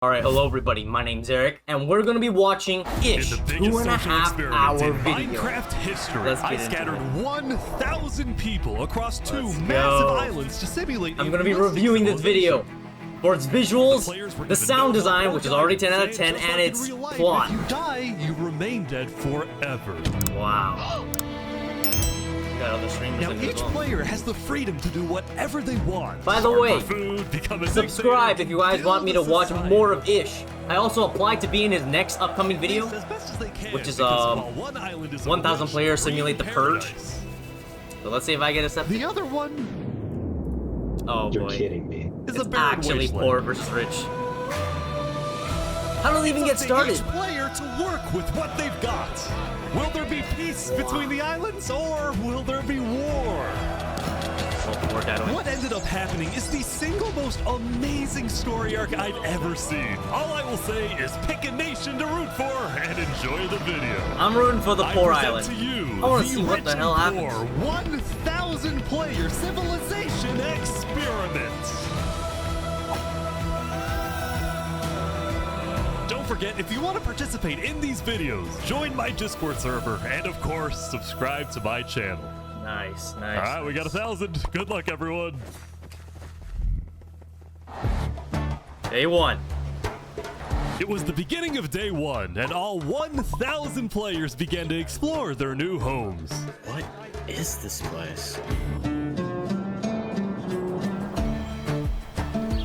Alright, hello everybody, my name's Eric, and we're gonna be watching Ish, 2.5-hour video. Minecraft history. Let's get I into scattered it. 1,000 people across two Let's massive go. islands to simulate I'm gonna be reviewing this video for its visuals, the sound design, which is already 10 out of 10, and its plot. If you die, you remain dead forever. Wow. Got other streamers Now in here each as well. player has the freedom to do whatever they want. By the way, Food, become a subscribe dictator, if you guys want me to build a watch society. more of Ish. I also applied to be in his next upcoming video, As best as they can, which is because while one island is a 1,000 lush players green simulate the purge. paradise, So let's see if I get accepted. the other one Oh You're boy. kidding me. is It's a barren actually wasteland. poor versus rich. How do they even get It's up to started? each player to work with what they've got. Will there be peace between the islands, or will there be war? What ended up happening is the single most amazing story arc I've ever seen. All I will say is pick a nation to root for and enjoy the video. I'm rooting for the I poor present island. to you I want to the see what rich the hell and happens. poor 1,000 player civilization experiment. Don't forget, if you want to participate in these videos, join my Discord server, and of course, subscribe to my channel. Nice, nice. All right, we got 1,000. Good luck, everyone. Day one. It was the beginning of day one, and all 1,000 players began to explore their new homes. What is this place?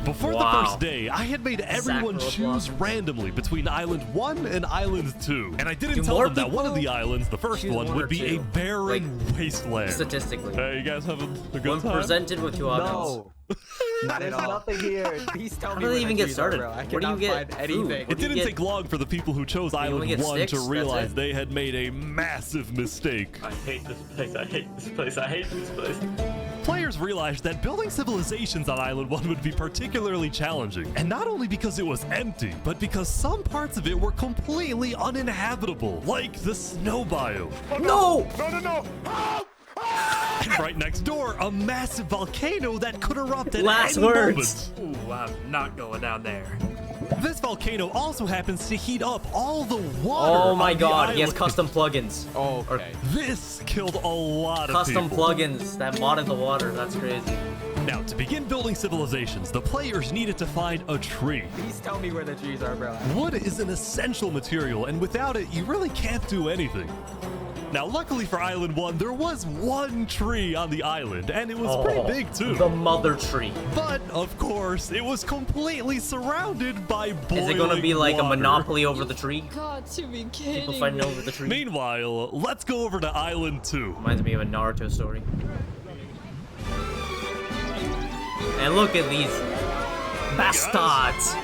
Before the Wow. first day, I had made everyone Sacral choose blossom. randomly between Island 1 and Island 2. And I didn't Do tell more them that one of the people islands, the first choose one, one or would be two? a barren wasteland. Statistically. Hey, you guys having a good When time? presented with two options. No. There's nothing here. Please tell How me do they where even the get trees started? are, bro. I Where do you cannot get find food? anything. Where It do you didn't get- take long for the people who chose only Island get 1 sticks? to That's realize it? they had made a massive mistake. I hate this place, I hate this place, I hate this place. Players realized that building civilizations on Island 1 would be particularly challenging, and not only because it was empty, but because some parts of it were completely uninhabitable, like the snow biome. No! And right next door, a massive volcano that could erupt at Last any words. moment. Ooh, I'm not going down there. This volcano also happens to heat up all the water. Oh my on the god, he has island. custom plugins. Oh, okay. This killed a lot of Custom people. plugins that modded the water. That's crazy. Now, to begin building civilizations, the players needed to find a tree. Please tell me where the trees are, bro. Wood is an essential material, and without it, you really can't do anything. Now, luckily for Island 1, there was one tree on the island, and it was pretty big too. The mother tree. But, of course, it was completely surrounded by boiling Is it gonna be like water. a monopoly over the tree? Got to be kidding People fighting me. over the tree? Meanwhile, let's go over to Island 2. Reminds me of a Naruto story. And look at these bastards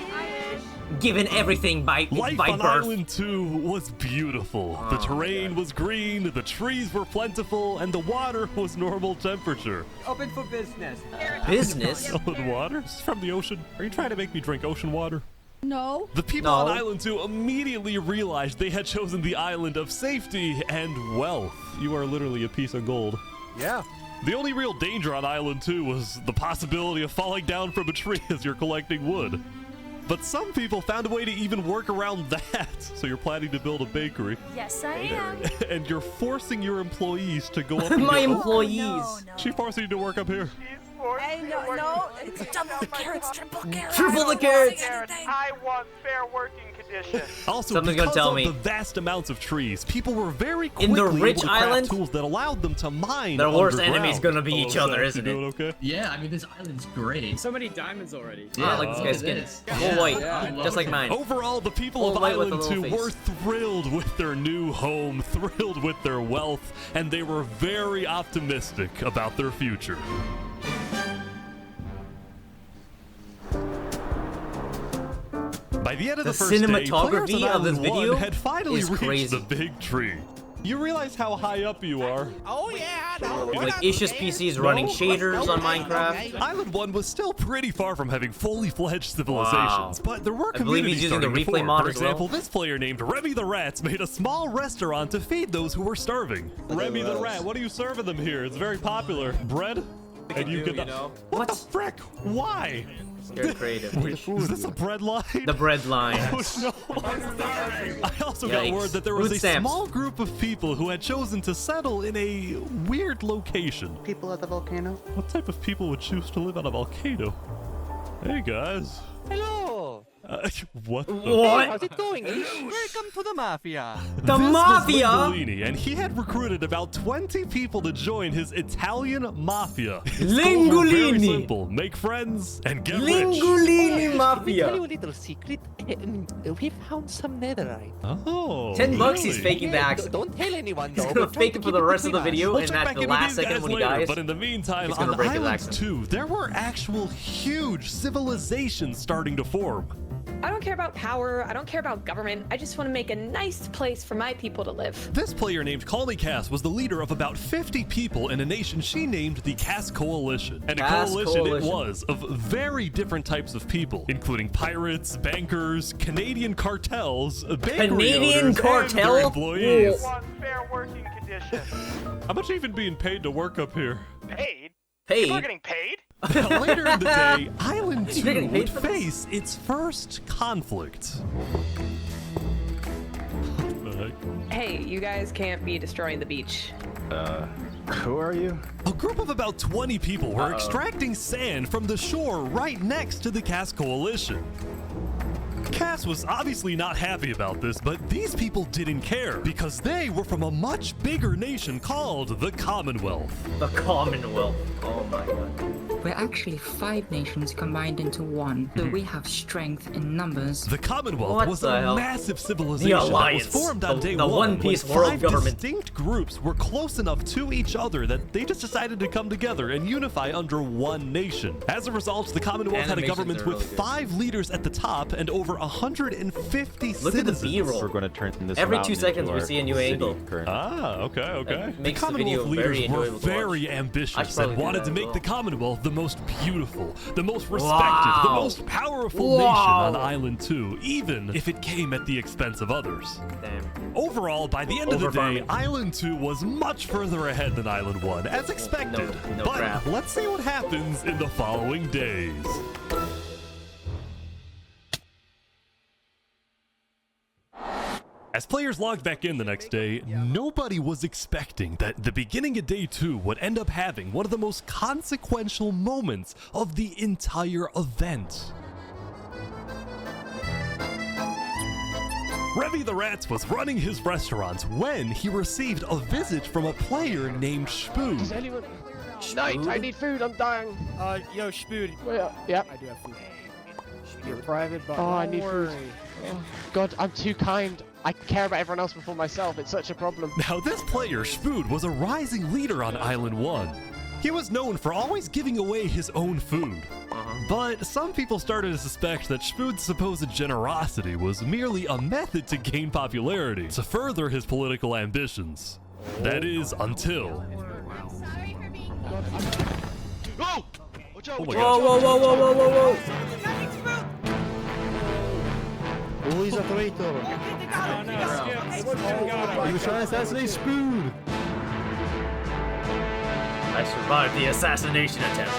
given everything by Life by on birth. Island 2 was beautiful. The Oh, terrain was green, the trees were plentiful, and the water was normal temperature. Open for business. Business? Solid water? It's from the ocean. Are you trying to make me drink ocean water? No. The people No. on Island 2 immediately realized they had chosen the island of safety and wealth. You are literally a piece of gold. Yeah. The only real danger on Island 2 was the possibility of falling down from a tree as you're collecting wood. But some people found a way to even work around that. So you're planning to build a bakery, Yes, I am. and you're forcing your employees to go up My here. employees. No. She forcing you to work up here. Hey, no. It's double the carrots, triple carrots. Triple the carrots. I want fair working conditions. Also, Something's gonna because tell of me. the vast amounts of trees, people were very quickly In the rich able to craft island, tools that allowed them to mine. their worst underground. enemy's gonna be each Hello, other, Saps, isn't you it? doing okay? Yeah, I mean, this island's great. So many diamonds already. I like this guy's it skin. is. Full white, Yeah. just like mine. Overall, the people Full of white with a Island little 2 face. were thrilled with their new home, thrilled with their wealth, and they were very optimistic about their future. By the end of The the first day, cinematography players on of this Island 1 video had finally is reached crazy. the big tree. You realize how high up you are. Oh yeah, no. Like Ish's PC is running shaders on Minecraft. Island 1 was still pretty far from having fully fledged civilizations, Wow. but there were I believe he's communities using the starting to replay form. mod For as well. example, this player named Remy the Rats made a small restaurant to feed those who were starving. Remy the Rat, what are you serving them here? It's very popular. Bread? And you get the... What the frick? Why? Very creative. Wait, is this a bread line? The bread line. Oh, no. I also got Yikes. word that there was Food a stamps. small group of people who had chosen to settle in a weird location. People at the volcano. What type of people would choose to live on a volcano? Hey, guys. Hello. What? The What? How's it going, Ish? Welcome to the mafia. The This mafia? was Lingolini, and he had recruited about 20 people to join his Italian mafia. His goals were very Lingolini. simple: make friends and get rich. Lingolini Tell Mafia. you a little secret. We found some netherite. Oh, $10 he's really? faking the accent. Don't tell anyone, though. He's gonna fake it for the rest of the video, We'll and check at back the in with last these second guys when he later, dies, but in the meantime, he's gonna on break his Islands accent. 2, there were actual huge civilizations starting to form. I don't care about power. I don't care about government. I just want to make a nice place for my people to live. This player named Callie Cass was the leader of about 50 people in a nation she named the Cass Coalition. And a Cass coalition it Coalition. was of very different types of people, including pirates, bankers, Canadian cartels, bakery Canadian owners, cartel? and their employees. One fair working condition. How much even being paid to work up here? Paid? Paid? People are getting paid? Now, later in the day, Island 2 You're getting paid would for this? face its first conflict. What the heck? Hey, you guys can't be destroying the beach. Who are you? A group of about 20 people were extracting sand from the shore right next to the Cass Coalition. Cass was obviously not happy about this, but these people didn't care because they were from a much bigger nation called the Commonwealth. The Commonwealth. Oh my god. We're actually 5 nations combined into one, so we have strength in numbers. The Commonwealth What was the a hell? massive civilization The that was Alliance. formed on day The one. One Piece when world 5 government. distinct groups were close enough to each other that they just decided to come together and unify under one nation. As a result, the Commonwealth had a Animations government are with really good. 5 leaders at the top and over 150 Look at the citizens. B-roll. We're going to turn this Every mountain 2 seconds into we our see a new city angle. currently. Ah, okay, okay. That The makes the Commonwealth video very leaders were enjoyable to watch. very I ambitious should probably and do wanted that to as make well. the Commonwealth the most beautiful, the most respected, Wow. the most powerful nation Wow. on Island 2, even if it came at the expense of others. Damn. Overall, by the end of the day, Over-farming. Island 2 was much further ahead than Island 1, as expected. No but crap. let's see what happens in the following days. As players logged back in the next day, nobody was expecting that the beginning of day 2 would end up having one of the most consequential moments of the entire event. Revy the Rats was running his restaurant when he received a visit from a player named Spoon. Night, I need food, I'm dying. Yo, Spoody. Well, yeah. I do have food. You're private, but Oh, I don't need food. worry. Oh, God, I'm too kind. I care about everyone else before myself. It's such a problem. Now this player, Spood, was a rising leader on Island 1. He was known for always giving away his own food. But some people started to suspect that Spood's supposed generosity was merely a method to gain popularity, to further his political ambitions. That is, until... Oh! Watch out, Oh my Whoa, gosh. whoa, whoa, whoa, whoa, whoa, whoa. Who is a traitor? He was trying to assassinate Spoon. I survived the assassination attempt.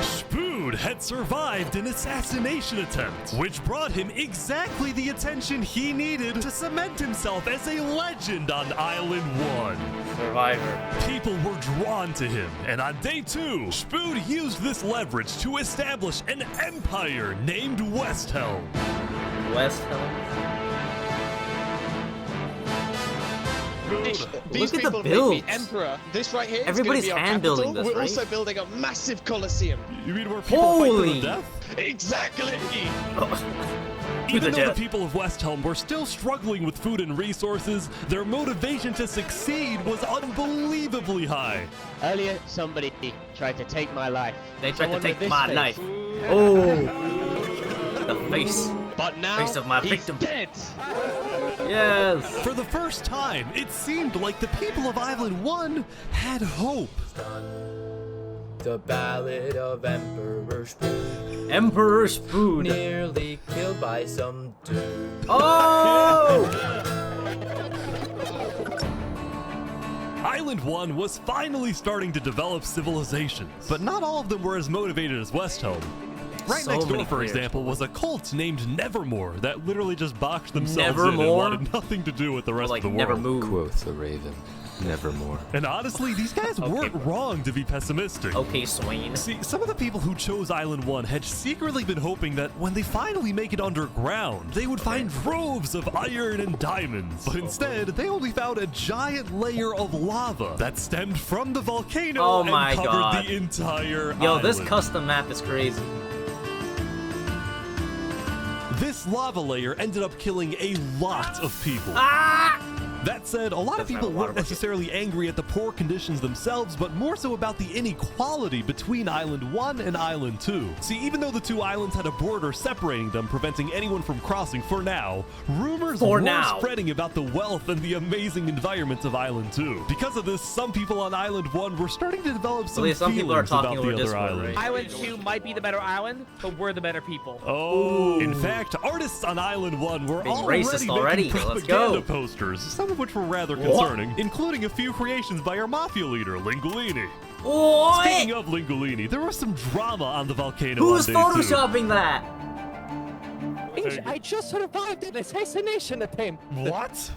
Spood had survived an assassination attempt, which brought him exactly the attention he needed to cement himself as a legend on Island 1. Survivor. People were drawn to him, and on day 2, Spood used this leverage to establish an empire named Westhelm. West Helm. These Look at the people make builds. me emperor. This right here is Everybody's gonna be our hand building capital. this, We're right? also building a massive coliseum. You mean where people fight to Holy! the death? Exactly. Even the though the death. people of Westhelm were still struggling with food and resources, their motivation to succeed was unbelievably high. Earlier, somebody tried to take my life. They tried to Someone with take this my face. life. Oh. The face. But now Face of my he's victim. dead. Yes. For the first time, it seemed like the people of Island 1 had hope. The Ballad of Emperor Spoon. Emperor Spoon. Nearly killed by some dude. Oh! Island 1 was finally starting to develop civilizations, but not all of them were as motivated as Westhelm. Right So next many door, for players. example, was a cult named Nevermore that literally just boxed themselves in and Nevermore? wanted nothing to do with the rest Like, of the never world. move. Quoth the raven. Nevermore. And honestly, these guys weren't wrong to be pessimistic. Okay, Swain. See, some of the people who chose Island 1 had secretly been hoping that when they finally make it underground, they would find droves of iron and diamonds. But instead, they only found a giant layer of lava that stemmed from the volcano Oh and my covered God. the entire Yo, island. this custom map is crazy. This lava layer ended up killing a lot of people. Ah! That said, a lot of Doesn't have people a water weren't bucket. necessarily angry at the poor conditions themselves, but more so about the inequality between Island 1 and Island 2. See, even though the two islands had a border separating them, preventing anyone from crossing for now, rumors were spreading about the wealth and the amazing environment of Island 2. Because of this, some people on Island 1 were starting to develop some feelings people are talking about the over other Discord, island. right? Island 2 might be the better island, but we're the better people. Oh, in fact, artists on Island 1 were Being already racist making already. Let's propaganda go. posters, some of which were rather concerning, including a few creations by our mafia leader, Lingolini. What? Speaking of Lingolini, there was some drama on the volcano Who's on day 2. photoshopping that? I just survived an assassination attempt. What?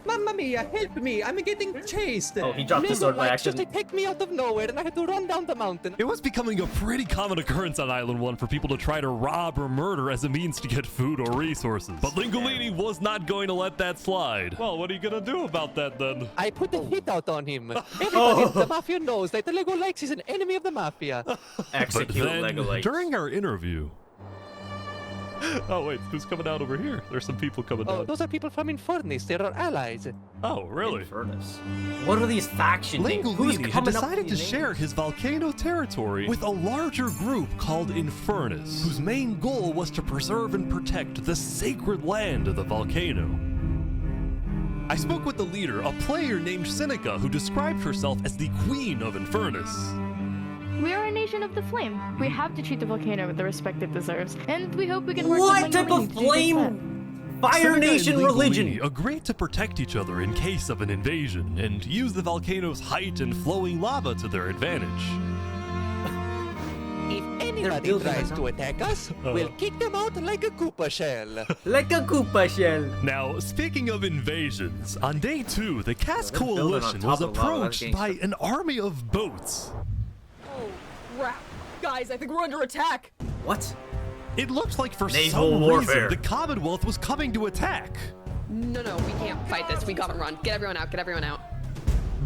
Mamma mia, help me! I'm getting chased! Oh, he dropped his sword by accident. Just take me out of nowhere and I had to run down the mountain. It was becoming a pretty common occurrence on Island 1 for people to try to rob or murder as a means to get food or resources. But Lingolini was not going to let that slide. Well, what are you gonna do about that then? I put the hit out on him. Everybody in the mafia knows that the Lego Likes is an enemy of the mafia. Execute But then, Lego Likes. during our interview... Oh wait, who's coming out over here? There's some people coming Oh, down. those are people from Infernace. They're our allies. Oh, really? Infernace. What are these faction things? Who's Lingolini had coming up decided with to these share his volcano territory with a larger group called Infernace, whose main goal was to preserve and protect the sacred land of the volcano. I spoke with the leader, a player named Seneca, who described herself as the Queen of Infernace. We are a nation of the flame. We have to treat the volcano with the respect it deserves, and we hope we can work What with type of Lingolini to do just flame? that. Fire Seneca Nation and religion. Lingolini agreed to protect each other in case of an invasion and use the volcano's height and flowing lava to their advantage. If anybody tries to attack us, we'll kick them out like a Koopa shell. Like a Koopa shell. Now, speaking of invasions, on day 2, the Cass they're building on Coalition top was of the lava. That's approached by an army of boats. Oh, crap. Guys, I think we're under attack. What? It looked like for Naval some warfare. reason the Commonwealth was coming to attack. No, we can't fight this. We gotta run. Get everyone out. Get everyone out.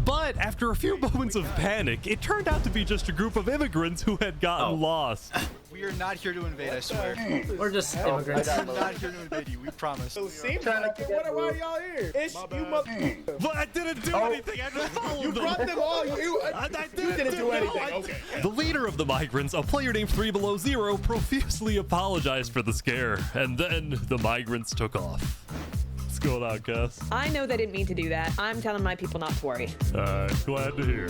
But after a few moments of panic, it turned out to be just a group of immigrants who had gotten lost. We are not here to invade, I swear. We're just immigrants. We're not here to invade you, we promise. Why are y'all here? It's you mother. But I didn't do anything. I just followed You them. brought them all. You didn't do anything. Okay. The leader of the migrants, a player named 3 Below Zero, profusely apologized for the scare, and then the migrants took off. What's going on, Cass? I know they didn't mean to do that. I'm telling my people not to worry. Glad to hear.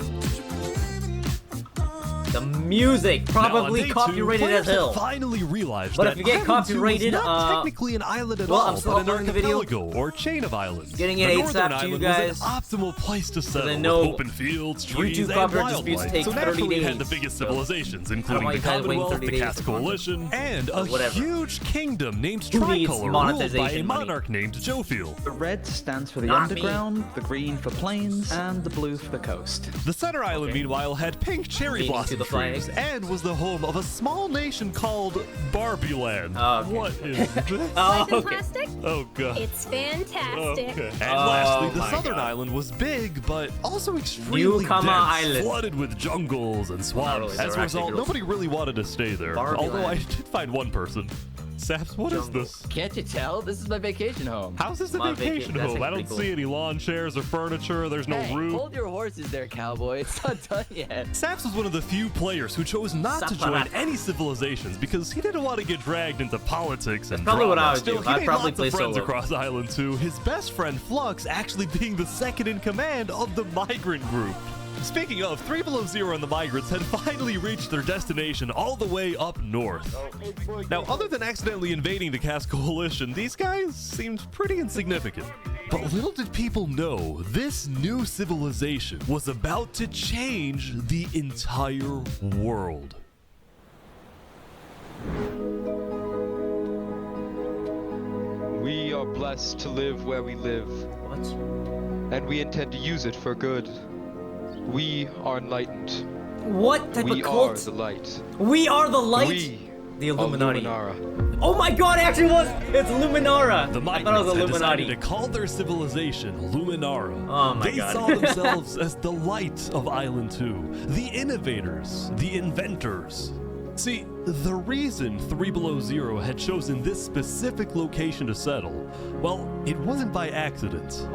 The music probably Now, on day copyrighted 2, as hell. Finally realized But that if you get Island 2 copyrighted, was not technically an island at all, I'm still but an uploading the video. archipelago or chain of islands. Getting the an 8 northern sap to island you guys. was an optimal place to settle I with know open fields, trees, YouTube and copyright disputes wildlife. take So 30 naturally, it days. had the biggest So, civilizations, I don't including want the you guys waiting Commonwealth, 30 the days Cass to Coalition, and a whatever. huge kingdom named Who needs Tricolor, ruled by a monetization money? monarch named Jofiel. The red stands for the Not me. underground, the green for plains, and the blue for the coast. The center island, meanwhile, had pink cherry Leading to blossom the flag. trees and was the home of a small nation called Barbie Land. Oh, okay. What is this? Oh, okay. Plastic? Oh, God. It's fantastic. Okay. And Oh, lastly, the my southern God. island was big, but also extremely Newcomer dense, Island. flooded with jungles and swamps. really, they As were a actually result, girls. nobody really wanted to stay there. Barbie Although I Land. did find one person. Saps, what is this? Can't you tell? This is my vacation home. How's this a My vacation that's home? I don't pretty cool. see any lawn chairs or furniture. There's no Hey, roof. hold your horses there, cowboy. It's not done yet. Saps was one of the few players who chose not to join SAPARATA. any civilizations because he didn't want to get dragged into politics and probably what drama. I would Still, do. he I'd made probably lots play of friends solo. across Island 2, his best friend Flux actually being the second in command of the migrant group. Speaking of, 3 Below Zero and the migrants had finally reached their destination all the way up north. Now, other than accidentally invading the Cass Coalition, these guys seemed pretty insignificant. But little did people know, this new civilization was about to change the entire world. are blessed to live where we live. What? And we intend to use it for good. We are enlightened. What type We of cult? are the light. We are the light? We the Illuminati. Luminara. Oh my god, it actually was! It's Luminara! The I thought it was migrants had Illuminati. decided to call their civilization Luminara. Oh my they god. saw themselves as the light of Island 2, the innovators, the inventors. See, the reason 3 Below Zero had chosen this specific location to settle, well, it wasn't by accident.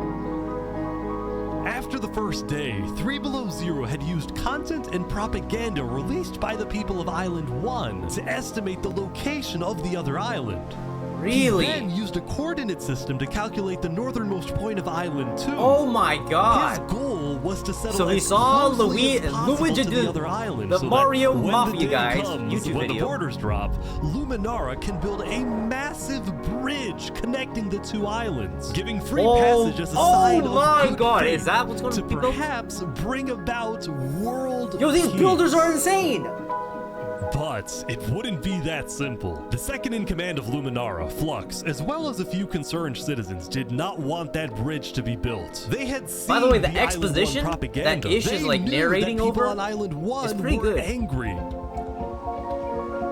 After the first day, 3 Below Zero had used content and propaganda released by the people of Island 1 to estimate the location of the other island. Really? He then used a coordinate system to calculate the northernmost point of Island 2. Oh my god! His goal was to settle So he as saw closely as possible to the other island, the so Mario that when Mafia the day guys comes, YouTube when video. the borders drop, Luminara can build a massive bridge connecting the two islands, giving free passage as a sign of my good god, faith is that what's going to be built? perhaps bring about world Yo, these peace. builders are insane! But it wouldn't be that simple. The second in command of Luminara, Flux, as well as a few concerned citizens, did not want that bridge to be built. They had seen By the way, the Island exposition 1 propaganda. that Ish is They like knew narrating that people over on Island 1 is pretty were good. angry.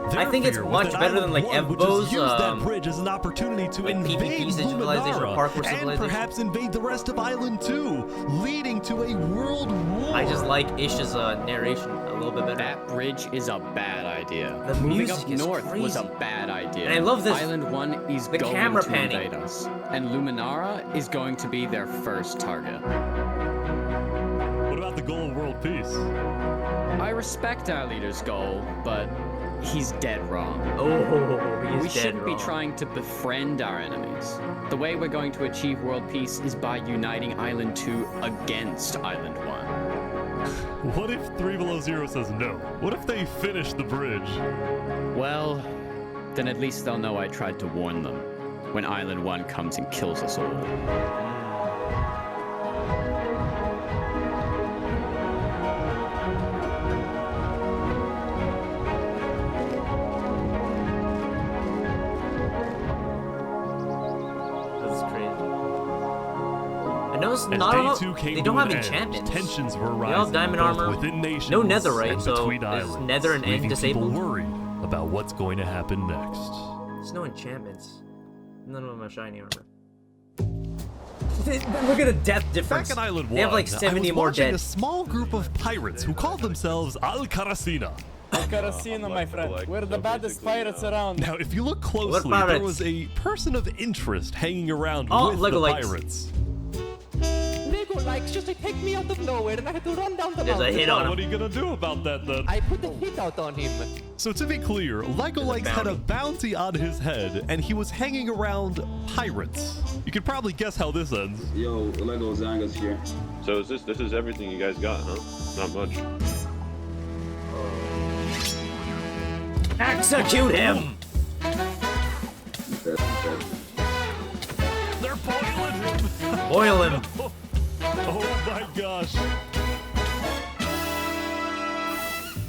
I think it's Their fear much was that better than like Island 1 would just Evbo's use that bridge as an opportunity to like invade PvP civilization or Luminara parkour and civilization. perhaps invade the rest of Island 2, leading to a world war. I just like Ish's narration a little bit better. That bridge is a bad idea. The Moving music up is north was a crazy. bad idea. And I love this- Island 1 is the going camera to panning. invade us, and Luminara is going to be their first target. What about the goal of world peace? I respect our leader's goal, but he's dead wrong. Oh, he's We dead shouldn't wrong. be trying to befriend our enemies. The way we're going to achieve world peace is by uniting Island 2 against Island 1. What if 3 Below Zero says no? What if they finish the bridge? Well, then at least they'll know I tried to warn them when Island 1 comes and kills us all. That's crazy. I noticed As not day all, 2 came they to don't an have end, enchantments. tensions were They rising, all have diamond both armor. within nations No netherite, and so between is islands, nether and end leaving people disabled? worried about what's going to happen next. There's no enchantments. None of them have shiny armor. Look at the death difference. Back at Island 1, They have like 70 I was more watching dead. a small group of pirates who called themselves Al-Karasina. Karasina, my friend. We're the baddest pirates around. Now, if you look closely, there pirates? was a person of interest hanging around Oh, with Lego the likes. pirates. Lego likes just to take me out of nowhere and I had to run down the There's a mountain. hit on him. What are you gonna do about that then? I put the hit out on him. So to be clear, Lego Likes had a bounty on his head, and he was hanging around pirates. You could probably guess how this ends. Yo, Lego Zanga's here. So is this is everything you guys got, huh? Not much. Execute him! They're boiling him! Boil him! Oh my gosh.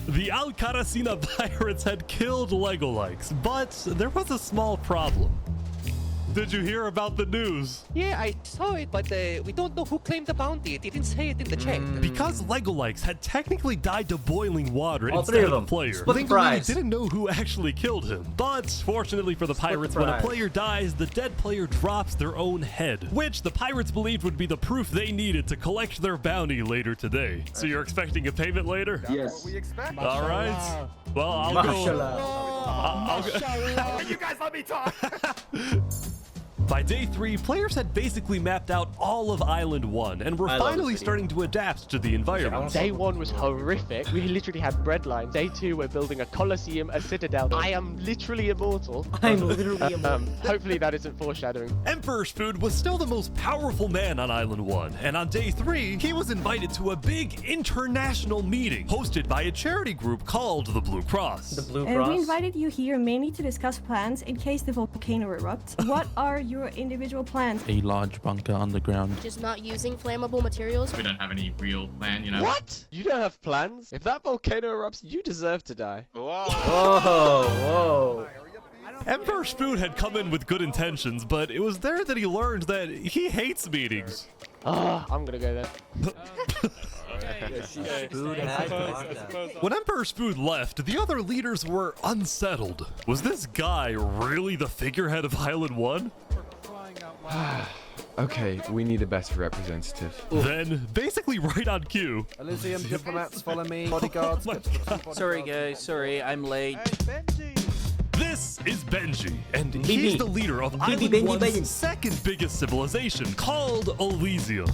The Al-Karasina pirates had killed Lego Likes, but there was a small problem. Did you hear about the news? Yeah, I saw it, but we don't know who claimed the bounty. It didn't say it in the chat. Because Lego Likes had technically died to boiling water All instead three of of the them. player, Split the Linguini prize. didn't know who actually killed him. But fortunately for the pirates, when a prize. player dies, the dead player drops their own head, which the pirates believed would be the proof they needed to collect their bounty later today. So you're expecting a payment later? Yes. All right. Well, I'll go. I'll go. You guys let me talk. By day 3, players had basically mapped out all of Island 1 and were I love finally this video. starting to adapt to the environment. Day 1 was horrific. We literally had bread lines. Day 2, we're building a coliseum, a citadel. I am literally immortal. I'm literally immortal. Hopefully that isn't foreshadowing. Emperor's Food was still the most powerful man on Island 1, and on day 3, he was invited to a big international meeting hosted by a charity group called the Blue Cross. The Blue We Cross. invited you here mainly to discuss plans in case the volcano erupts. What are your individual plans? A large bunker underground. Just not using flammable materials? We don't have any real plan, you know. What? You don't have plans? If that volcano erupts, you deserve to die. Whoa, whoa. Emperor Spoon had come in with good intentions, but it was there that he learned that he hates meetings. I'm gonna go there. When Emperor Spoon left, the other leaders were unsettled. Was this guy really the figurehead of Island 1? Okay, we need a better representative. Then, basically right on cue. Elysium diplomats, follow me. Bodyguards. Sorry, guys. Sorry, I'm late. This is Benji, and he's the leader of Island 1's second biggest civilization, called Elysium.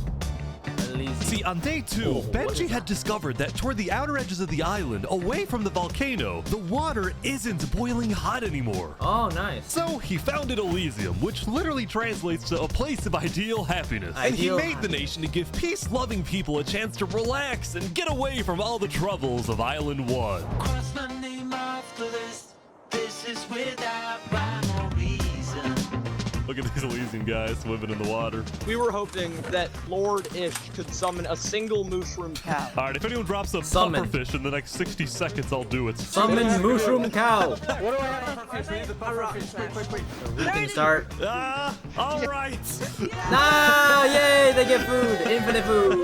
See, on day 2, Benji had discovered that toward the outer edges of the island, away from the volcano, the water isn't boiling hot anymore. Oh, nice. So he founded Elysium, which literally translates to a place of ideal happiness. And he made the nation to give peace-loving people a chance to relax and get away from all the troubles of Island 1. Cross my name off the list. This is without rhyme or reason. Look at these Elysian guys swimming in the water. We were hoping that Lord Ish could summon a single mushroom cow. All right, if anyone drops a pufferfish in the next 60 seconds, I'll do it. Summon mushroom cow. What do I have for fish? We need the pufferfish. Quick. You can start. All right. Nah, yay, they get food. Infinite food.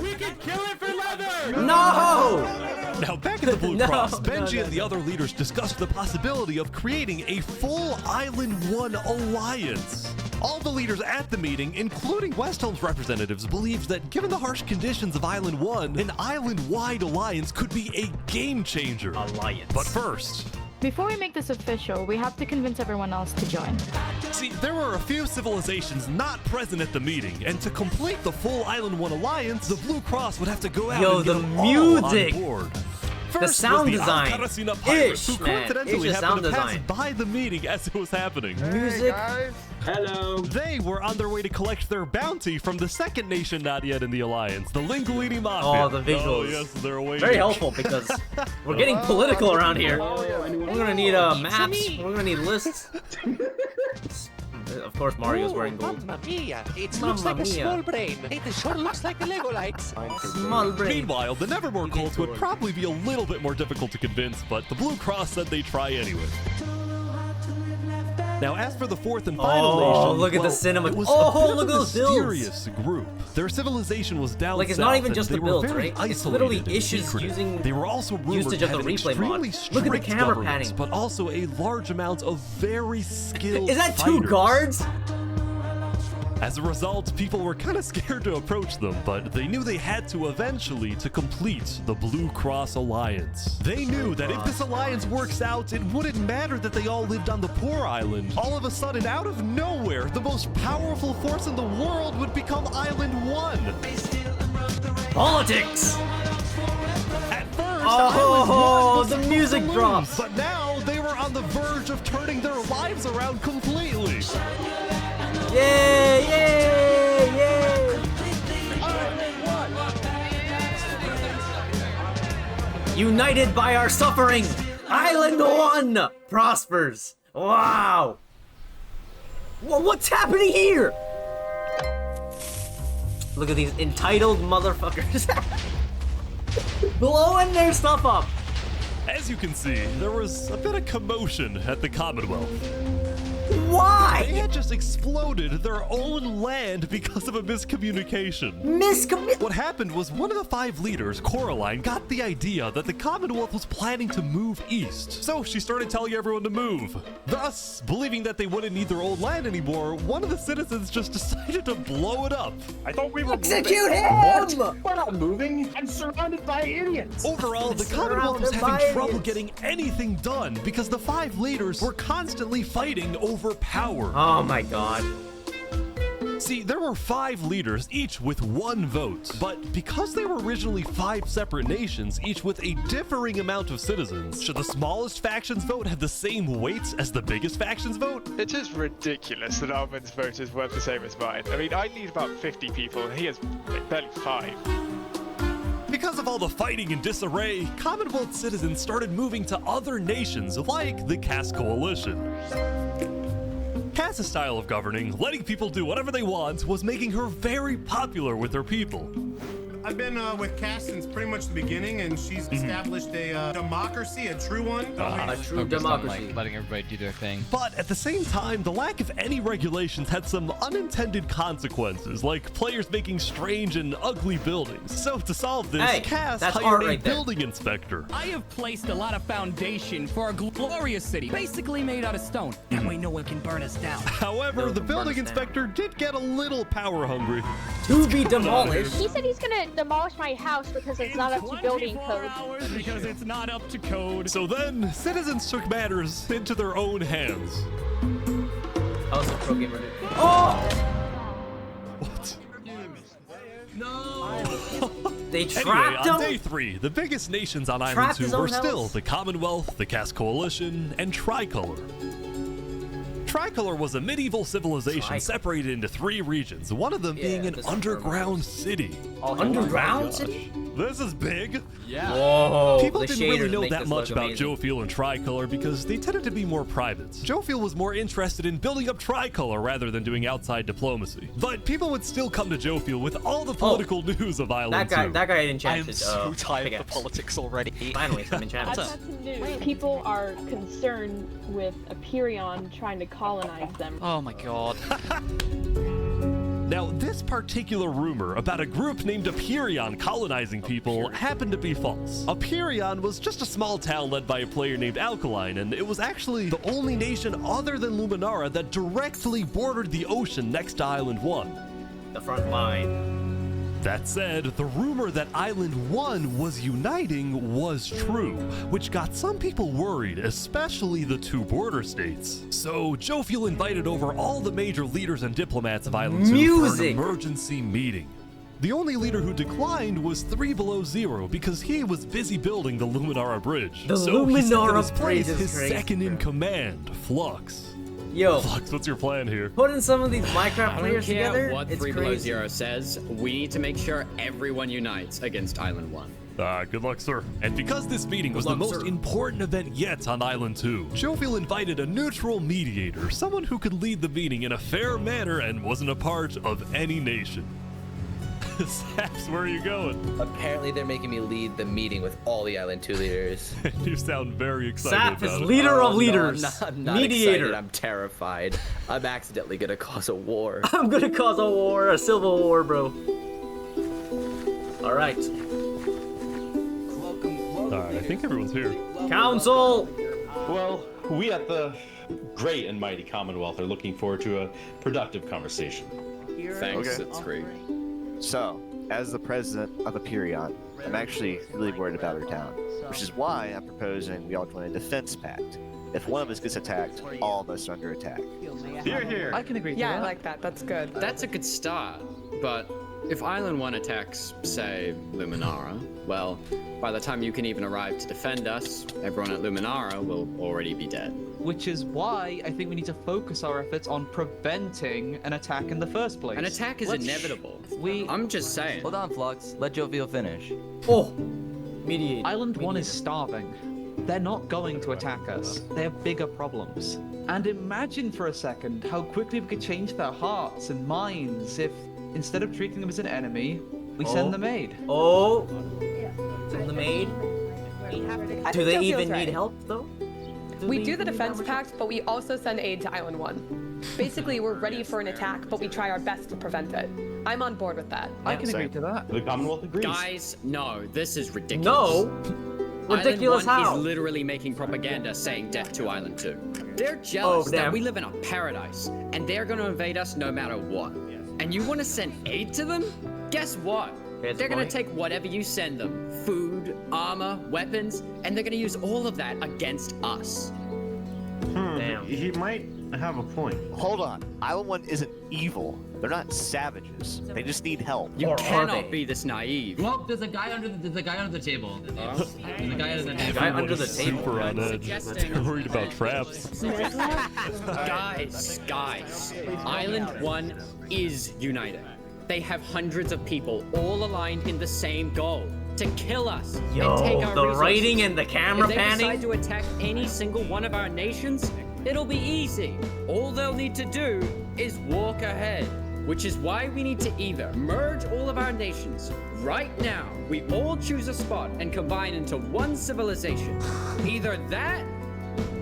We can kill it for leather! No! Now, back at the Blue Cross, Benji and the other leaders discussed the possibility of creating a full Island 1 alliance. All the leaders at the meeting, including Westholme's representatives, believed that given the harsh conditions of Island 1, an island-wide alliance could be a game-changer. Alliance. But first... Before we make this official, we have to convince everyone else to join. See, there were a few civilizations not present at the meeting, and to complete the full Island 1 alliance, the Blue Cross would have to go out and get them all on board. The sound design. Pirates, who man. coincidentally Ish happened to sound pass by the meeting as it was happening. Music. Hello. They were on their way to collect their bounty from the second nation not yet in the alliance, the Linguini Mafia. Oh, the visuals. Oh, yes, they're waiting. Very helpful because we're getting political around here. We're gonna need maps. We're gonna need lists. Of course, Mario's wearing gold. Mamma mia! It looks like a small brain. It sure looks like a Lego light. Small brain. Meanwhile, the Nevermore cults would probably be a little bit more difficult to convince, but the Blue Cross said they'd try anyway. Now, as for the fourth and final nation, look at the cinema. It was look at a those builds. mysterious group. Their civilization was down Like, it's south, not even and just they the were builds, very right? It's literally isolated and Ish's secretive. using They were also rumored usage to of the have an replay mod. extremely Look at the strict camera governance, panning. but also a large amount of very skilled Is that 2 fighters. guards? As a result, people were kind of scared to approach them, but they knew they had to eventually to complete the Blue Cross Alliance. They knew that if this alliance works out, it wouldn't matter that they all lived on the poor island. All of a sudden, out of nowhere, the most powerful force in the world would become Island 1. Politics! At first, the music drops. But now, they were on the verge of turning their lives around completely. Yay! Yay! Yay! United by our suffering, Island 1 prospers. Wow! What's happening here? Look at these entitled motherfuckers blowing their stuff up. As you can see, there was a bit of commotion at the Commonwealth. Why? They had just exploded their own land because of a miscommunication. What happened was one of the 5 leaders, Coraline, got the idea that the Commonwealth was planning to move east. So she started telling everyone to move. Thus, believing that they wouldn't need their old land anymore, one of the citizens just decided to blow it up. I thought we were Execute him! What? We're not moving. I'm surrounded by idiots. Overall, the Commonwealth was having trouble getting anything done because the 5 leaders were constantly fighting over power. Oh my god. See, there were 5 leaders, each with 1 vote. But because they were originally 5 separate nations, each with a differing amount of citizens, should the smallest faction's vote have the same weight as the biggest faction's vote? It is ridiculous that Armin's vote is worth the same as mine. I mean, I need about 50 people, and he has barely 5. Because of all the fighting and disarray, Commonwealth citizens started moving to other nations like the Cass Coalition. Cass's style of governing, letting people do whatever they want, was making her very popular with her people. I've been with Cass since pretty much the beginning, and she's established a democracy, a true one. A true democracy. letting everybody do their thing. But at the same time, the lack of any regulations had some unintended consequences, like players making strange and ugly buildings. So to solve this, Hey, Cass that's hired art a right there. building inspector. I have placed a lot of foundation for a glorious city, basically made out of stone. That way no one can burn us down. However, the building inspector did get a little power hungry. To be demolished. He said he's gonna demolish my house because it's not up to building code. Because it's not up to code. So then, citizens took matters into their own hands. I was a pro gamer. Oh! What? No! They Anyway, trapped on him? day 3, the biggest nations on Island Trapped 2 his were own still house? the Commonwealth, the Cass Coalition, and Tricolor. Tricolor was a medieval civilization separated into 3 regions, one of them being an underground city. Underground city? This is big. Yeah. Whoa. People the didn't really shaders know make that this much look about amazing. Jofiel and Tricolor because they tended to be more private. Jofiel was more interested in building up Tricolor rather than doing outside diplomacy. But people would still come to Jofiel with all the political news of Island 2. That guy had enchanted. I am so tired of the politics already. Finally, some enchantments. That's news. People are concerned with Aperion trying to colonize them. Oh my god. Now, this particular rumor about a group named Aperion colonizing people happened to be false. Aperion was just a small town led by a player named Alkaline, and it was actually the only nation other than Luminara that directly bordered the ocean next to Island 1. The front line. That said, the rumor that Island 1 was uniting was true, which got some people worried, especially the 2 border states. So, Jofiel invited over all the major leaders and diplomats of Island 2 for an emergency meeting. The only leader who declined was 3 Below Zero because he was busy building the Luminara Bridge. The He sent in Luminara his place Bridge is his crazy, second in command, Flux. Yo, Flux, what's your plan here? putting some of these Minecraft I don't players care together, what it's 3 Below crazy. Zero says. We need to make sure everyone unites against Island 1. Good luck, sir. And because this meeting was the most important event yet on Island 2, Jofiel invited a neutral mediator, someone who could lead the meeting in a fair manner and wasn't a part of any nation. Saps, where are you going? Apparently they're making me lead the meeting with all the Island 2 leaders. You sound very excited Sap is about it. leader of No, leaders. I'm not Mediator. excited, I'm terrified. I'm accidentally gonna cause a war. I'm gonna cause a war, a civil war, bro. All right. Alright, I think everyone's here. Council! Well, we at the great and mighty Commonwealth are looking forward to a productive conversation. Thanks, Okay. it's great. So, as the president of Aperion, I'm actually really worried about our town, which is why I'm proposing we all join a defense pact. If one of us gets attacked, all of us are under attack. Here, here. I can agree to Yeah, that. I like that. That's good. That's a good start, but if Island 1 attacks, say, Luminara, well, by the time you can even arrive to defend us, everyone at Luminara will already be dead. Which is why I think we need to focus our efforts on preventing an attack in the first place. An attack is inevitable. I'm just saying. Hold on, Flux. Let Jofiel finish. Oh, mediate. Island 1 is starving. They're not going to attack us. They have bigger problems. And imagine for a second how quickly we could change their hearts and minds if, instead of treating them as an enemy, we send them aid. Oh, send them aid? I Do think they Jofiel's even right. need help, though? We do the defense pact, but we also send aid to Island 1. Basically, we're ready for an attack, but we try our best to prevent it. I'm on board with that. I can agree to that. The Commonwealth agrees. Guys, no, this is ridiculous. No. Ridiculous Island 1 how? is literally making propaganda saying death to Island 2. They're jealous that damn. we live in a paradise, and they're gonna invade us no matter what. And you wanna send aid to them? Guess what? They're gonna take whatever you send them. Food, armor, weapons, and they're gonna use all of that against us. Damn. He might have a point. Hold on. Island 1 isn't evil. They're not savages. They just need help. You cannot be this naive. Well, there's a guy under the table. There's a guy under the table. Guy under the Super table. on edge. They're worried about traps. Guys, Island 1 is united. They have hundreds of people all aligned in the same goal. To kill us and take Yo, our the resources. writing and the camera if they panning. decide to attack any single one of our nations, it'll be easy. All they'll need to do is walk ahead. Which is why we need to either merge all of our nations right now, we all choose a spot and combine into one civilization. Either that,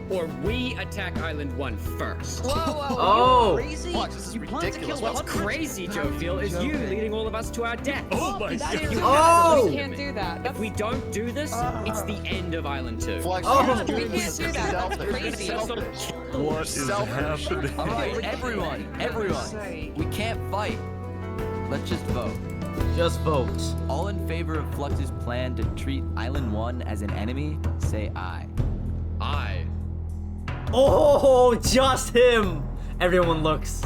or we attack Island 1 first. Whoa, whoa, Oh. you crazy? Watch, this is You plan to ridiculous. kill What's crazy, Joe Feel, is you leading all of us to our death. Oh my That is Oh! We can't do that. If we don't do this, it's the end of Island 2. Flex, Oh. you're We doing can't do that. That's selfish. crazy. Selfish. What is happening? Alright, everyone. We can't fight. Let's just vote. Just vote. All in favor of Flux's plan to treat Island 1 as an enemy, say aye. Aye. Oh, just him. Everyone looks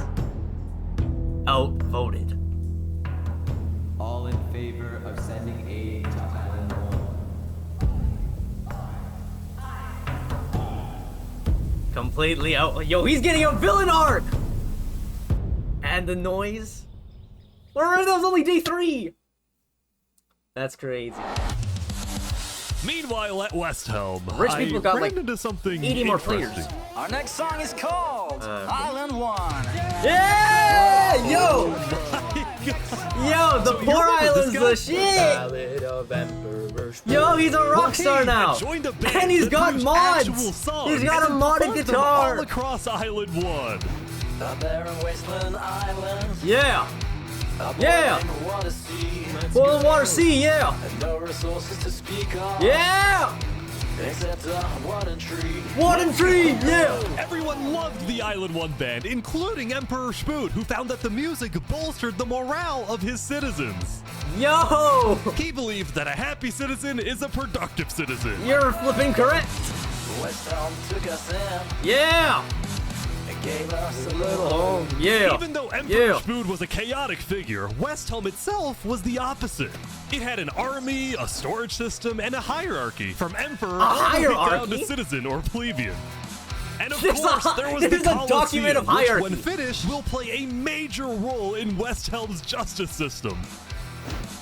outvoted. All in favor of sending aid to Island 1. Completely out. Yo, he's getting a villain arc. And the noise. That was only day 3. That's crazy. Meanwhile, at West Helm, Rich people got ran like into something 80 more interesting. players. Our next song is called Island 1. Yeah! Yo! Yo, the So you poor remember island's this the guy? shit! Yo, he's a rock star now! Joined a band And he's that got produced mods! actual songs He's got a and modded performed them all guitar! across Island 1. A barren wasteland island. Yeah! Yeah! Boil the water sea, yeah! And no resources to speak of. Yeah! Except a wooden tree. Wooden tree, yeah! Everyone loved the Island 1 band, including Emperor Spoot, who found that the music bolstered the morale of his citizens. Yo! He believed that a happy citizen is a productive citizen. You're flipping correct! West Helm took us in. Yeah! And gave us a little home. Yeah! Even though Emperor Spood was a chaotic figure, West Helm itself was the opposite. It had an army, a storage system, and a hierarchy, from emperor all the way down to citizen or plebeian. And of course, there was the a document of Colosseum, which, hierarchy. when finished, will play a major role in West Helm's justice system.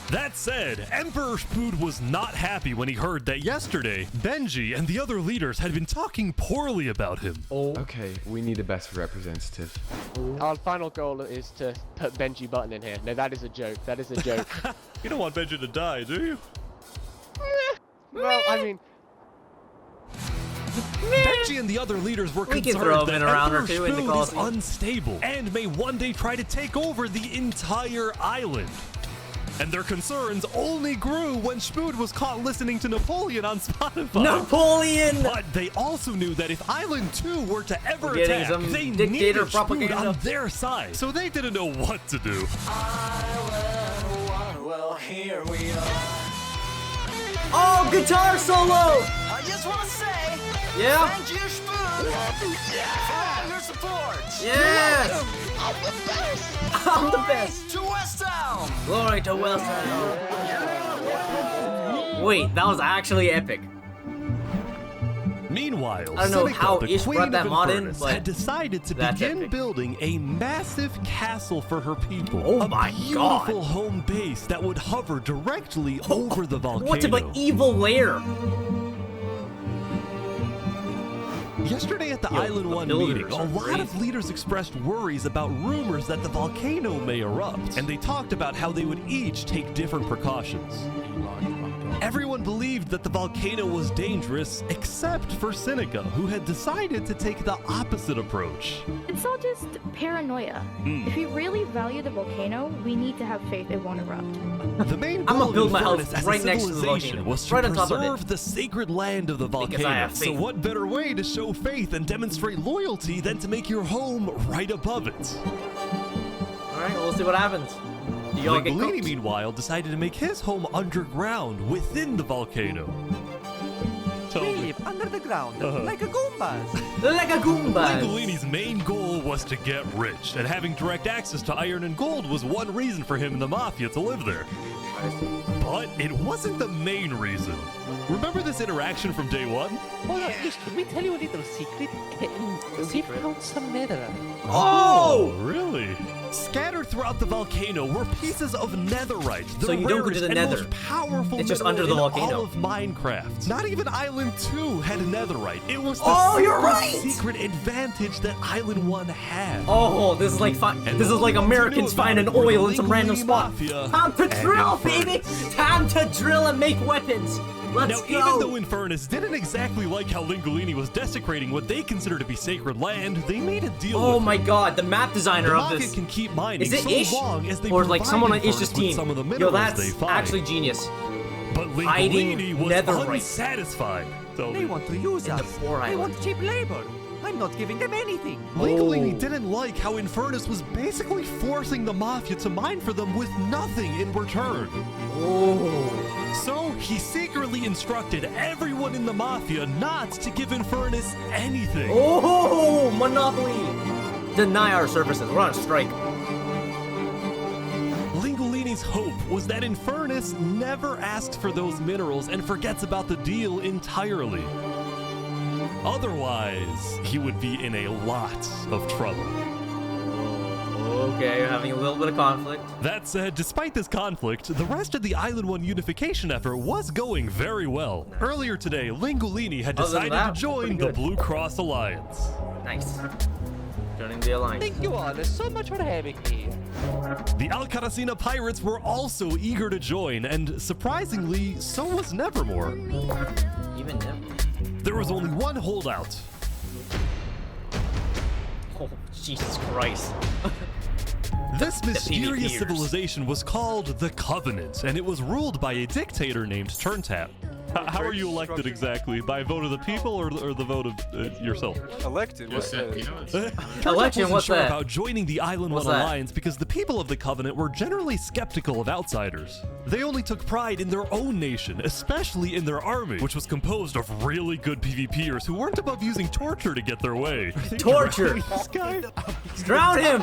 That said, Emperor Spood was not happy when he heard that yesterday, Benji and the other leaders had been talking poorly about him. Okay, we need a best representative. Our final goal is to put Benji Button in here. No, that is a joke. That is a joke. You don't want Benji to die, do you? Well, I mean... Benji and the other leaders were We can concerned throw him that in a round or Emperor two in the Spood is Colosseum. unstable and may one day try to take over the entire island. And their concerns only grew when Spood was caught listening to Napoleon on Spotify. Napoleon! But they also knew that if Island 2 were to ever Getting attack, some they dictator needed Spood propaganda. on their side. So they didn't know what to do. Island 1, well, here we are. Oh, guitar solo! I just want to say, Yeah? thank you, Spoon, for all your support. Yes! I'm the best. I'm the best! To West Helm. Glory to West Helm. Wait, that was actually epic. Meanwhile, I don't know Seneca, how the Ish queen brought that of mod in, Infernace, but had decided to that's begin epic. building a massive castle for her people. Oh a my beautiful God. home base that would hover directly over the volcano. What's about evil lair? Yesterday at the Yo, Island the 1 builders meeting, a are lot crazy. of leaders expressed worries about rumors that the volcano may erupt, and they talked about how they would each take different precautions. Everyone believed that the volcano was dangerous, except for Seneca, who had decided to take the opposite approach. It's all just paranoia. If we really value the volcano, we need to have faith it won't erupt. The main I'ma goal build of my house Infernace as right a next to the civilization volcano, was to right on top of it. preserve the sacred land of the Because I volcano. have So faith. what better way to show faith and demonstrate loyalty than to make your home right above it? Alright, we'll see what happens. Do y'all get Langolini, cooked? meanwhile, decided to make his home underground within the volcano. We live under the ground, like a Goombas. Like a Goomba. Langolini's main goal was to get rich, and having direct access to iron and gold was one reason for him and the Mafia to live there. But it wasn't the main reason. Remember this interaction from day one? Hold on, Ish, can we tell you a little secret? We found some netherite. Oh, really? Scattered throughout the volcano were pieces of netherite, the So you don't go to rarest the and nether. most powerful It's just mineral under the in volcano. all of Minecraft. Not even Island 2 had netherite. It was the Oh, you're right! secret advantage that Island 1 had. Oh, this is like Americans finding oil in some random spot. Time to drill, baby! Time to drill and make weapons. Let's Now, go. even though Infernace didn't exactly like how Lingolini was desecrating what they consider to be sacred land, they made a deal with Oh my god, the map designer The of Mafia this. can keep mining Is it so Ish? long as they Or like provide someone on Infernace Ish's with team? some of the Yo, minerals that's they find. actually genius. But Hiding Lingolini was netherite. unsatisfied. So They want to use In the us. poor They island. want cheap labor. I'm not giving them anything. Lingolini didn't like how Infernace was basically forcing the Mafia to mine for them with nothing in return. So he secretly instructed everyone in the Mafia not to give Infernace anything. Oh, monopoly! Deny our services. We're on strike. Lingolini's hope was that Infernace never asks for those minerals and forgets about the deal entirely. Otherwise, he would be in a lot of trouble. Okay, you're having a little bit of conflict. That said, despite this conflict, the rest of the Island 1 unification effort was going very well. Earlier today, Lingolini had Other than decided that, to join pretty the good. Blue Cross Alliance. Nice. Joining the alliance. Thank you all so much for having me. The Alcaracina pirates were also eager to join, and surprisingly, so was Nevermore. Even them. There was only one holdout. Oh, Jesus Christ. This mysterious PvPers. civilization was called the Covenant, and it was ruled by a dictator named Turntap. How are you elected exactly? By vote of the people or the vote of yourself? Elected? What's that? Election, wasn't what's sure that? about joining the Island What's 1 that? Alliance because the people of the Covenant were generally skeptical of outsiders. They only took pride in their own nation, especially in their army, which was composed of really good PvPers who weren't above using torture to get their way. Are they Torture! drowning this guy? Drown him!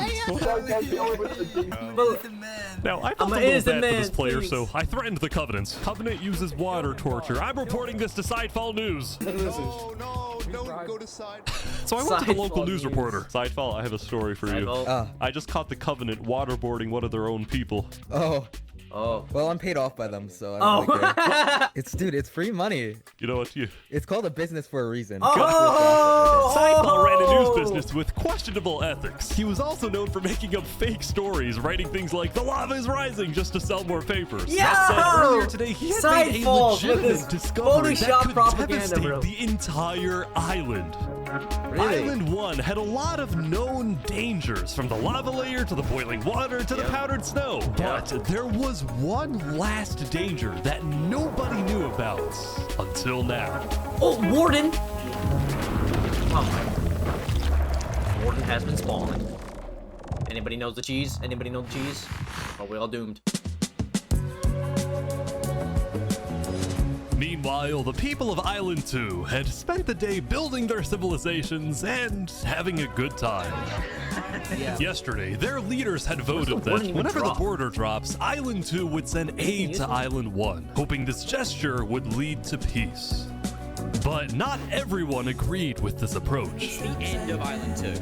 Now, I felt a little bad for this player, so I threatened the Covenant. Covenant uses water torture. I'm reporting this to Sidefall News. Don't go to side. So I went to the local Sidefall news reporter. Sidefall, I have a story for you. Sidefall. I just caught the Covenant waterboarding one of their own people. Oh. Oh. Well, I'm paid off by them, so I don't really care. It's free money. You know what? It's called a business for a reason. Sidefall ran a news business with questionable ethics. He was also known for making up fake stories, writing things like "the lava is rising" just to sell more papers. That said, earlier today he had made a Sidefall with legitimate his discovery that Photoshop could propaganda, devastate bro. the entire island. Really? Island 1 had a lot of known dangers, from the lava layer to the boiling water to the powdered snow. But there was one last danger that nobody knew about until now. Oh, Warden! Oh my. Warden has been spawned. Anybody knows the cheese? Anybody know the cheese? Are we all doomed? Meanwhile, the people of Island 2 had spent the day building their civilizations and having a good time. Yesterday, their leaders had voted that whenever the border drops, Island 2 would send aid to Island 1, hoping this gesture would lead to peace. But not everyone agreed with this approach. The end of Island 2.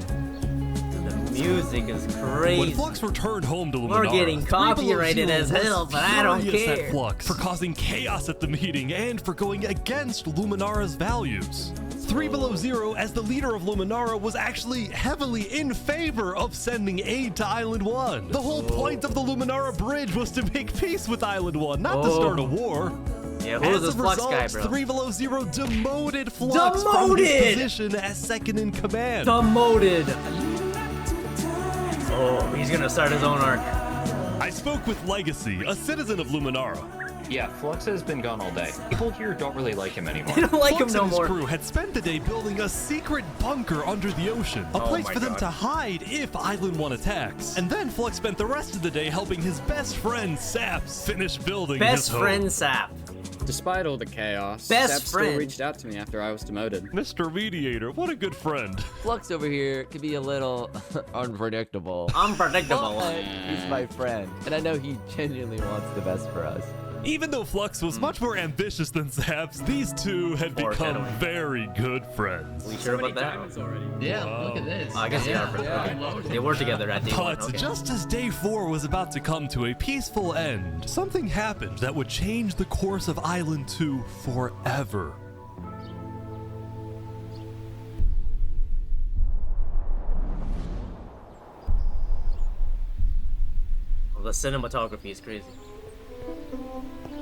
Music is When crazy. Flux returned home to Luminara, We're getting copyrighted as hell, but I don't furious care. at Flux for causing chaos at the meeting and for going against Luminara's values. 3 Below Zero, as the leader of Luminara, was actually heavily in favor of sending aid to Island 1. The whole point of the Luminara Bridge was to make peace with Island 1, not to start a war. Yeah, who is this Flux result, guy, bro? 3 Below Zero demoted Flux from his position as second in command. Demoted! Oh, he's gonna start his own arc. I spoke with Legacy, a citizen of Luminara. Yeah, Flux has been gone all day. People here don't really like him anymore. They don't like Flux him no and his more. crew had spent the day building a secret bunker under the ocean, a place for them to hide if Island 1 attacks. And then Flux spent the rest of the day helping his best friend Saps finish building his Best home. friend Sap. Despite all the chaos, Best Saps friend. still reached out to me after I was demoted. Mr. Mediator, what a good friend. Flux over here can be a little unpredictable. Unpredictable. But he's my friend, and I know he genuinely wants the best for us. Even though Flux was much more ambitious than Saps, these two had become very good friends. We sure about that? Yeah, look at this. I guess they are friends. Okay. They were together at day one. But Okay. just as day 4 was about to come to a peaceful end, something happened that would change the course of Island 2 forever. The cinematography is crazy.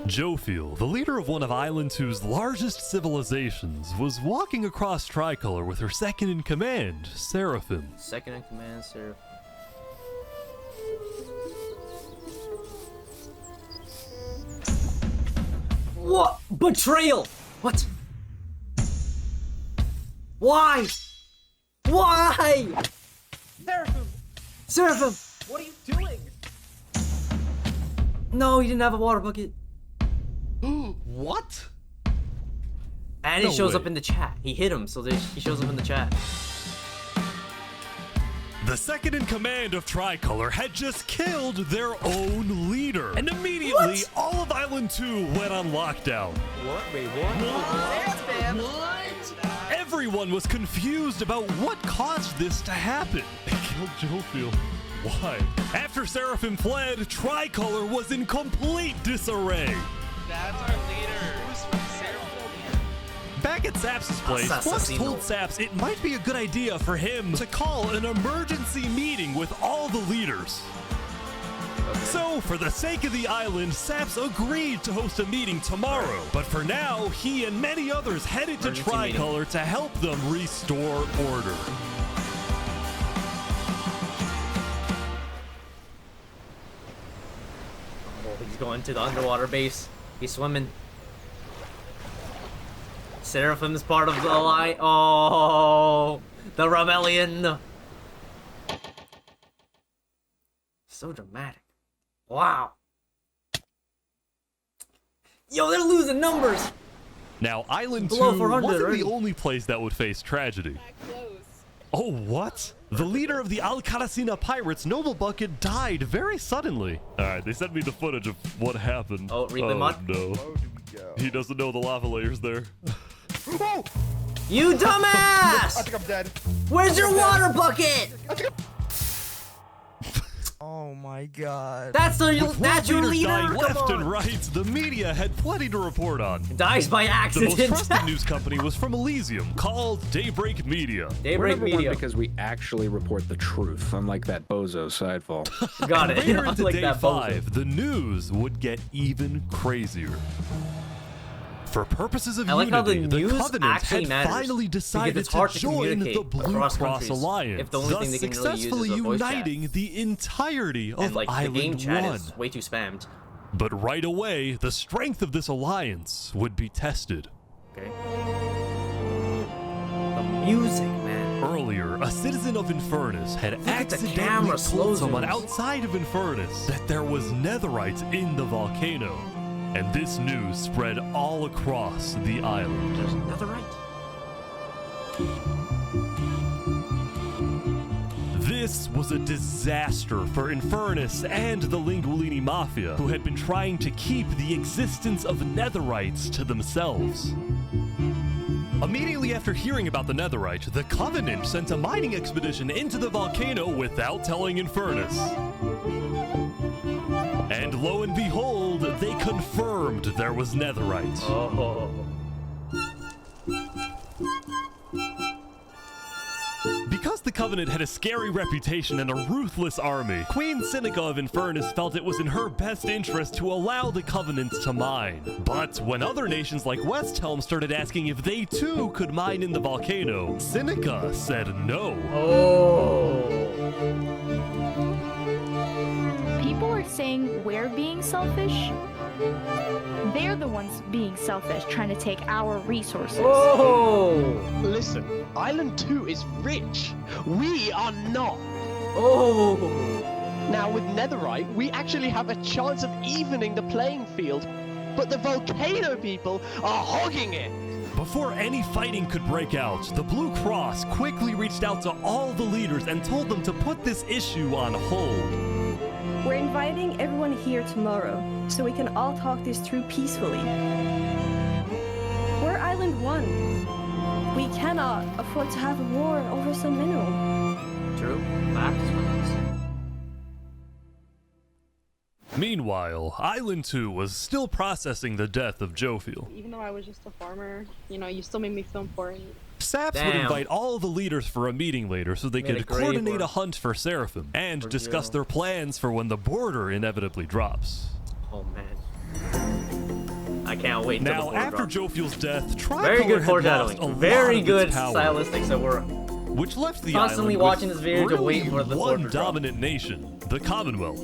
Jophiel, the leader of one of Island 2's largest civilizations, was walking across Tricolor with her second-in-command, Seraphim. Second-in-command, Seraphim. What? Betrayal! What? Why? Why? Seraphim! Seraphim! What are you doing? No, he didn't have a water bucket. What? And No he shows way. up in the chat. He hit him, so he shows up in the chat. The second-in-command of Tricolor had just killed their own leader. And immediately, all of Island 2 went on lockdown. What? Wait, what? Everyone was confused about what caused this to happen. They killed Jophiel. Why? After Seraphim fled, Tricolor was in complete disarray. That's our leader. Back at Saps' place, Flux Assassination. told Saps it might be a good idea for him to call an emergency meeting with all the leaders. So, for the sake of the island, Saps agreed to host a meeting tomorrow. But for now, he and many others headed to Emergency meeting. Tricolor to help them restore order. Oh, he's going to the underwater base. He's swimming. Seraphim's part of the line. Oh, the rebellion. So dramatic. Wow. Yo, they're losing numbers. Now, Island 2 Below 400 wasn't already. the only place that would face tragedy. Oh, what? The leader of the Alcaracina pirates, Noble Bucket, died very suddenly. Alright, they sent me the footage of what happened. Oh, Reaping Mud? No. He doesn't know the lava layer's there. Oh! You dumbass! I think I'm dead. Where's your water bucket? Oh my god. That's your Leaders leader. dying Come left and on. right, the media had plenty to report on. Dies by The most accident. trusted news company was from Elysium, called Daybreak Media. Daybreak Media. because we actually report the truth, unlike that bozo sidefall. Got it. Later into Like day that bozo. 5, the news would get even crazier. For purposes of I like how the unity, news Covenant actually had matters, finally because decided it's hard to to join the communicate Blue across Cross countries Alliance, if the only thus thing they can really use is successfully a voice chat. uniting the entirety of And like the Island game chat 1. is way too spammed. But right away, the strength of this alliance would be tested. Okay. The music, man. Earlier, a citizen of Infernace had at the accidentally camera, slow told someone zooms. outside of Infernace that there was netherites in the volcano. And this news spread all across the island. There's netherite. This was a disaster for Infernace and the Linguolini Mafia, who had been trying to keep the existence of netherites to themselves. Immediately after hearing about the netherite, the Covenant sent a mining expedition into the volcano without telling Infernace. And lo and behold, they confirmed there was netherite. Oh. Because the Covenant had a scary reputation and a ruthless army, Queen Seneca of Infernace felt it was in her best interest to allow the Covenant to mine. But when other nations like Westhelm started asking if they too could mine in the volcano, Seneca said no. Oh. People are saying we're being selfish. They're the ones being selfish, trying to take our resources. Oh. Listen, Island 2 is rich. We are not. Oh. Now with netherite, we actually have a chance of evening the playing field. But the volcano people are hogging it. Before any fighting could break out, the Blue Cross quickly reached out to all the leaders and told them to put this issue on hold. We're inviting everyone here tomorrow, so we can all talk this through peacefully. We're Island 1. We cannot afford to have a war over some mineral. True. Facts. Meanwhile, Island 2 was still processing the death of Jofiel. Even though I was just a farmer, you know, you still made me feel important. Saps would invite all the leaders for a meeting later so they could coordinate a hunt for Seraphim and discuss their plans for when the border inevitably drops. Oh man. I can't wait till now, the after Jofiel's death, Tricolor very good had lost foreshadowing. a Very lot good of its power, stylistics that were which left the constantly island watching with this video to really wait for the one border drop. dominant nation, the Commonwealth.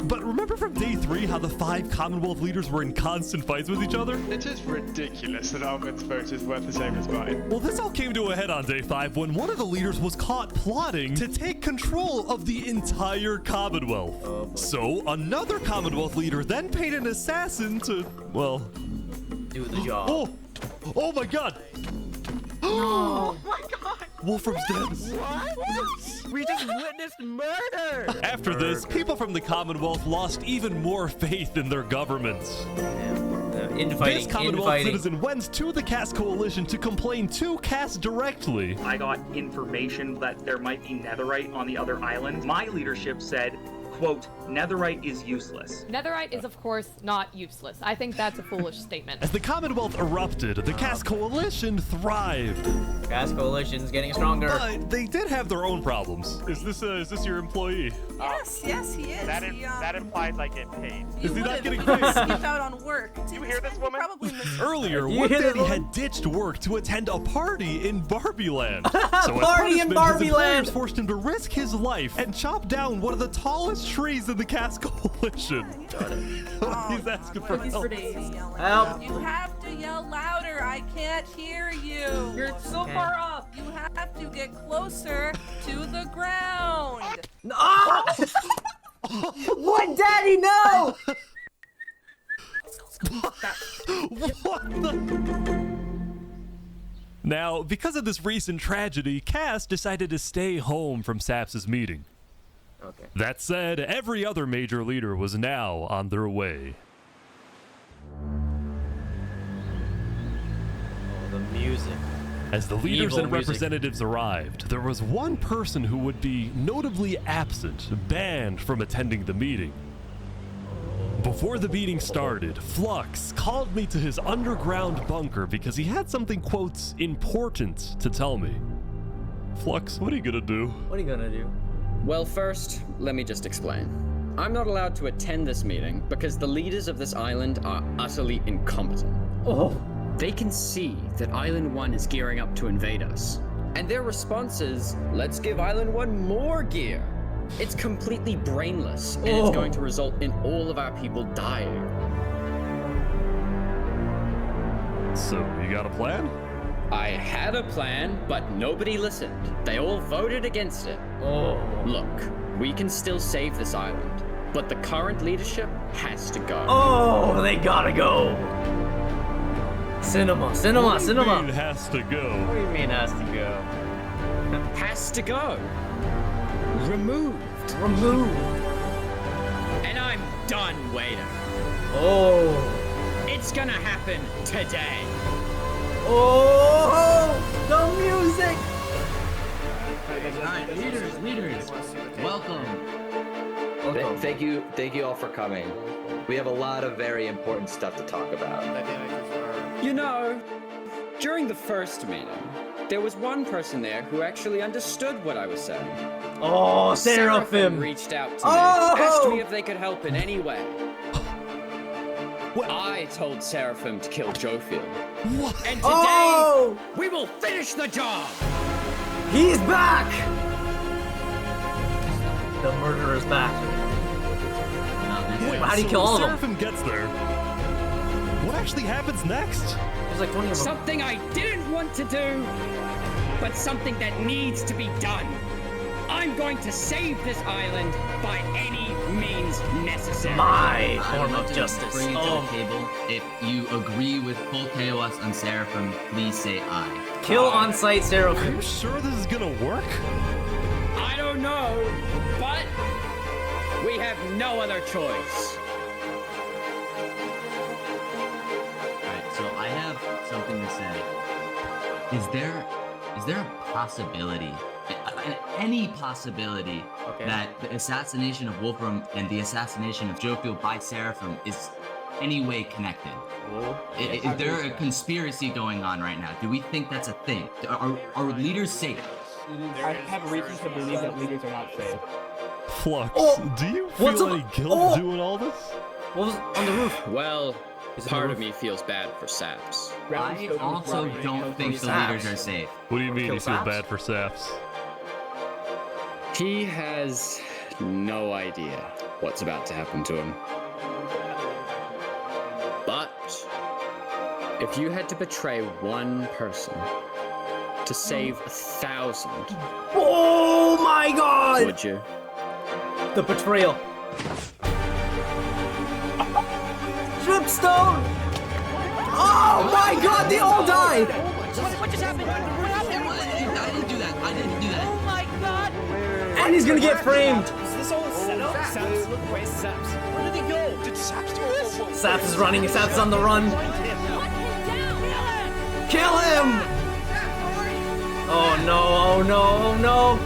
But remember from day 3 how the 5 Commonwealth leaders were in constant fights with each other? It is ridiculous that Almond's vote is worth the same as mine. Well, this all came to a head on day 5 when one of the leaders was caught plotting to take control of the entire Commonwealth. So another Commonwealth leader then paid an assassin to, well, do the job. Oh my god! Oh my god! Wolfram's dead. What? We just witnessed murder! After this, people from the Commonwealth lost even more faith in their governments. This Commonwealth citizen went to the Caste Coalition to complain to Caste directly. I got information that there might be netherite on the other island. My leadership said, quote, netherite is useless. Netherite is, of course, not useless. I think that's a foolish statement. As the Commonwealth erupted, the Caste Coalition thrived. Caste Coalition's getting stronger. But they did have their own problems. Is this your employee? Yes, he is. That implies I get paid. Is he not getting paid? Sneak out on work. Do you hear this woman? Earlier, one day he had ditched work to attend a party in Barbie Land. So Party in Barbie Land! Forced him to risk his life and chop down one of the tallest trees in the Caste Coalition. He's asking for help. Help! You have to yell louder. I can't hear you. You're so far up. You have to get closer to the ground. Oh! What, Daddy? No! What the? Now, because of this recent tragedy, Cass decided to stay home from Saps' meeting. Okay. That said, every other major leader was now on their way. Oh, the music. As the leaders Evil and music. representatives arrived, there was one person who would be notably absent, banned from attending the meeting. Before the meeting started, Flux called me to his underground bunker because he had something, quote, important to tell me. Flux, what are you gonna do? What are you gonna do? Well, first, let me just explain. I'm not allowed to attend this meeting because the leaders of this island are utterly incompetent. Oh. They can see that Island 1 is gearing up to invade us. And their response is, let's give Island 1 more gear. It's completely brainless, and it's going to result in all of our people dying. So, you got a plan? I had a plan, but nobody listened. They all voted against it. Oh. Look, we can still save this island, but the current leadership has to go. Oh, they gotta go. Cinema. What do you mean has to go? What do you mean has to go? Has to go. Removed. And I'm done waiting. Oh. It's gonna happen today. Oh, the music. Alright, leaders, welcome. Thank you all for coming. We have a lot of very important stuff to talk about. You know, during the first meeting, there was one person there who actually understood what I was saying. Oh, Seraphim reached out to me, asked me if they could help in any way. I told Seraphim to kill Jofiel. What? And today, we will finish the job! He's back! The murderer's back. Wait, how do you kill all of them? Seraphim gets there. What actually happens next? There's like 20 of them. Something I didn't want to do, but something that needs to be done. I'm going to save this island by any means necessary. My form of justice. Bring it to the table. If you agree with full KOS on Seraphim, please say aye. Kill on-site Seraphim. Are you sure this is gonna work? I I don't know, but we have no other choice. Alright, so I have something to say. Is there a possibility, any possibility, that the assassination of Wolfram and the assassination of Jofiel by Seraphim is any way connected? Is there a conspiracy going on right now? Do we think that's a thing? Are leaders safe? I have reason to believe that leaders are not safe. Flux, do you feel any guilt doing all this? What was on the roof? Well, part of me feels bad for Saps. I also don't think the leaders are safe. What do you mean you feel bad for Saps? He has no idea what's about to happen to him. But if you had to betray one person to save 1,000, oh my god! Would you? The betrayal. Dripstone! Oh my god, they all died! What just happened? What happened? I didn't do that. I didn't do that. Oh my god! And he's gonna get framed! Is this all set up? Saps, where's Saps? Where did he go? Did Saps do this? Saps is running, Saps is on the run. Kill him! Oh no, oh no, oh no!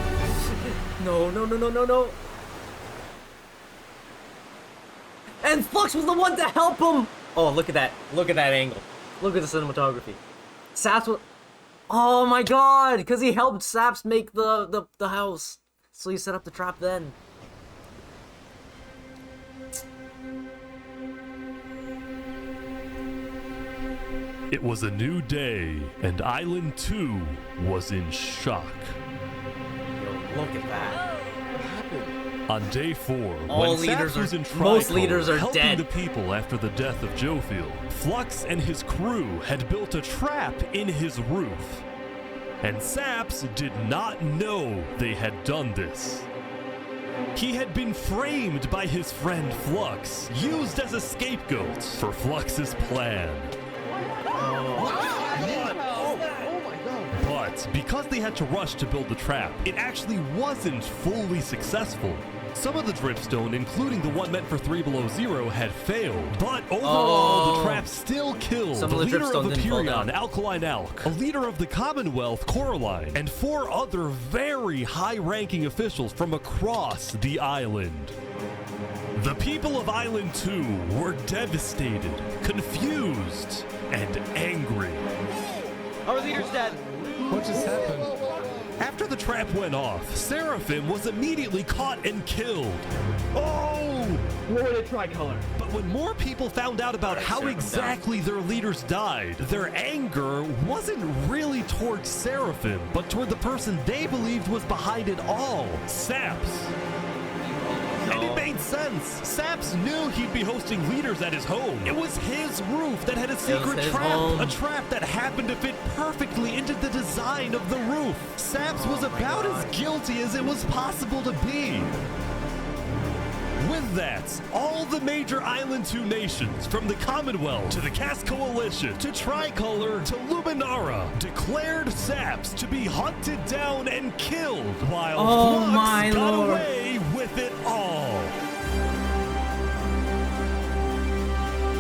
No, no, no, no, no, no. And Flux was the one to help him! Oh, look at that. Look at that angle. Look at the cinematography. Saps was... Oh my god! Because he helped Saps make the house. So he set up the trap then. It was a new day, and Island 2 was in shock. Yo, look at that. On day 4, All when leaders Saps was in most leaders are helping dead. the people after the death of Jofiel, Flux and his crew had built a trap in his roof. And Saps did not know they had done this. He had been framed by his friend Flux, used as a scapegoat for Flux's plan. But because they had to rush to build the trap, it actually wasn't fully successful. Some of the dripstone, including the one meant for 3 Below Zero, had failed. But overall, the trap still killed the leader of Aperion, Alkaline Alk, a leader of the Commonwealth, Coraline, and 4 other very high-ranking officials from across the island. The people of Island 2 were devastated, confused, and angry. Our leader's dead. What just happened? After the trap went off, Seraphim was immediately caught and killed. Oh! What would a tricolor? But when more people found out about how exactly their leaders died, their anger wasn't really towards Seraphim, but toward the person they believed was behind it all, Saps. And it made sense. Saps knew he'd be hosting leaders at his home. It was his roof that had a secret trap. A trap that happened to fit perfectly into the design of the roof. Saps was about as guilty as it was possible to be. With that, all the major Island 2 nations, from the Commonwealth to the Cast Coalition to Tricolor to Luminara, declared Saps to be hunted down and killed, while Flux got away with it all.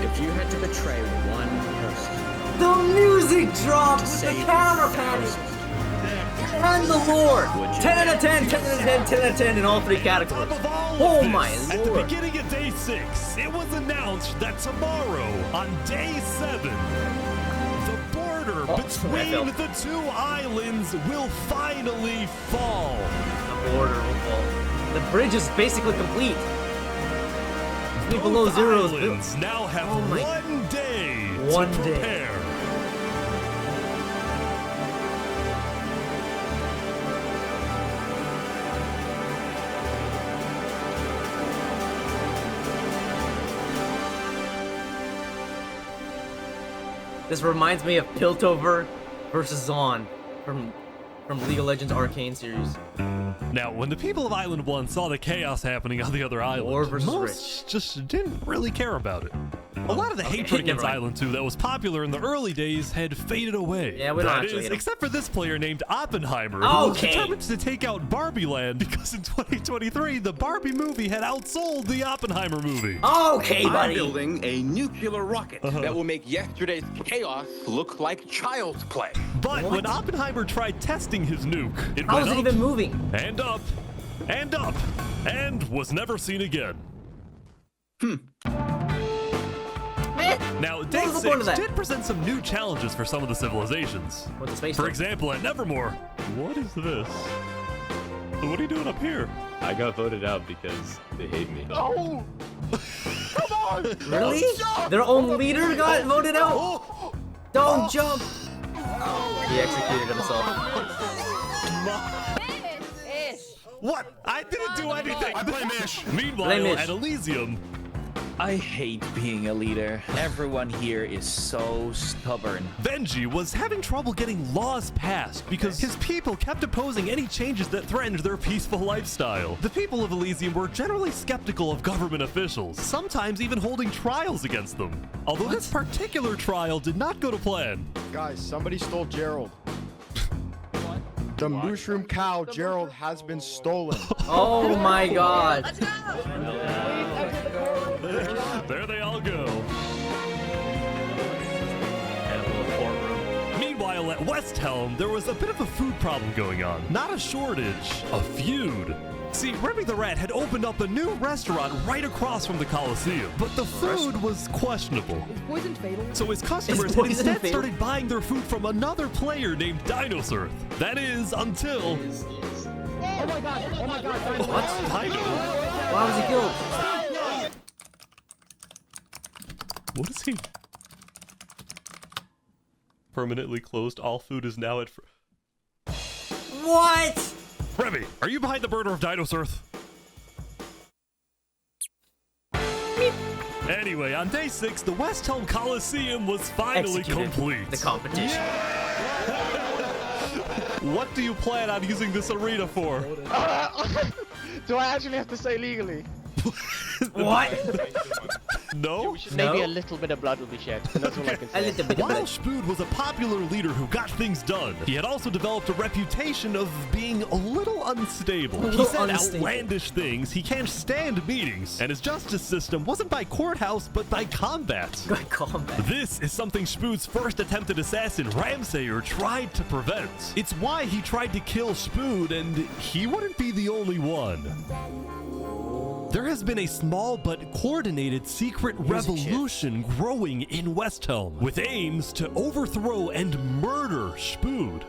If you had to betray one person, the music drops, the camera panic, and the lore. 10 out of 10, 10 out of 10, 10 out of 10 in all 3 categories. Oh my lord. At the beginning of day 6, it was announced that tomorrow, on day 7, the border between the 2 islands will finally fall. The border will fall. The bridge is basically complete. Both Below Zero is islands now have 1 day to prepare. This reminds me of Piltover versus Zon from League of Legends Arcane series. Now, when the people of Island 1 saw the chaos happening on the other island, most just didn't really care about it. A lot of the hatred against Island 2 that was popular in the early days had faded away. Yeah, we don't That actually is, hate him. except for this player named Oppenheimer, who was Okay. determined to take out Barbie Land because in 2023, the Barbie movie had outsold the Oppenheimer movie. Okay, I'm buddy. building a nuclear rocket that will make yesterday's chaos look like child's play. But when Oppenheimer tried testing his nuke, it How went is it up even moving? and up and up and was never seen again. Now, Day was the point of 6 that? did present some new challenges for some of the civilizations. With the space For shuttle. example, at Nevermore, what is this? What are you doing up here? I got voted out because they hate me. Oh! Come on! Really? Their own leader got voted out? Don't jump! He executed himself. What? I didn't do anything. I blame Ish. Meanwhile, Blame Ish. at Elysium, I hate being a leader. Everyone here is so stubborn. Benji was having trouble getting laws passed because his people kept opposing any changes that threatened their peaceful lifestyle. The people of Elysium were generally skeptical of government officials, sometimes even holding trials against them. Although this particular trial did not go to plan. Guys, somebody stole Gerald. The mushroom cow, Gerald, has been stolen. Oh my god. There they all go. Meanwhile, at West Helm, there was a bit of a food problem going on. Not a shortage, a feud. See, Remy the Rat had opened up a new restaurant right across from the Coliseum, but the food was questionable. Is poison fatal? So his customers had instead started buying their food from another player named Dinosaur. That is, until... Oh my god! Oh my god! What? Dino? Why was he killed? What is he? Permanently closed. All food is now at... What? Remy, are you behind the murder of Dinosaur? Anyway, on day 6, the West Helm Coliseum was finally complete. The competition. What do you plan on using this arena for? Do I actually have to say legally? What? No? Maybe a little bit of blood will be shed. And that's all I can say. While Spood was a popular leader who got things done, he had also developed a reputation of being a little unstable. He said outlandish things, he can't stand meetings, and his justice system wasn't by courthouse, but by combat. This is something Spood's first attempted assassin, Ramsayer, tried to prevent. It's why he tried to kill Spood, and he wouldn't be the only one. There has been a small but coordinated secret revolution growing in West Helm, with aims to overthrow and murder Spood.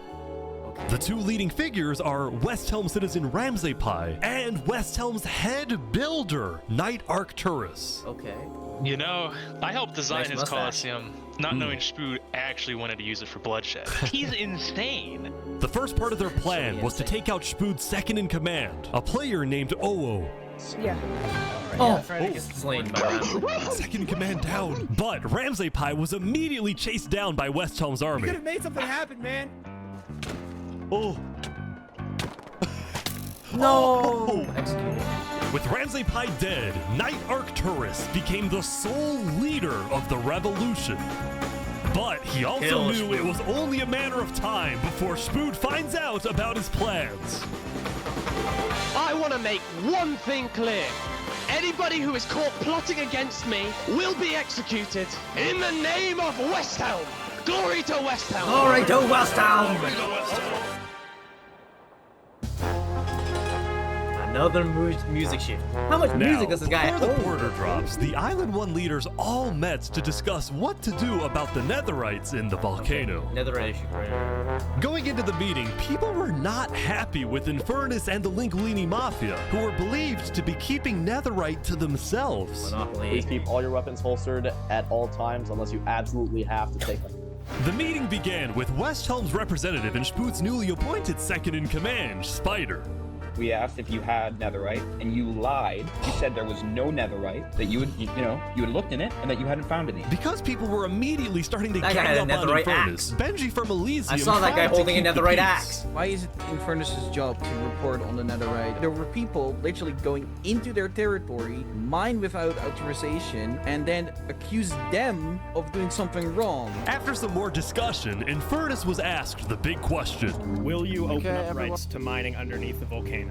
The two leading figures are West Helm citizen Ramsay Pi and West Helm's head builder, Knight Arcturus. Okay. You know, I helped design Nice his mustache. Coliseum, not knowing Spood actually wanted to use it for bloodshed. He's insane. The first part of their plan was to take out Spood's second in command, a player named Oo. Yeah. Oh, slain by Ramsay. Second in command down. But Ramsay Pi was immediately chased down by West Helm's You army. could have made something happen, man. Oh. No! Executed. With Ramsay Pi dead, Knight Arcturus became the sole leader of the revolution. But he also Kill knew Spood. it was only a matter of time before Spood finds out about his plans. I want to make one thing clear. Anybody who is caught plotting against me will be executed. In the name of West Helm. Glory to West Helm. Glory to West Helm. Another music shift. How much music does this guy have? Before the border drops, the Island 1 leaders all met to discuss what to do about the Netherites in the volcano. Netherite issue. Going into the meeting, people were not happy with Infernace and the Linguini Mafia, who were believed to be keeping Netherite to themselves. Please keep all your weapons holstered at all times unless you absolutely have to take them. The meeting began with West Helm's representative and Spood's newly appointed second-in-command, Spider. we asked if you had netherite, and you lied. You said there was no netherite, that you had looked in it, and that you hadn't found any. Because people were immediately starting to That guy gang had a up on netherite Infernace, axe. Benji from Elysium I saw that guy tried to holding a keep the netherite peace. axe. Why is it Infernace's job to report on the netherite? There were people literally going into their territory, mine without authorization, and then accuse them of doing something wrong. After some more discussion, Infernace was asked the big question. Will you open up rights to mining underneath the volcano?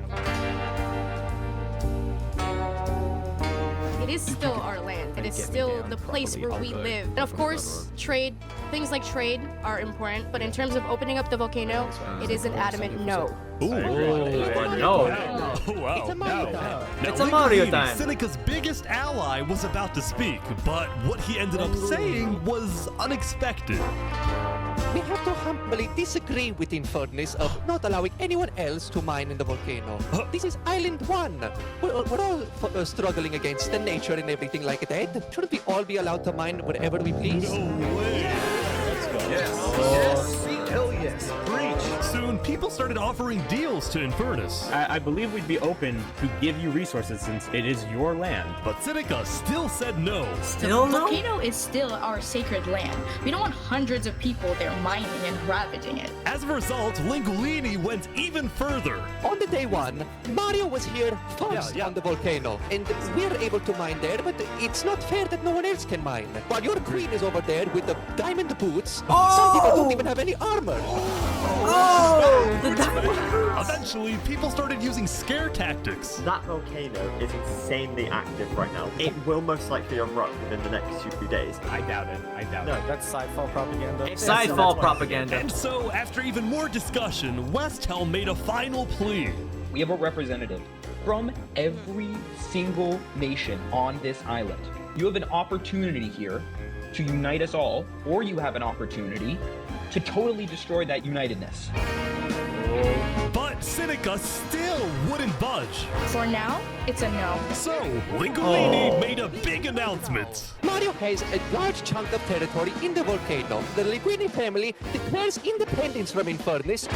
It is still our land. It is still the place where we live. And of course, things like trade are important, but in terms of opening up the volcano, it is an adamant no. Ooh. No. Oh, wow. It's a Mario time. Now, It's a Mario Linguini, time. Seneca's biggest ally was about to speak, but what he ended up saying was unexpected. We have to humbly disagree with Infernace of not allowing anyone else to mine in the volcano. This is Island 1. We're all struggling against the nature and everything like that. Shouldn't we all be allowed to mine wherever we please? No way. Let's go. Yes. Hell yes. Preach. Soon, people started offering deals to Infernace. I believe we'd be open to give you resources since it is your land. But Seneca still said no. The volcano is still our sacred land. We don't want hundreds of people there mining and ravaging it. As a result, Linguini went even further. On the day one, Mario was here first on the volcano, and we're able to mine there, but it's not fair that no one else can mine. While your queen is over there with the diamond boots, some people don't even have any armor. Eventually, people started using scare tactics. That volcano is insanely active right now. It will most likely erupt within the next 2 days. I doubt it. No, that's sidefall propaganda. Sidefall propaganda. And so, after even more discussion, Westhelm made a final plea. We have a representative from every single nation on this island. You have an opportunity here to unite us all, or you have an opportunity to totally destroy that unitedness. But Seneca still wouldn't budge. For now, it's a no. So, Linguini made a big announcement. Mario has a large chunk of territory in the volcano. The Linguini family declares independence from Infernace.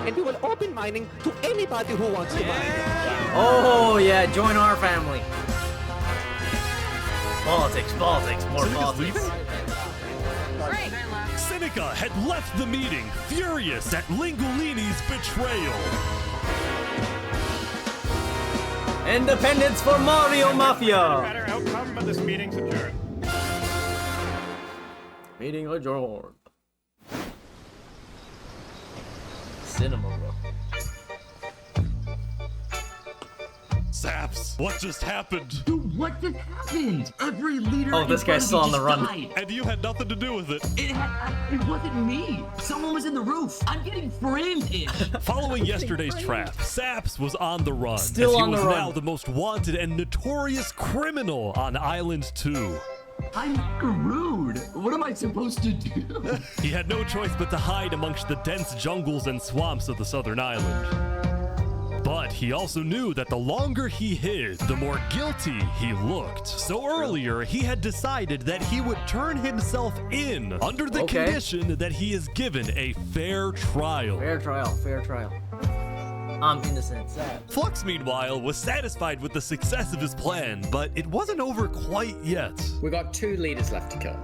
And we will open mining to anybody who wants to mine. Oh yeah, join our family. Politics, more Seneca's politics. Seneca had left the meeting, furious at Linguini's betrayal. Independence for Mario Mafia. Better outcome, but this meeting's adjourned. Meeting adjourned. Cinema room. Saps, what just happened? Dude, what just happened? Every leader. Oh, this guy's still on the run. And you had nothing to do with it. It wasn't me. Someone was in the roof. I'm getting framed-ish. Following yesterday's trap, Saps was on the run. Still as he on the was run. now the most wanted and notorious criminal on Island 2. I'm screwed. What am I supposed to do? He had no choice but to hide amongst the dense jungles and swamps of the southern island. But he also knew that the longer he hid, the more guilty he looked. So earlier, he had decided that he would turn himself in under the condition that he is given a fair trial. Fair trial. I'm innocent. Flux, meanwhile, was satisfied with the success of his plan, but it wasn't over quite yet. We got 2 leaders left to kill.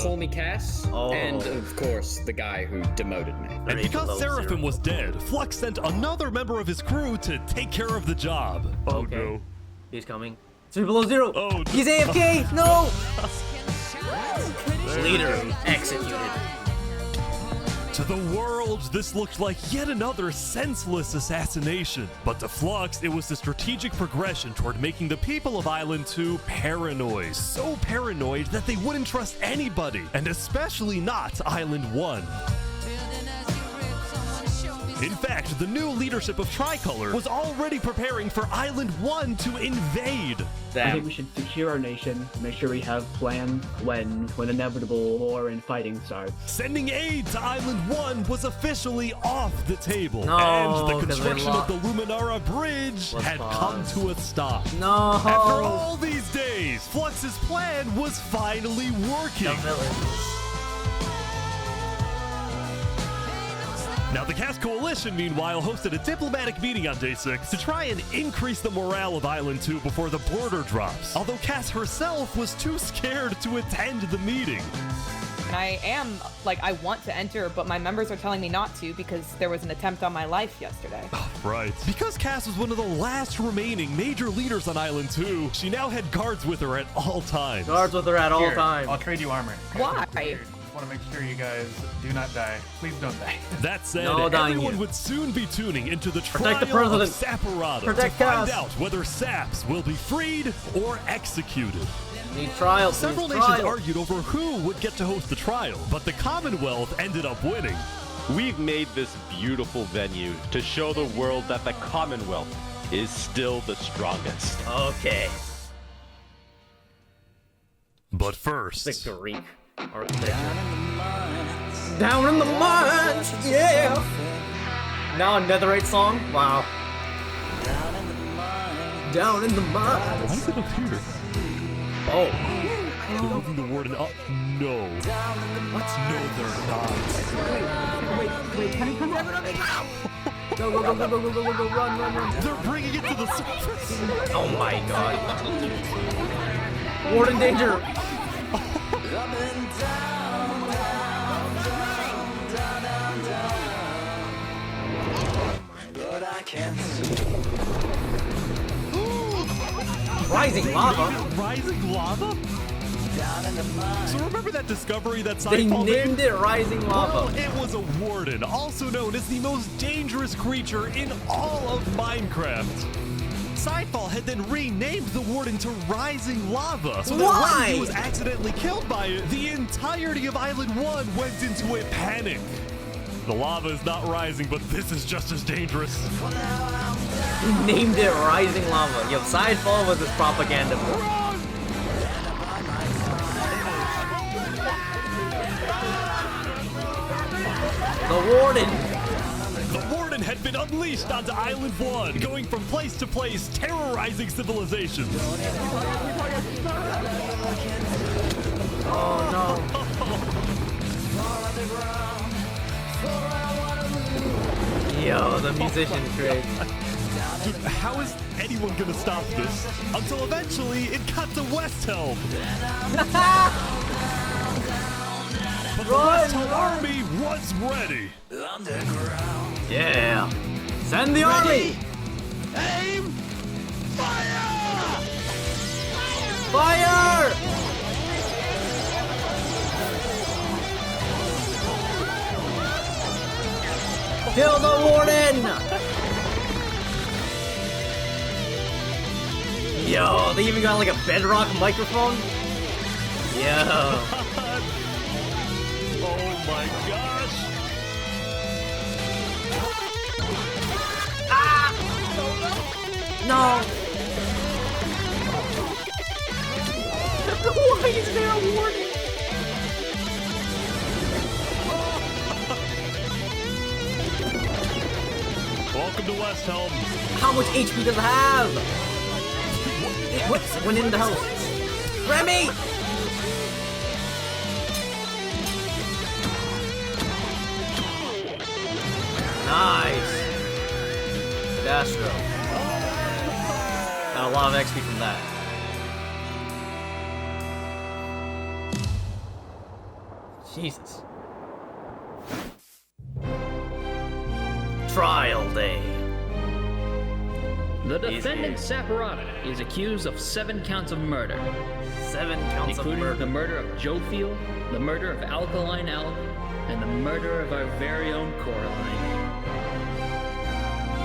Call me Cass, and of course, the guy who demoted me. And because Seraphim was dead, Flux sent another member of his crew to take care of the job. Oh no. He's coming. 3 below 0. Oh, he's AFK. No. Leader executed. To the world, this looked like yet another senseless assassination. But to Flux, it was the strategic progression toward making the people of Island 2 paranoid. So paranoid that they wouldn't trust anybody, and especially not Island 1. In fact, the new leadership of Tricolor was already preparing for Island 1 to invade. I think we should secure our nation, make sure we have plans when inevitable war and fighting starts. Sending aid to Island 1 was officially off the table. No, and the 'cause we construction of lost. the Luminara bridge had come to a stop. No. After all these days, Flux's plan was finally working. Now, the Cass Coalition, meanwhile, hosted a diplomatic meeting on Day 6 to try and increase the morale of Island 2 before the border drops, although Cass herself was too scared to attend the meeting. And I am, I want to enter, but my members are telling me not to because there was an attempt on my life yesterday. Right. Because Cass was one of the last remaining major leaders on Island 2, she now had guards with her at all times. Guards with her at all times. I'll trade you armor. Why? I want to make sure you guys do not die. Please don't die. That said, No dying everyone here. would soon be tuning into the Protect the trial of president. SAPARATA Protect to find Cass. out whether Saps will be freed or executed. Need trials. Several nations argued over who would get to host the trial, but the Commonwealth ended up winning. We've made this beautiful venue to show the world that the Commonwealth is still the strongest. Okay. But first, The Greek architecture. Down in the mines, yeah. Now a netherite song. Wow. Down in the mines. Why is it up here? Oh. They're moving the warden up. No. What? No, they're not. Wait, can I come back? Go, run. They're bringing it to the surface. Oh my god. Warden danger. Rising lava? Rising lava? So remember that discovery that They Sci-Fi named it Rising Lava. Well, it was a warden, also known as the most dangerous creature in all of Minecraft. Sci-Fi had then renamed the warden to Rising Lava, so that Why? when he was accidentally killed by it, the entirety of Island 1 went into a panic. The lava is not rising, but this is just as dangerous. He named it Rising Lava. Yo, Sidefall was his propaganda. The warden! The warden had been unleashed onto Island 1, going from place to place, terrorizing civilizations. Oh no. Yo, the musician craze. Dude, how is anyone gonna stop this? Until eventually it got to West Helm. But the West Helm army was ready. Yeah. Send the army! Aim! Fire! Fire! Kill the warden! Yo, they even got like a bedrock microphone? Yo. Oh my gosh. No! Why is there a warning? Welcome to West Helm. How much HP does it have? What went in the house? Remy! Nice! Dastro. Got a lot of XP from that. Jesus. Trial day. The defendant SAPARATA is accused of 7 counts of murder. 7 counts of including murder. the murder of Joe Field, the murder of Alkaline Alp, and the murder of our very own Coraline.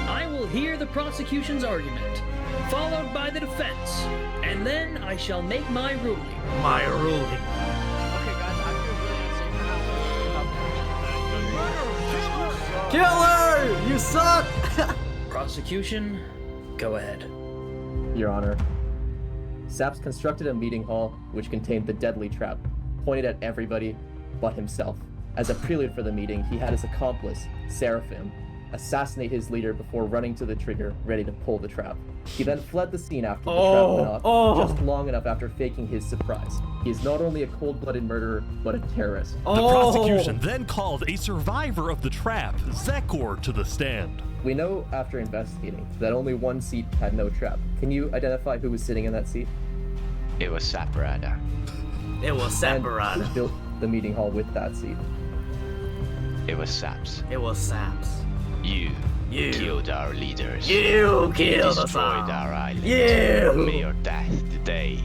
I will hear the prosecution's argument, followed by the defense, and then I shall make my ruling. My ruling. Killer! You suck! Prosecution, go ahead. Your Honor, Saps constructed a meeting hall which contained the deadly trap, pointed at everybody but himself. As a prelude for the meeting, he had his accomplice, Seraphim, assassinate his leader before running to the trigger, ready to pull the trap. He then fled the scene after the trap went off, just long enough after faking his surprise. He is not only a cold-blooded murderer, but a terrorist. The prosecution then called a survivor of the trap, Zekor, to the stand. We know after investigating that only one seat had no trap. Can you identify who was sitting in that seat? It was SAPARATA. It was SAPARATA. And who built the meeting hall with that seat? It was Saps. It was Saps. You killed our leaders. You killed us destroyed all. our island. You. May your death today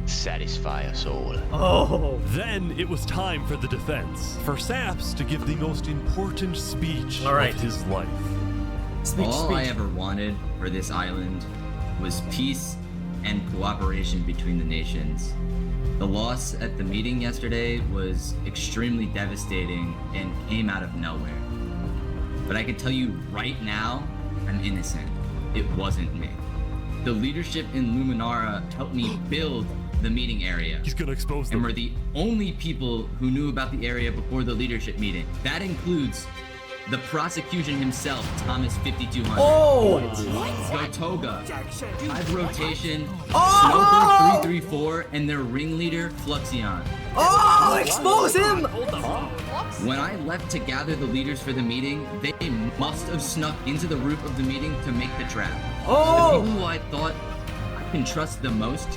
satisfy us all. Oh. Then it was time for the defense, for Saps to give the most important speech of his life. All I ever wanted for this island was peace and cooperation between the nations. The loss at the meeting yesterday was extremely devastating and came out of nowhere. But I can tell you right now, I'm innocent. It wasn't me. The leadership in Luminara helped me build the meeting area. He's gonna expose them. And we're the only people who knew about the area before the leadership meeting. That includes the prosecution himself, Thomas 5200. Oh! Gotoga, Hive Rotation, Snoper 334, and their ringleader, Fluxion. Oh! Expose him! When I left to gather the leaders for the meeting, they must have snuck into the roof of the meeting to make the trap. Oh! The people who I thought I can trust the most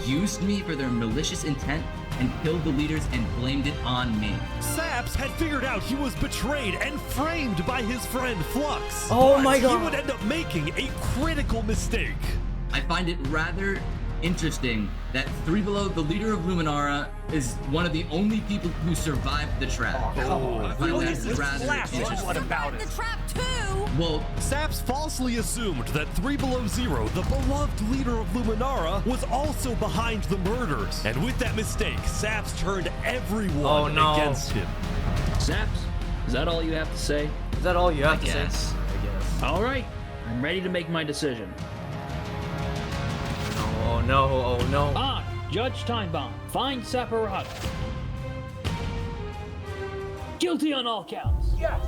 used me for their malicious intent and killed the leaders and blamed it on me. Saps had figured out he was betrayed and framed by his friend Flux. Oh my god! He would end up making a critical mistake. I find it rather interesting that Three Below, the leader of Luminara, is one of the only people who survived the trap. I find that rather interesting. What about it? The trap too! Well, Saps falsely assumed that 3 Below Zero, the beloved leader of Luminara, was also behind the murders. And with that mistake, Saps turned everyone against him. Saps, is that all you have to say? Is that all you have to say? I guess. All right, I'm ready to make my decision. Oh no, oh no. Ah, Judge Timebomb, find SAPARATA. Guilty on all counts. Yes!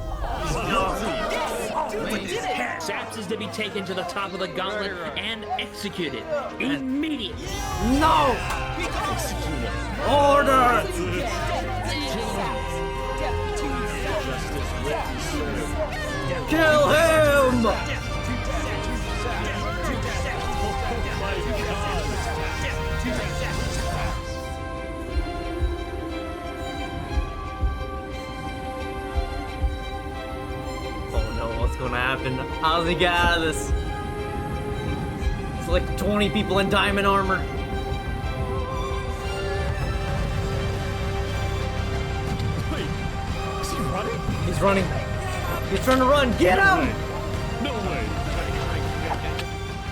Saps is to be taken to the top of the gauntlet and executed immediately. No! Order! Kill him! What's gonna happen? How's he get out of this? It's like 20 people in diamond armor. Wait, is he running? He's running. He's trying to run. Get him! No way.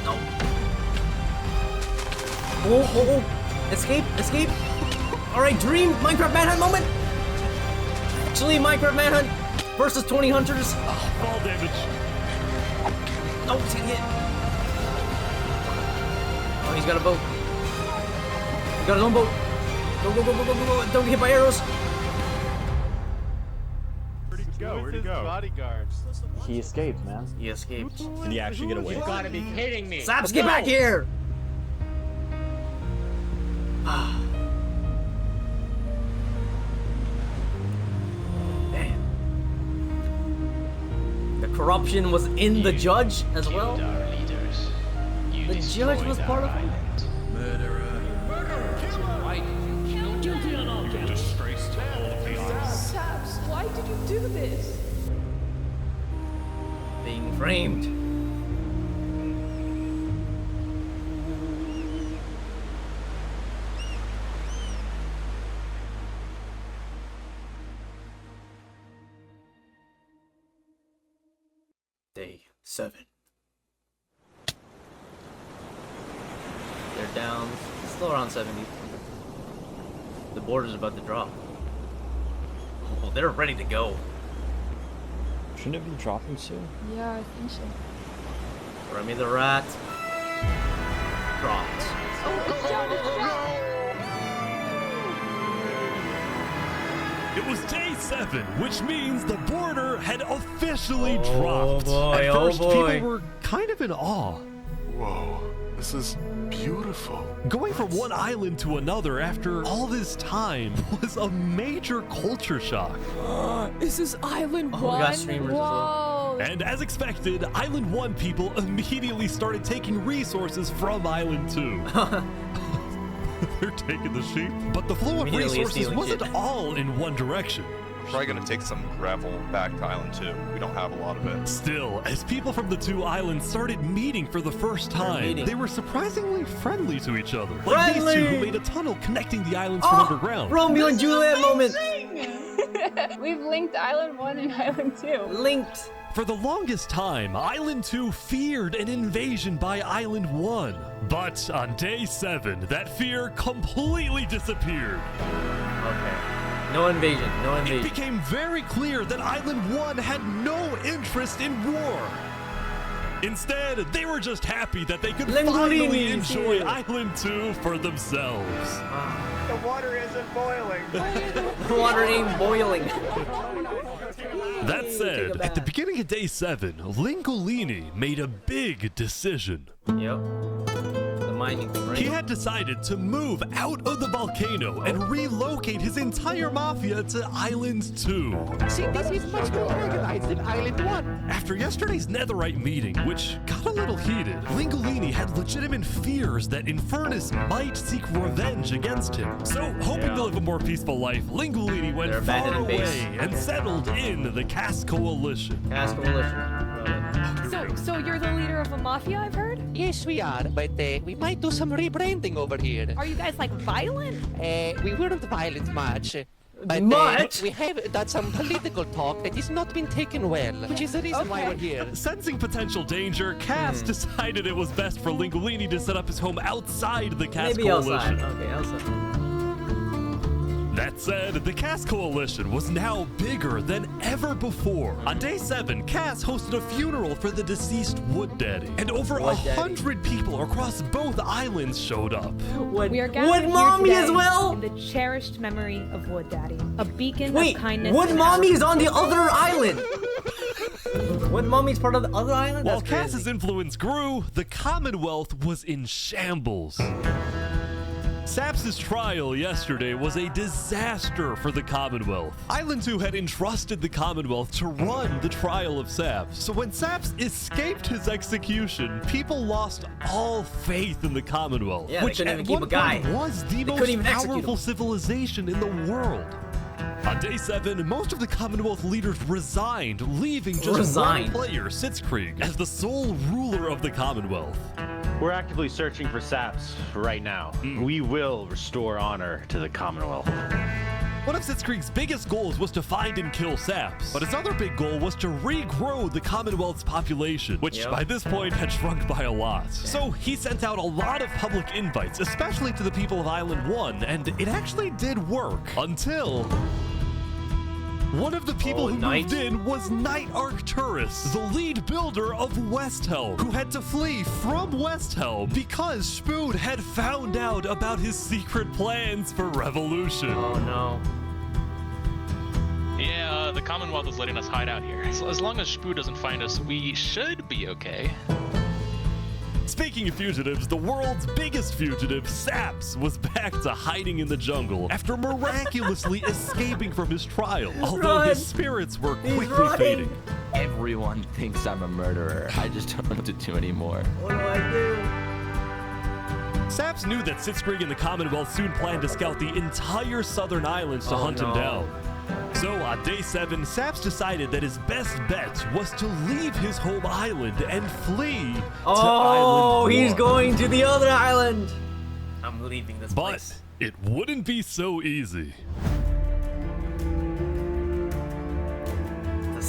No. Oh. Escape, escape. All right, dream. Minecraft Manhunt moment. Actually, Minecraft Manhunt versus 20 hunters. Fall damage. Oh, he's gonna hit. Oh, he's got a boat. He's got his own boat. Go, go, go, go, go, go, go. Don't get hit by arrows. Where'd he go? Where'd he go? Bodyguards. He escaped, man. He escaped. Did he actually get away? You gotta be kidding me. Saps, get back here! Corruption was in the judge as well. The judge was part of it. Guilty on all counts. Disgrace to all of the island. Saps, why did you do this? Being framed. Day 7. They're down, still around 70. The border's about to drop. Oh, they're ready to go. Shouldn't it be dropping soon? Yeah, I think so. Remy the Rat. Dropped. Oh, it's down, it's down! It It was day 7, which means the border had officially dropped. Boy, At first, boy. people were kind of in awe. Whoa, this is beautiful. Going from one island to another after all this time was a major culture shock. Is this Island Oh, we got 1? streamers as well. Whoa. And as expected, Island 1 people immediately started taking resources from Island 2. They're taking the sheep. But the flow of Immediately resources stealing wasn't shit. all in one direction. We're probably gonna take some gravel back to Island 2. We don't have a lot of it. Still, as people from the 2 islands started meeting for the first time, they were surprisingly friendly to each other. Like these two who made a tunnel connecting the islands from underground. Romeo and Juliet moment. We've linked Island 1 and Island 2. Linked. For the longest time, Island 2 feared an invasion by Island 1. But on day 7, that fear completely disappeared. Okay. No invasion. No It invasion. became very clear that Island 1 had no interest in war. Instead, they were just happy that they could finally Linguini, enjoy yeah. Island 2 for themselves. The water isn't boiling. The water ain't boiling. That said, at the beginning of day 7, Lingolini made a big decision. Yep. The mining thing, right? He had decided to move out of the volcano and relocate his entire mafia to Island 2. See, this is much more organized than Island 1. After yesterday's netherite meeting, which got a little heated, Lingolini had legitimate fears that Infernace might seek revenge against him. So, hoping to live a more peaceful life, Lingolini went They're far abandoning away base. and settled in the Cass Coalition. Cass Coalition. So you're the leader of a mafia, I've heard? Yes, we are, but we might do some rebranding over here. Are you guys like violent? We weren't violent much. But Much? we have done some political talk that has not been taken well, which is the reason why we're here. Sensing potential danger, Cass decided it was best for Lingolini to set up his home outside the Cass Maybe Coalition. outside. Okay, outside. That said, the Cass Coalition was now bigger than ever before. On day 7, Cass hosted a funeral for the deceased Wood Daddy, and over Wood Daddy. 100 people across both islands showed up. We are gathered Wood here Mommy today as well? in the cherished memory of Wood Daddy, a beacon Wait, of kindness. Wood and Mommy our- is on the other island. Wood Mommy's part of the other island? While That's crazy. Cass's influence grew, the Commonwealth was in shambles. Saps' trial yesterday was a disaster for the Commonwealth. Island 2 had entrusted the Commonwealth to run the trial of Saps. So when Saps escaped his execution, people lost all faith in the Commonwealth, Yeah, they which couldn't at even keep one a guy. point was the They couldn't most even execute powerful him. civilization in the world. On day 7, most of the Commonwealth leaders resigned, leaving just one player, Sitzkrieg, as the sole ruler of the Commonwealth. We're actively searching for Saps right now. We will restore honor to the Commonwealth. One of Sitzkrieg's biggest goals was to find and kill Saps, but his other big goal was to regrow the Commonwealth's population, which by this point had shrunk by a lot. So he sent out a lot of public invites, especially to the people of Island 1, and it actually did work, until one of the people who moved in was Knight Arcturus, the lead builder of Westhelm, who had to flee from Westhelm because Spood had found out about his secret plans for revolution. Oh no. Yeah, the Commonwealth is letting us hide out here. So as long as Spoo doesn't find us, we should be okay. Speaking of fugitives, the world's biggest fugitive, Saps, was back to hiding in the jungle after miraculously escaping from his trial, although his spirits were quickly fading. Everyone thinks I'm a murderer. I just don't know what to do anymore. What do I do? Saps knew that Sitzkrieg and the Commonwealth soon planned to scout the entire southern islands to hunt him down. So on day 7, Saps decided that his best bet was to leave his home island and flee to Oh, Island he's 1. going to the other island. I'm leaving this But place. it wouldn't be so easy.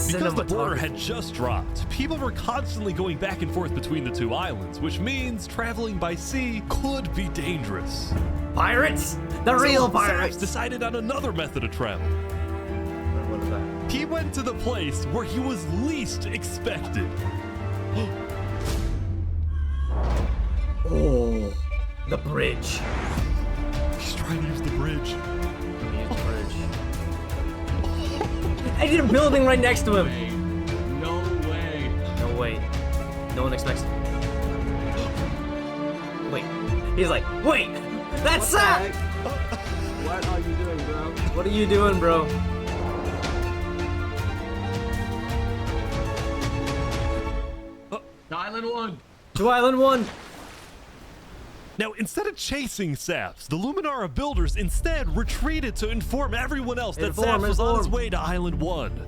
Because the border had just dropped, people were constantly going back and forth between the 2 islands, which means traveling by sea could be dangerous. Pirates? The real pirates! Saps decided on another method of travel. What is that? He went to the place where he was least expected. Oh, the bridge. He's trying to use the bridge. I need a building right next to him. No way. No way. No one expects it. Wait. He's like, wait! That's Sap! What are you doing, bro? What are you doing, bro? Island 1. To Island 1. Now, instead of chasing Saps, the Luminara builders instead retreated to inform everyone else that Saps was on his way to Island 1.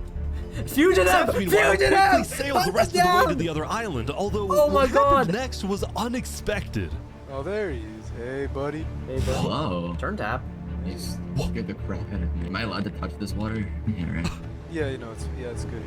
Fugitive! Saps, meanwhile, quickly Fugitive! sailed the rest of the way to the other island, although what happened next was unexpected. Oh, there he is. Hey, buddy. Hey, buddy. Hello. Turn tap. You scared the crap out of me. Am I allowed to touch this water? Yeah, right. Yeah, you know, it's good here.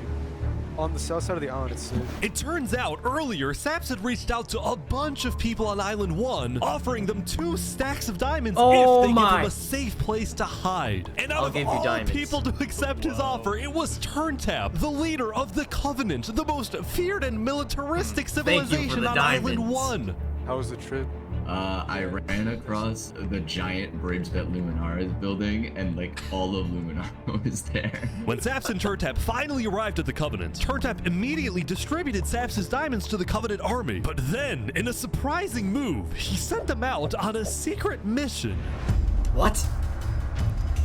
On the south side of the island, it's safe. It turns out earlier, Saps had reached out to a bunch of people on Island 1, offering them 2 stacks of diamonds if they give him a safe place to hide. And out of all people to accept his offer, it was Turntap, the leader of the Covenant, the most feared and militaristic civilization on Island 1. How was the trip? I ran across the giant bridge that Luminara is building, and like all of Luminara was there. When Saps and Turntap finally arrived at the Covenant, Turntap immediately distributed Saps' diamonds to the Covenant army. But then, in a surprising move, he sent them out on a secret mission. What?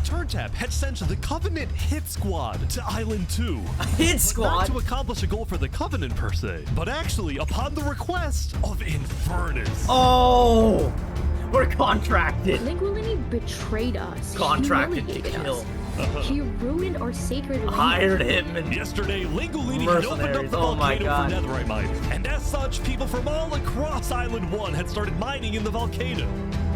Turntap had sent the Covenant hit squad to Island 2. A hit squad? Not to accomplish a goal for the Covenant per se, but actually upon the request of Infernace. Oh! We're contracted. Linguini betrayed us. Contracted to humiliated kill. us. He ruined our sacred land. Hired him. Yesterday, Linguini had opened up the volcano for netherite mining. And as such, people from all across Island 1 had started mining in the volcano.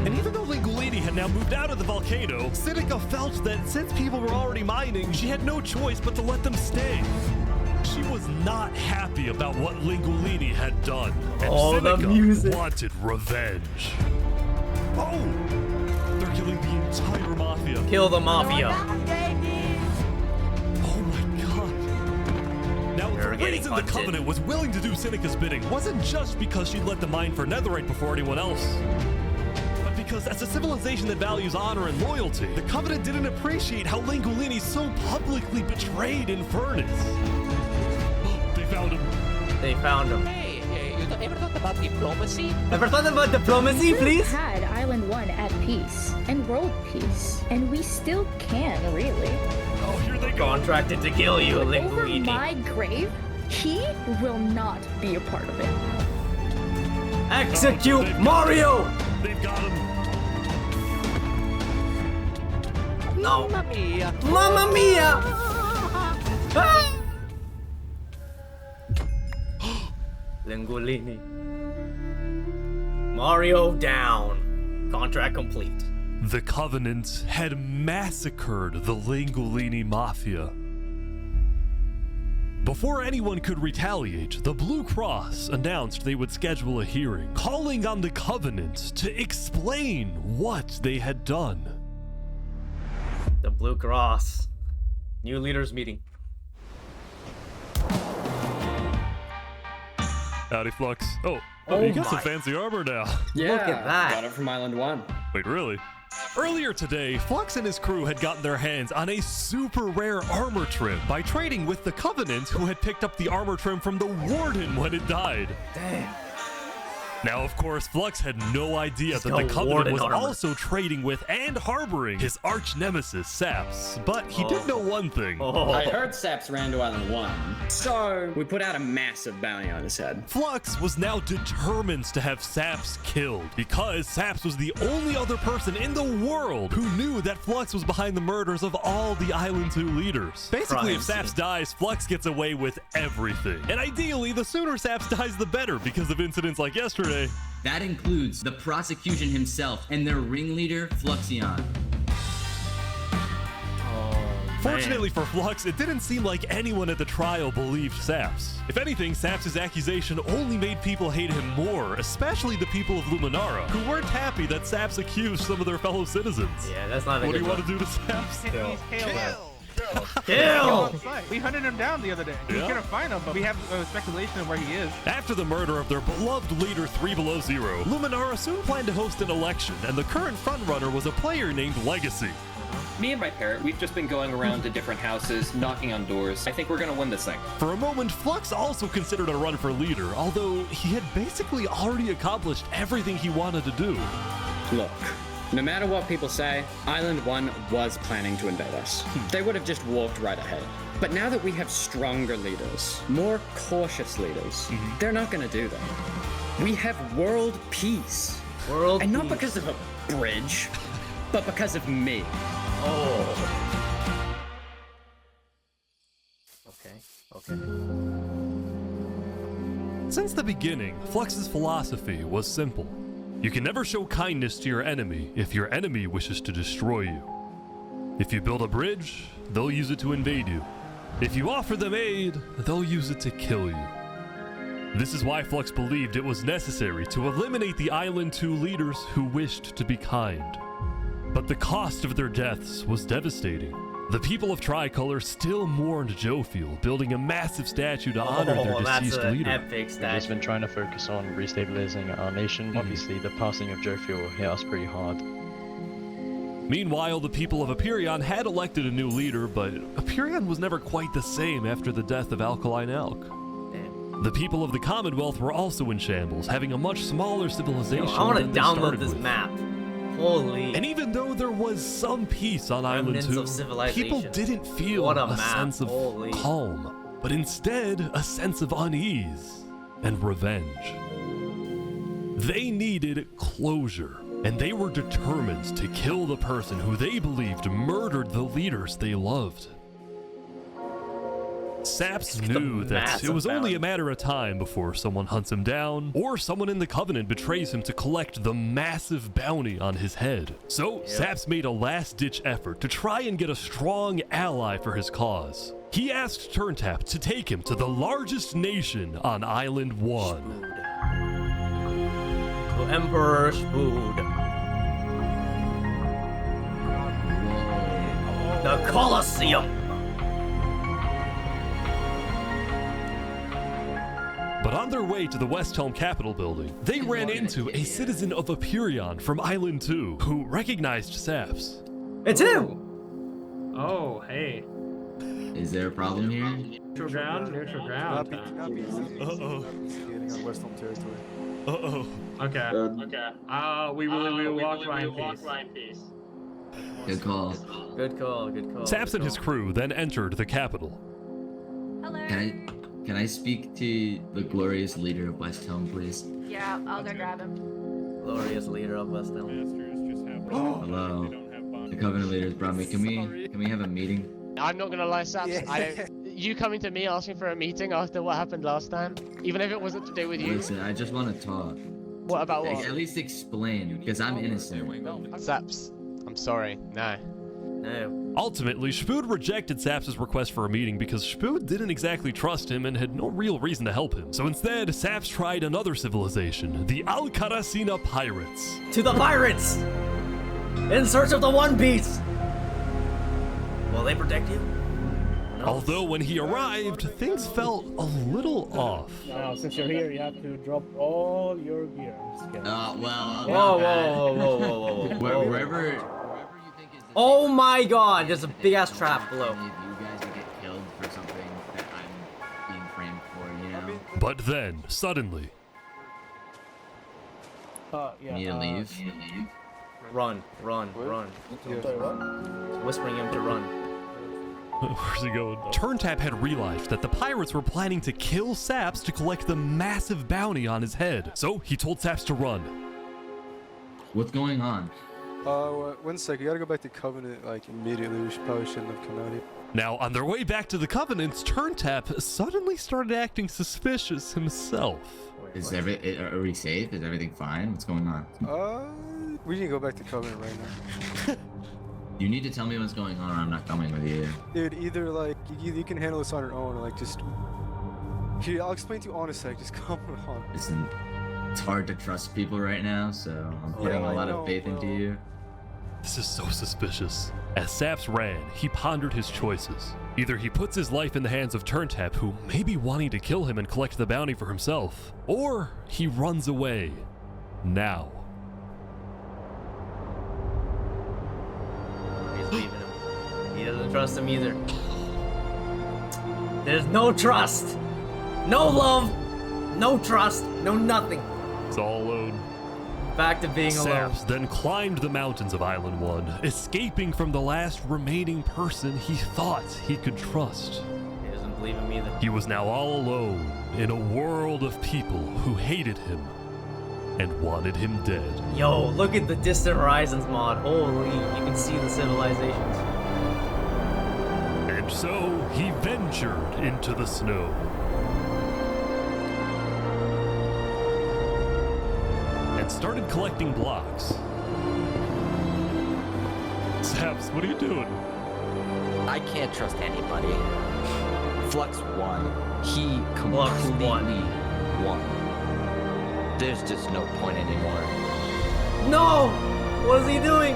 And even though Linguini had now moved out of the volcano, Sinica felt that since people were already mining, she had no choice but to let them stay. She was not happy about what Linguini had done. And Sinica wanted revenge. Oh! They're killing the entire mafia. Kill the mafia. Oh my god. Now, the reason the Covenant was willing to do Sinica's bidding wasn't just because she let them mine for netherite before anyone else. But because as a civilization that values honor and loyalty, the Covenant didn't appreciate how Linguini so publicly betrayed Infernace. They found him. They found him. Hey, you ever thought about diplomacy? Ever thought about diplomacy, please? We had Island 1 at peace and world peace, and we still can, really. Oh, here they go. Contracted to kill you, Over Linguini. my grave, he will not be a part of it. Execute Mario! They've got him. No. Mamma mia. Mamma mia! Ah! Linguini. Mario down. Contract complete. The Covenant had massacred the Linguini Mafia. Before anyone could retaliate, the Blue Cross announced they would schedule a hearing, calling on the Covenant to explain what they had done. The Blue Cross. New leaders meeting. Howdy, Flux. Oh, Oh you got some my. fancy armor now. Yeah, Look at that. Got it from Island 1. Wait, really? Earlier today, Flux and his crew had gotten their hands on a super rare armor trim by trading with the Covenant, who had picked up the armor trim from the Warden when it died. Damn. Now, of course, Flux had no idea that the got Covenant Warden was armor. also trading with and harboring his arch nemesis, Saps. But he did know one thing. I heard Saps ran to Island 1, so we put out a massive bounty on his head. Flux was now determined to have Saps killed, because Saps was the only other person in the world who knew that Flux was behind the murders of all the Island 2 leaders. Basically, if Saps dies, Flux gets away with everything. And ideally, the sooner Saps dies, the better, because of incidents like yesterday. That includes the prosecution himself and their ringleader, Fluxion. Fortunately for Flux, it didn't seem like anyone at the trial believed Saps. If anything, Saps' accusation only made people hate him more, especially the people of Luminara, who weren't happy that Saps accused some of their fellow citizens. Yeah, that's not a What do good you want one. to do to Saps? Kill! We hunted him down the other day. We Yeah. couldn't find him, but we have speculation of where he is. After the murder of their beloved leader 3 Below Zero, Luminara soon planned to host an election, and the current frontrunner was a player named Legacy. Me and my parrot, we've just been going around to different houses, knocking on doors. I think we're gonna win this thing. For a moment, Flux also considered a run for leader, although he had basically already accomplished everything he wanted to do. Look, no matter what people say, Island 1 was planning to invade us. They would have just walked right ahead. But now that we have stronger leaders, more cautious leaders, they're not gonna do that. We have world peace. And not because of a bridge, but because of me. Oh. Okay. Since the beginning, Flux's philosophy was simple. You can never show kindness to your enemy if your enemy wishes to destroy you. If you build a bridge, they'll use it to invade you. If you offer them aid, they'll use it to kill you. This is why Flux believed it was necessary to eliminate the Island 2 leaders who wished to be kind. But the cost of their deaths was devastating. The people of Tricolor still mourned Jofiel, building a massive statue to honor their deceased leader. Epic statue. We've just been trying to focus on restabilizing our nation. Obviously, the passing of Jofiel hit us pretty hard. Meanwhile, the people of Aperion had elected a new leader, but Aperion was never quite the same after the death of Alkaline Elk. The people of the Commonwealth were also in shambles, having a much smaller civilization. I want to than they download started this with. map. Holy. And even though there was some peace on Island Remnants 2, of civilization. people didn't feel What a a map. sense of Holy. calm, but instead a sense of unease and revenge. They needed closure, and they were determined to kill the person who they believed murdered the leaders they loved. Saps knew that it was only a matter of time before someone hunts him down, or someone in the Covenant betrays him to collect the massive bounty on his head. So Saps made a last-ditch effort to try and get a strong ally for his cause. He asked Turntap to take him to the largest nation on Island 1. To Emperor Spood. The Colosseum. But on their way to the West Helm Capitol building, they ran into a citizen of Aperion from Island 2 who recognized Saps. It's him! Oh, hey. Is there a problem here? Neutral ground? Neutral ground. Uh-oh. Skating on West Helm territory. Uh-oh. Okay. Okay. We will walk by in peace. Good call. Good call, good call. Saps and his crew then entered the Capitol. Can I speak to the glorious leader of West Helm, please? Yeah, I'll go grab him. Glorious leader of West Helm. Hello. The Covenant leaders brought me. Can we have a meeting? I'm not gonna lie, Saps. You coming to me asking for a meeting after what happened last time, even if it wasn't to do with you. Listen, I just want to talk. What about what? At least explain, because I'm innocent. Saps, I'm sorry. No. Ultimately, Spood rejected Saps' request for a meeting because Spood didn't exactly trust him and had no real reason to help him. So instead, Saps tried another civilization, the Alcaracina Pirates. To the pirates! In search of the One Piece! Will they protect you? No. Although when he arrived, things felt a little off. Now, since you're here, you have to drop all your gear. Well. Whoa. Wherever. Oh my god, there's a big ass trap below. You guys would get killed for something that I'm being framed for, you know? But then, suddenly... Need to leave? Run. Whispering him to run. Where's he going? Turntap had realized that the pirates were planning to kill Saps to collect the massive bounty on his head. So he told Saps to run. What's going on? 1 sec, you gotta go back to Covenant, like, immediately. We probably shouldn't have come out here. Now, on their way back to the Covenants, Turntap suddenly started acting suspicious himself. Are we safe? Is everything fine? What's going on? We need to go back to Covenant right now. You need to tell me what's going on or I'm not coming with you. Dude, either, like, you can handle this on your own, or, like, just... Here, I'll explain to you on a sec, just come on. Listen, it's hard to trust people right now, so I'm putting a lot of faith into you. This is so suspicious. As Saps ran, he pondered his choices. Either he puts his life in the hands of Turntap, who may be wanting to kill him and collect the bounty for himself, or he runs away. Now. He's leaving him. don't trust him either. There's no trust. No love. No trust. No nothing. It's all alone. Back to being alone. Saps then climbed the mountains of Island 1, escaping from the last remaining person he thought he could trust. He doesn't believe him either. He was now all alone in a world of people who hated him and wanted him dead. Yo, look at the Distant Horizons mod. Holy, you can see the civilizations. And so he ventured into the snow. And started collecting blocks. Saps, what are you doing? I can't trust anybody. Flux won. He completely won. There's just no point anymore. No! What is he doing?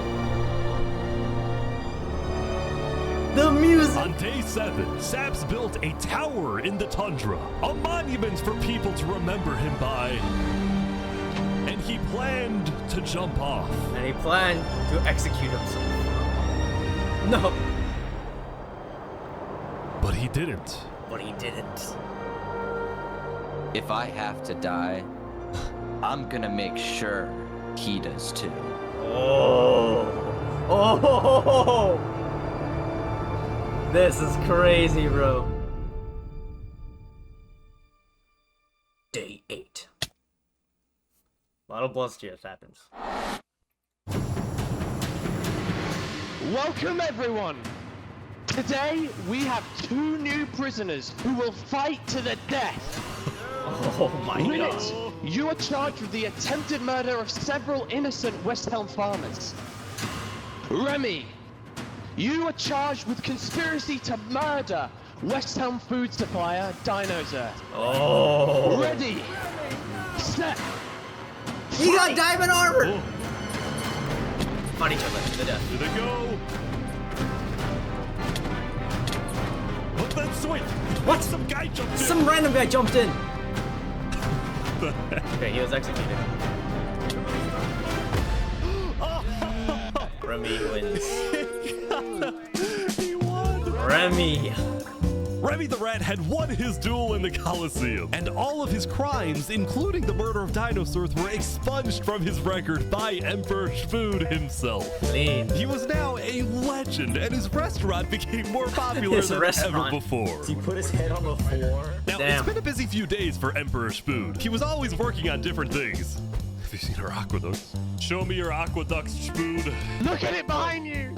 The music! On day 7, Saps built a tower in the tundra, a monument for people to remember him by. And he planned to jump off. And he planned to execute himself. No. But he didn't. But he didn't. If I have to die, I'm gonna make sure he does too. Oh. Oh. This is crazy, bro. Day 8. A lot of bluster just happens. Welcome everyone! Today we have 2 new prisoners who will fight to the death. Oh my Linnet, god. you are charged with the attempted murder of several innocent West Helm farmers. Remy, you are charged with conspiracy to murder West Helm food supplier Dinosaur. Oh. Ready, set. He got diamond armor! Oh. Fight each other to the death. Here they go. Look at that swing. What? Some guy jumped in. Some random guy jumped in. Okay, he was executed. Remy wins. He won. Remy. Remy the Rat had won his duel in the Colosseum, and all of his crimes, including the murder of dinosaurs, were expunged from his record by Emperor Shpood himself. Clean. He was now a legend, and his restaurant became more popular than ever before. He put his head on the floor. Now, it's been a busy few days for Emperor Shpood. He was always working on different things. Have you seen our aqueducts? Show me your aqueducts, Shpood. Look at it behind you!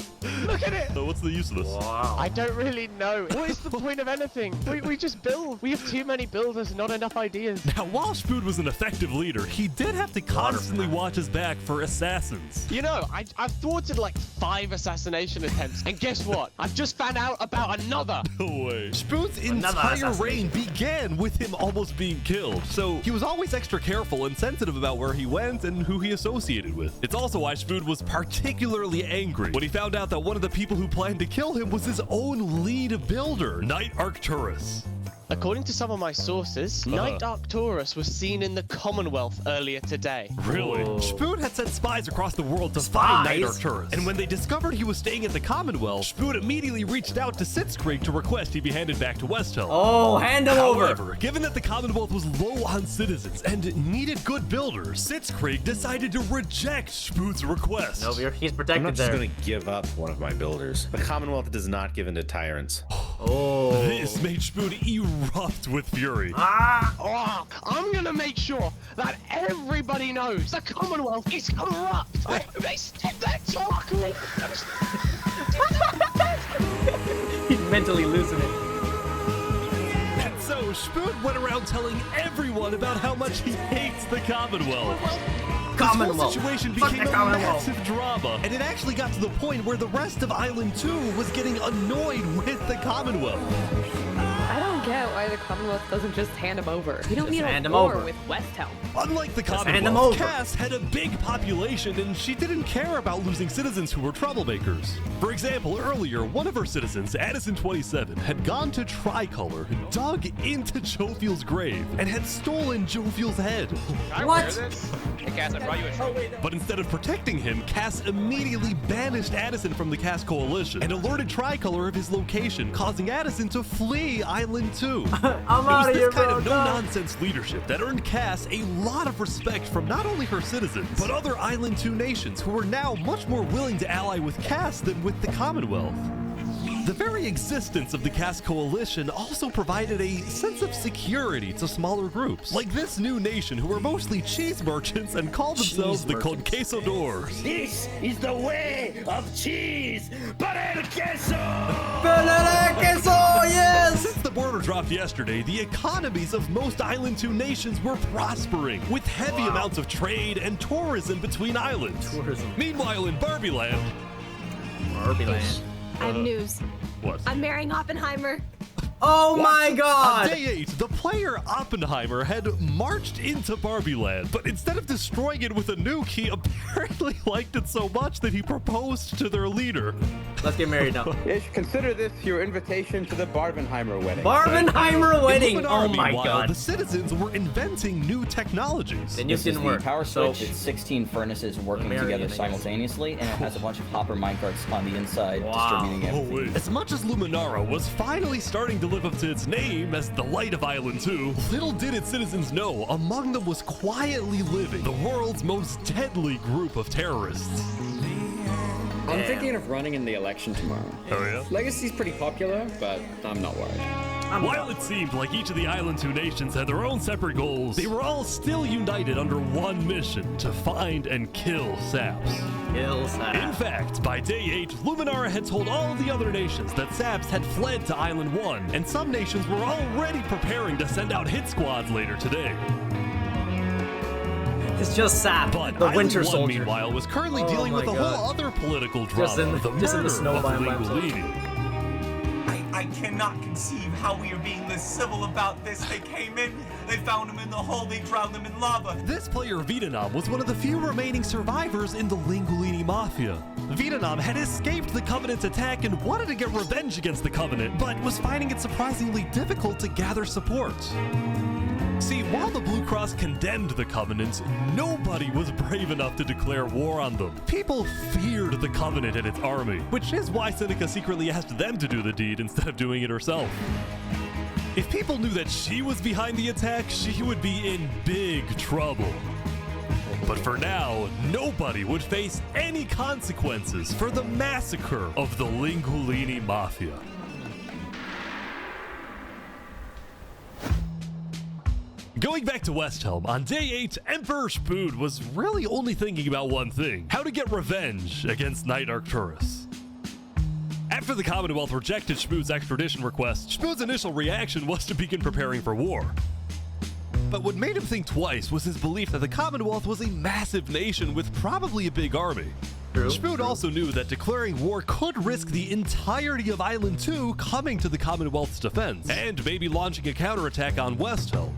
Look at it! So what's the use of this? Wow. I don't really know. What is the point of anything? We just build. We have too many builders, not enough ideas. Now, while Shpood was an effective leader, he did have to constantly watch his back for assassins. You know, I've thwarted like 5 assassination attempts, and guess what? I've just found out about another. No way. Shpood's entire reign began with him almost being killed, so he was always extra careful and sensitive about where he went and who he associated with. It's also why Shpood was particularly angry when he found out that one of the people who planned to kill him was his own lead builder, Knight Arcturus. According to some of my sources, Knight Arcturus was seen in the Commonwealth earlier today. Really? Shpood had sent spies across the world to find Knight Arcturus. And when they discovered he was staying at the Commonwealth, Shpood immediately reached out to Sitzkrieg to request he be handed back to West Helm. Oh, hand him over! However, given that the Commonwealth was low on citizens and needed good builders, Sitzkrieg decided to reject Shpood's request. No, he's protected I'm not there. just going to give up one of my builders. The Commonwealth does not give in to tyrants. Oh. This made Shpood erupt with fury. Oh, I'm gonna make sure that everybody knows the Commonwealth is corrupt. They stepped that talk. He's mentally losing it. And so Shpood went around telling everyone about how much he hates the Commonwealth. This whole situation became a massive drama, and it actually got to the point where the rest of Island 2 was getting annoyed with the Commonwealth. I don't get why the Commonwealth doesn't just hand him over. We don't need a hand him war over. with West Helm. Unlike the hand them Commonwealth, over. Cass had a big population and she didn't care about losing citizens who were troublemakers. For example, earlier, one of her citizens, Addison27, had gone to Tricolor, dug into Jovial's grave, and had stolen Jovial's head. What? Hey, Cass, I brought you a trophy. But instead of protecting him, Cass immediately banished Addison from the Cass Coalition and alerted Tricolor of his location, causing Addison to flee Island 2. I'm out of here, It was this kind bro. of no-nonsense leadership that earned Cass a lot of respect from not only her citizens, but other Island 2 nations who were now much more willing to ally with Cass than with the Commonwealth. The very existence of the Cass Coalition also provided a sense of security to smaller groups, like this new nation who were mostly cheese merchants and called themselves the Conquistadors. This is the way of cheese. Para el queso. Yes! Since the border dropped yesterday, the economies of most Island 2 nations were prospering, with heavy amounts of trade and tourism between islands. Meanwhile, in Barbie Land... I have news. What? I'm marrying Oppenheimer. Oh my god! On day 8, the player Oppenheimer had marched into Barbie Land, but instead of destroying it with a nuke, he apparently liked it so much that he proposed to their leader. Let's get married now. Ish, consider this your invitation to the Barbenheimer wedding. Barbenheimer wedding! In Oh Luminara, my meanwhile, god. the citizens were inventing new technologies. The nuke This is didn't the work. power So, switch. It's 16 furnaces working Marion, together I guess. simultaneously, and it has a bunch of hopper minecarts on the inside distributing everything. As much as Luminara was finally starting to live up to its name as the light of Island 2, little did its citizens know among them was quietly living the world's most deadly group of terrorists. I'm thinking of running in the election tomorrow. Oh yeah? Legacy's pretty popular, but I'm not worried. While it seemed like each of the Island 2 nations had their own separate goals, they were all still united under one mission: to find and kill Saps. Kill Saps. In fact, by day 8, Luminara had told all the other nations that Saps had fled to Island 1, and some nations were already preparing to send out hit squads later today. It's just Sap, But the Island Winter 1, Soldier. Meanwhile, was currently dealing my with a God. whole other political drama, Just in the murder snow of biome by himself. Linguini. I cannot conceive how we are being this civil about this. They came in, they found him in the hole, they drowned him in lava. This player, Vietnam, was one of the few remaining survivors in the Linguini Mafia. Vietnam had escaped the Covenant's attack and wanted to get revenge against the Covenant, but was finding it surprisingly difficult to gather support. See, while the Blue Cross condemned the Covenant, nobody was brave enough to declare war on them. People feared the Covenant and its army, which is why Seneca secretly asked them to do the deed instead of doing it herself. If people knew that she was behind the attack, she would be in big trouble. But for now, nobody would face any consequences for the massacre of the Linguini Mafia. Going back to Westhelm, on day 8, Emperor Spood was really only thinking about one thing: how to get revenge against Knight Arcturus. After the Commonwealth rejected Spood's extradition request, Spood's initial reaction was to begin preparing for war. But what made him think twice was his belief that the Commonwealth was a massive nation with probably a big army. Spood also knew that declaring war could risk the entirety of Island 2 coming to the Commonwealth's defense, and maybe launching a counterattack on Westhelm.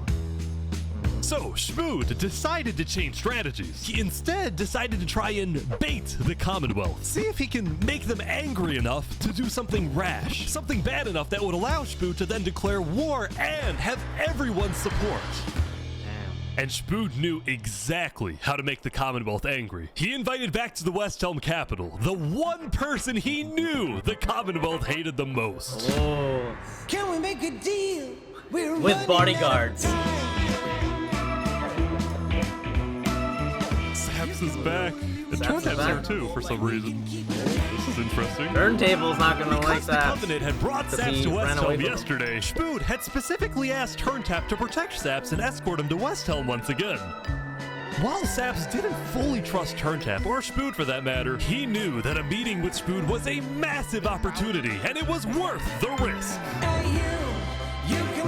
So, Spood decided to change strategies. He instead decided to try and bait the Commonwealth. See if he can make them angry enough to do something rash. Something bad enough that would allow Spood to then declare war and have everyone's support. And Spood knew exactly how to make the Commonwealth angry. He invited back to the Westhelm capital the one person he knew the Commonwealth hated the most. Oh. Can we make a deal? We're With bodyguards. Saps is back. And Saps is Turntab's here back. too for some reason. This is interesting. Turntable's not gonna like Because the Saps. Covenant had brought 'cause Saps he to ran away Westhelm from yesterday, Spood had specifically asked Turntap to protect Saps and escort him to Westhelm once again. While Saps didn't fully trust Turntap, or Spood for that matter, he knew that a meeting with Spood was a massive opportunity, and it was worth the risk.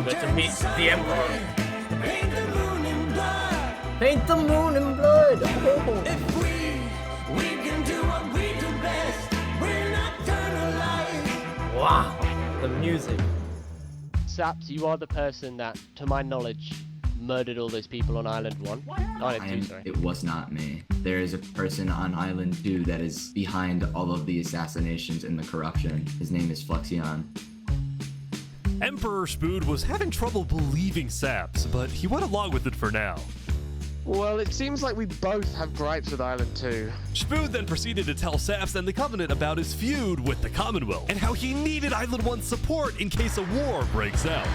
But to meet the Emperor. Paint the moon in blood. Paint the moon in blood. If we can do what we do best. We're nocturnal life. Wow, the music. Saps, you are the person that, to my knowledge, murdered all those people on Island 1? Island 2, sorry. It was not me. There is a person on Island 2 that is behind all of the assassinations and the corruption. His name is Fluxion. Emperor Spood was having trouble believing Saps, but he went along with it for now. Well, it seems like we both have gripes with Island 2. Spood then proceeded to tell Saps and the Covenant about his feud with the Commonwealth, and how he needed Island 1's support in case a war breaks out.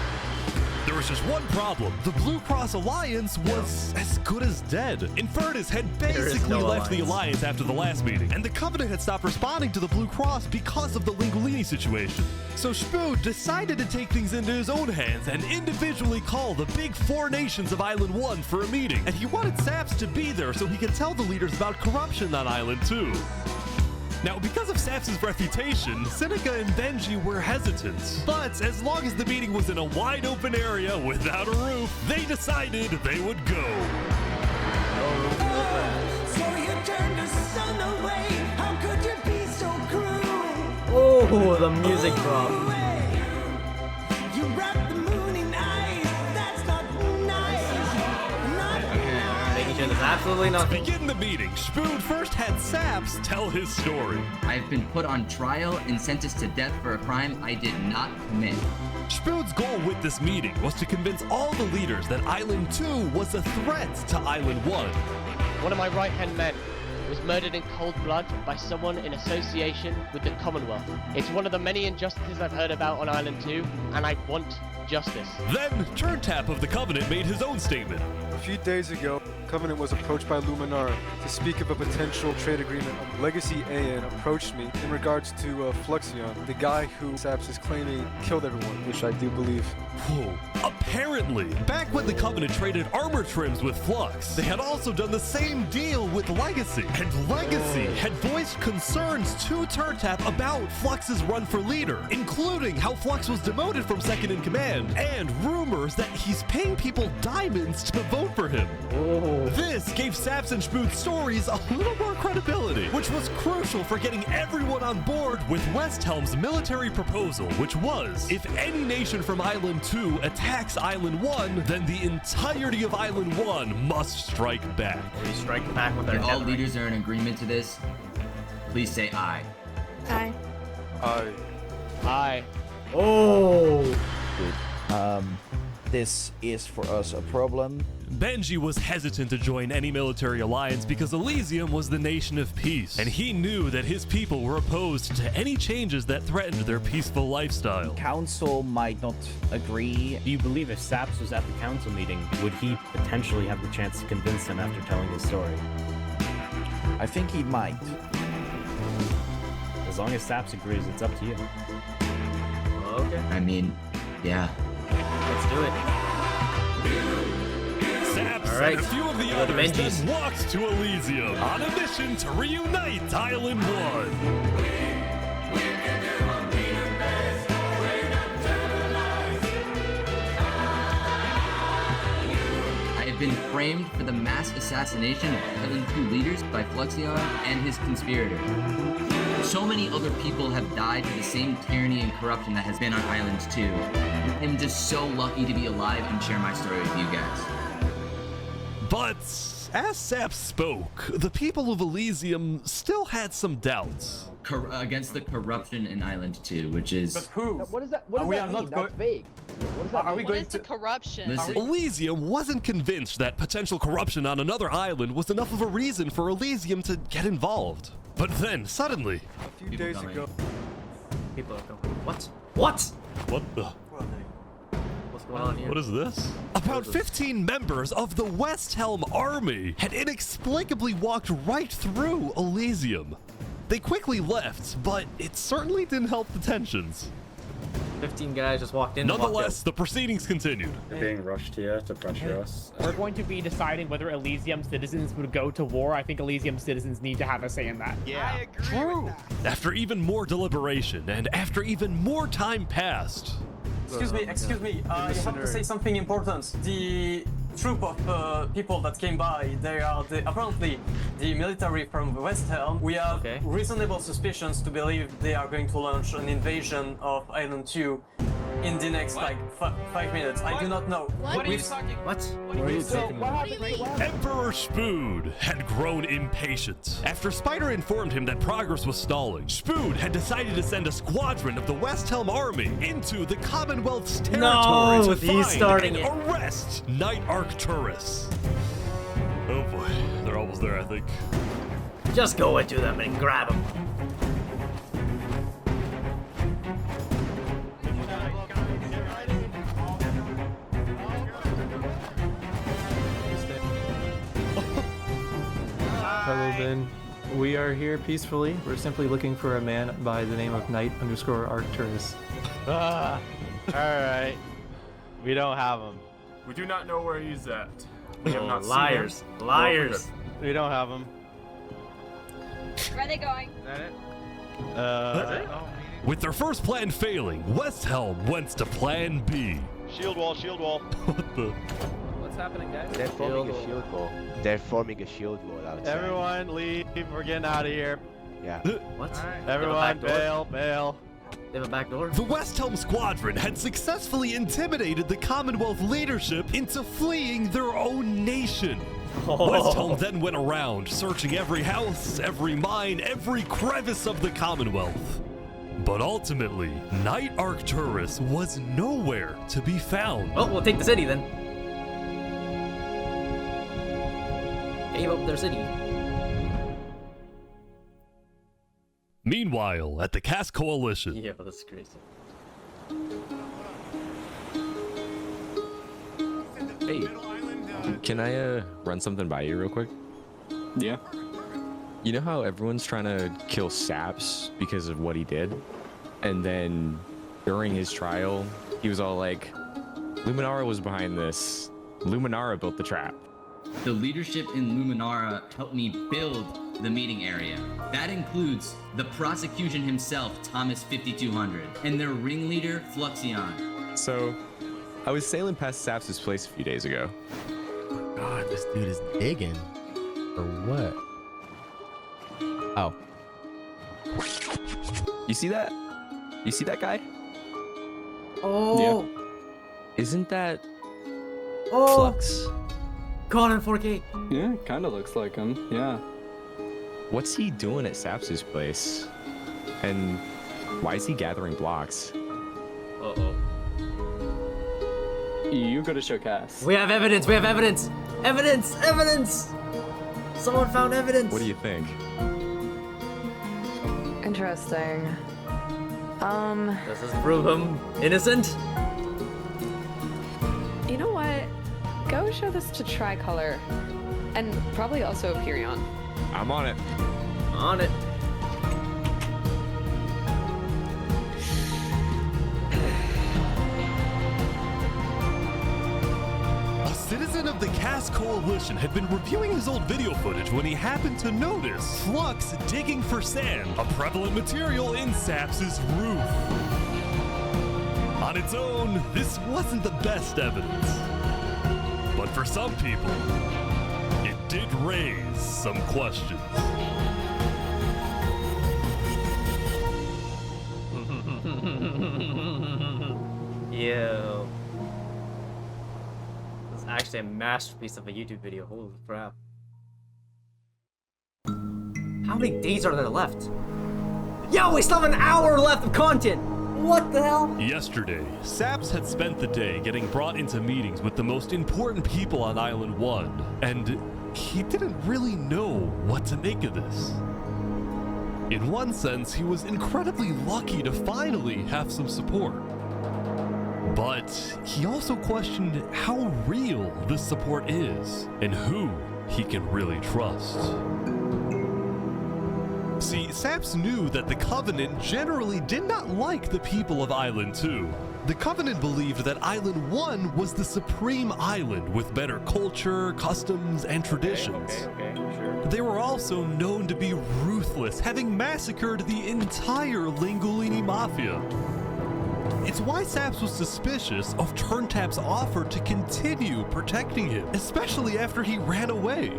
There was just one problem. The Blue Cross Alliance was as good as dead. Infernace had basically left the Alliance after the last meeting, and the Covenant had stopped responding to the Blue Cross because of the Linguini situation. So Spood decided to take things into his own hands and individually call the big 4 nations of Island 1 for a meeting. And he wanted Saps to be there so he could tell the leaders about corruption on Island 2. Now, because of Saps' reputation, Seneca and Benji were hesitant. But as long as the meeting was in a wide open area without a roof, they decided they would go. So you turned the sun away. How could you be so cruel? Oh, the music drop. You wrapped the moon in ice. That's not nice. Making sure there's absolutely nothing. To begin the meeting, Spood first had Saps tell his story. I've been put on trial and sentenced to death for a crime I did not commit. Spood's goal with this meeting was to convince all the leaders that Island 2 was a threat to Island 1. One of my right-hand men was murdered in cold blood by someone in association with the Commonwealth. It's one of the many injustices I've heard about on Island 2, and I want justice. Then, Turntap of the Covenant made his own statement. A few days ago, Covenant was approached by Luminara to speak of a potential trade agreement. Legacy AN approached me in regards to Fluxion, the guy who Saps is claiming killed everyone, which I do believe. Whoa. Apparently, back when the Covenant traded armor trims with Flux, they had also done the same deal with Legacy. And Legacy had voiced concerns to Turntap about Flux's run for leader, including how Flux was demoted from second in command, and rumors that he's paying people diamonds to vote for him. This gave Saps and Spood's stories a little more credibility, which was crucial for getting everyone on board with Westhelm's military proposal, which was, if any nation from Island 2 attacks Island 1, then the entirety of Island 1 must strike back. We strike back with our If all leaders are in agreement to this, please say aye. Aye. Aye. Aye. Oh! This is for us a problem. Benji was hesitant to join any military alliance because Elysium was the nation of peace, and he knew that his people were opposed to any changes that threatened their peaceful lifestyle. Council might not agree. Do you believe if Saps was at the council meeting, would he potentially have the chance to convince them after telling his story? I think he might. As long as Saps agrees, it's up to you. Okay. I mean, yeah. Let's do it. Saps All right. and a few of the Go to others Benji's. then walked to Elysium on a mission to reunite Island 1. I have been framed for the mass assassination of Island 2 leaders by Fluxion and his conspirator. So many other people have died to the same tyranny and corruption that has been on Island 2. I'm just so lucky to be alive and share my story with you guys. But as Saps spoke, the people of Elysium still had some doubts. Against the corruption in Island 2, which is... But who? What does that, what does we that are mean? not That's vague. What does that Are we mean? going What is the corruption? Listen, Elysium wasn't convinced that potential corruption on another island was enough of a reason for Elysium to get involved. But then, suddenly... A few days ago... People are going, what? What? What the... What's going on here? What is this? About 15 members of the Westhelm army had inexplicably walked right through Elysium. They quickly left, but it certainly didn't help the tensions. 15 guys just walked in. Nonetheless, the proceedings continued. They're being rushed here to pressure us. We're going to be deciding whether Elysium citizens would go to war. I think Elysium citizens need to have a say in that. Yeah, I agree with that. After even more deliberation, and after even more time passed... Excuse me, you have to say something important. The troop of people that came by, they are apparently the military from Westhelm. We have reasonable suspicions to believe they are going to launch an invasion of Island 2. in the next like 5 minutes. I do not know. What are you talking? What? What are you talking about? Emperor Spood had grown impatient. After Spider informed him that progress was stalling, Spood had decided to send a squadron of the West Helm army into the Commonwealth's territory to find and arrest Knight Arcturus. Oh boy, they're almost there, I think. Just go into them and grab them. Hello, Ben. We are here peacefully. We're simply looking for a man by the name of Knight_Arcturus. Alright. We don't have him. We do not know where he's at. We have not liars. seen him. Liars. We don't have him. Where are they going? Is that it? With their first plan failing, West Helm went to plan B. Shield wall, shield wall. What the? What's happening, guys? They're forming a shield wall. They're forming a shield wall outside. Everyone leave. We're getting out of here. Yeah. What? Everyone bail, bail. They have a back door? The West Helm squadron had successfully intimidated the Commonwealth leadership into fleeing their own nation. West Helm then went around, searching every house, every mine, every crevice of the Commonwealth. But ultimately, Knight Arcturus was nowhere to be found. Well, we'll take the city then. Gave up their city. Meanwhile, at the Cass Coalition. Yeah, but that's crazy. Hey, can I run something by you real quick? Yeah. You know how everyone's trying to kill Saps because of what he did? And then during his trial, he was all like, Luminara was behind this. Luminara built the trap. The leadership in Luminara helped me build the meeting area. That includes the prosecution himself, Thomas 5200, and their ringleader, Fluxion. So, I was sailing past Saps' place a few days ago. God, this dude is digging. Or what? Oh. You see that? You see that guy? Oh. Yeah. Isn't that Flux? Caught in 4K. Yeah, kind of looks like him. Yeah. What's he doing at Saps' place? And why is he gathering blocks? Uh-oh. You go to show Cass. We have evidence. We have evidence. Evidence. Evidence. Someone found evidence. What do you think? Interesting. Does this prove him innocent? You know what? Go show this to Tricolor. And probably also Perion. I'm on it. On it. A citizen of the Cass Coalition had been reviewing his old video footage when he happened to notice Flux digging for sand, a prevalent material in Saps' roof. On its own, this wasn't the best evidence. But for some people, it did raise some questions. Yo. This is actually a masterpiece of a YouTube video. Holy crap. How many days are there left? Yo, we still have an hour left of content! What the hell? Yesterday, Saps had spent the day getting brought into meetings with the most important people on Island 1, and he didn't really know what to make of this. In one sense, he was incredibly lucky to finally have some support. But he also questioned how real this support is, and who he can really trust. See, Saps knew that the Covenant generally did not like the people of Island 2. The Covenant believed that Island 1 was the supreme island with better culture, customs, and traditions. Sure. They were also known to be ruthless, having massacred the entire Lingolini Mafia. It's why Saps was suspicious of Turntap's offer to continue protecting him, especially after he ran away.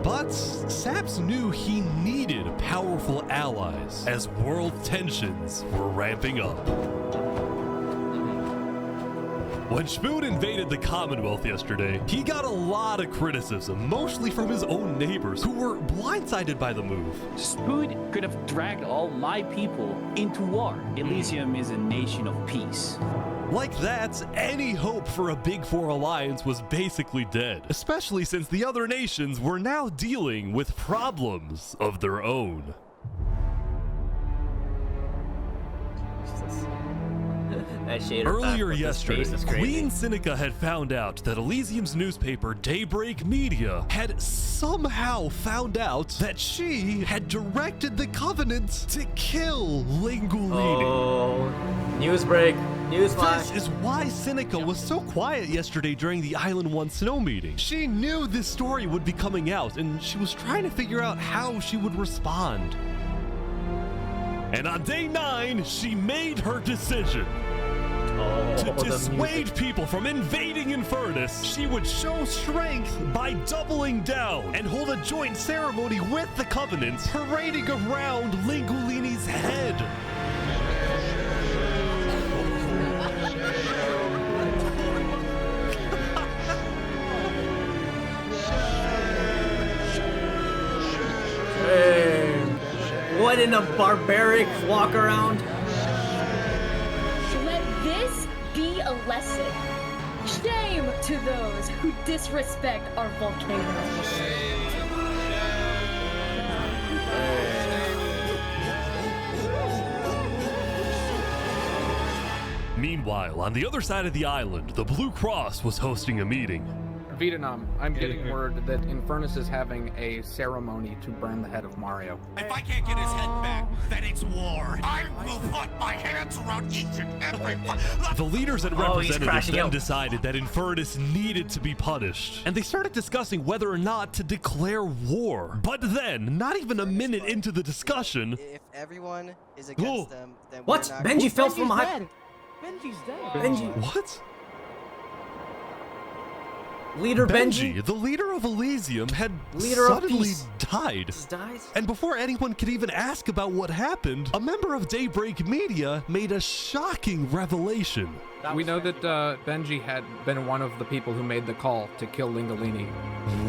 But Saps knew he needed powerful allies as world tensions were ramping up. When Spoon invaded the Commonwealth yesterday, he got a lot of criticism, mostly from his own neighbors, who were blindsided by the move. Spoon could have dragged all my people into war. Elysium is a nation of peace. Like that, any hope for a Big Four alliance was basically dead, especially since the other nations were now dealing with problems of their own. Earlier yesterday, Queen Seneca had found out that Elysium's newspaper, Daybreak Media, had somehow found out that she had directed the Covenant to kill Lingulini. Oh, newsbreak, newsflash. This is why Seneca was so quiet yesterday during the Island 1 snow meeting. She knew this story would be coming out, and she was trying to figure out how she would respond. And on day 9, she made her decision. To dissuade people from invading Infernace, she would show strength by doubling down and hold a joint ceremony with the Covenant, parading around Lingulini's head. What in a barbaric walk around? Let this be a lesson. Shame to those who disrespect our volcano. Meanwhile, on the other side of the island, the Blue Cross was hosting a meeting. Vietnam, I'm getting word that Infernace is having a ceremony to burn the head of Mario. If I can't get his head back, then it's war. I will put my hands around each and every one. The leaders and representatives then decided that Infernace needed to be punished, and they started discussing whether or not to declare war. But then, not even a minute into the discussion... If everyone is against them, then what? Benji fell from high... Benji's dead. Benji. What? Leader Benji, the leader of Elysium, had suddenly died. And before anyone could even ask about what happened, a member of Daybreak Media made a shocking revelation. We know that Benji had been one of the people who made the call to kill Lingulini.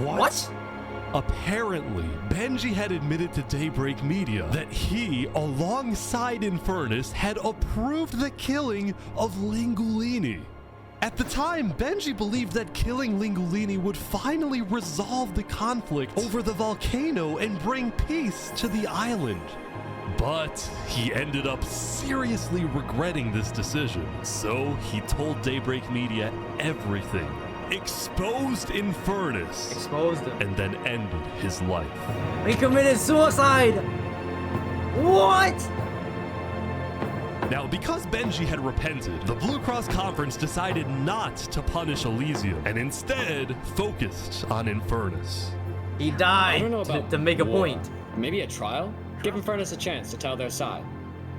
What? Apparently, Benji had admitted to Daybreak Media that he, alongside Infernace, had approved the killing of Lingulini. At the time, Benji believed that killing Lingulini would finally resolve the conflict over the volcano and bring peace to the island. But he ended up seriously regretting this decision, so he told Daybreak Media everything, exposed Infernace, and then ended his life. He committed suicide! What? Now, because Benji had repented, the Blue Cross Conference decided not to punish Elysium and instead focused on Infernace. He died to make a point. Maybe a trial? Give Infernace a chance to tell their side.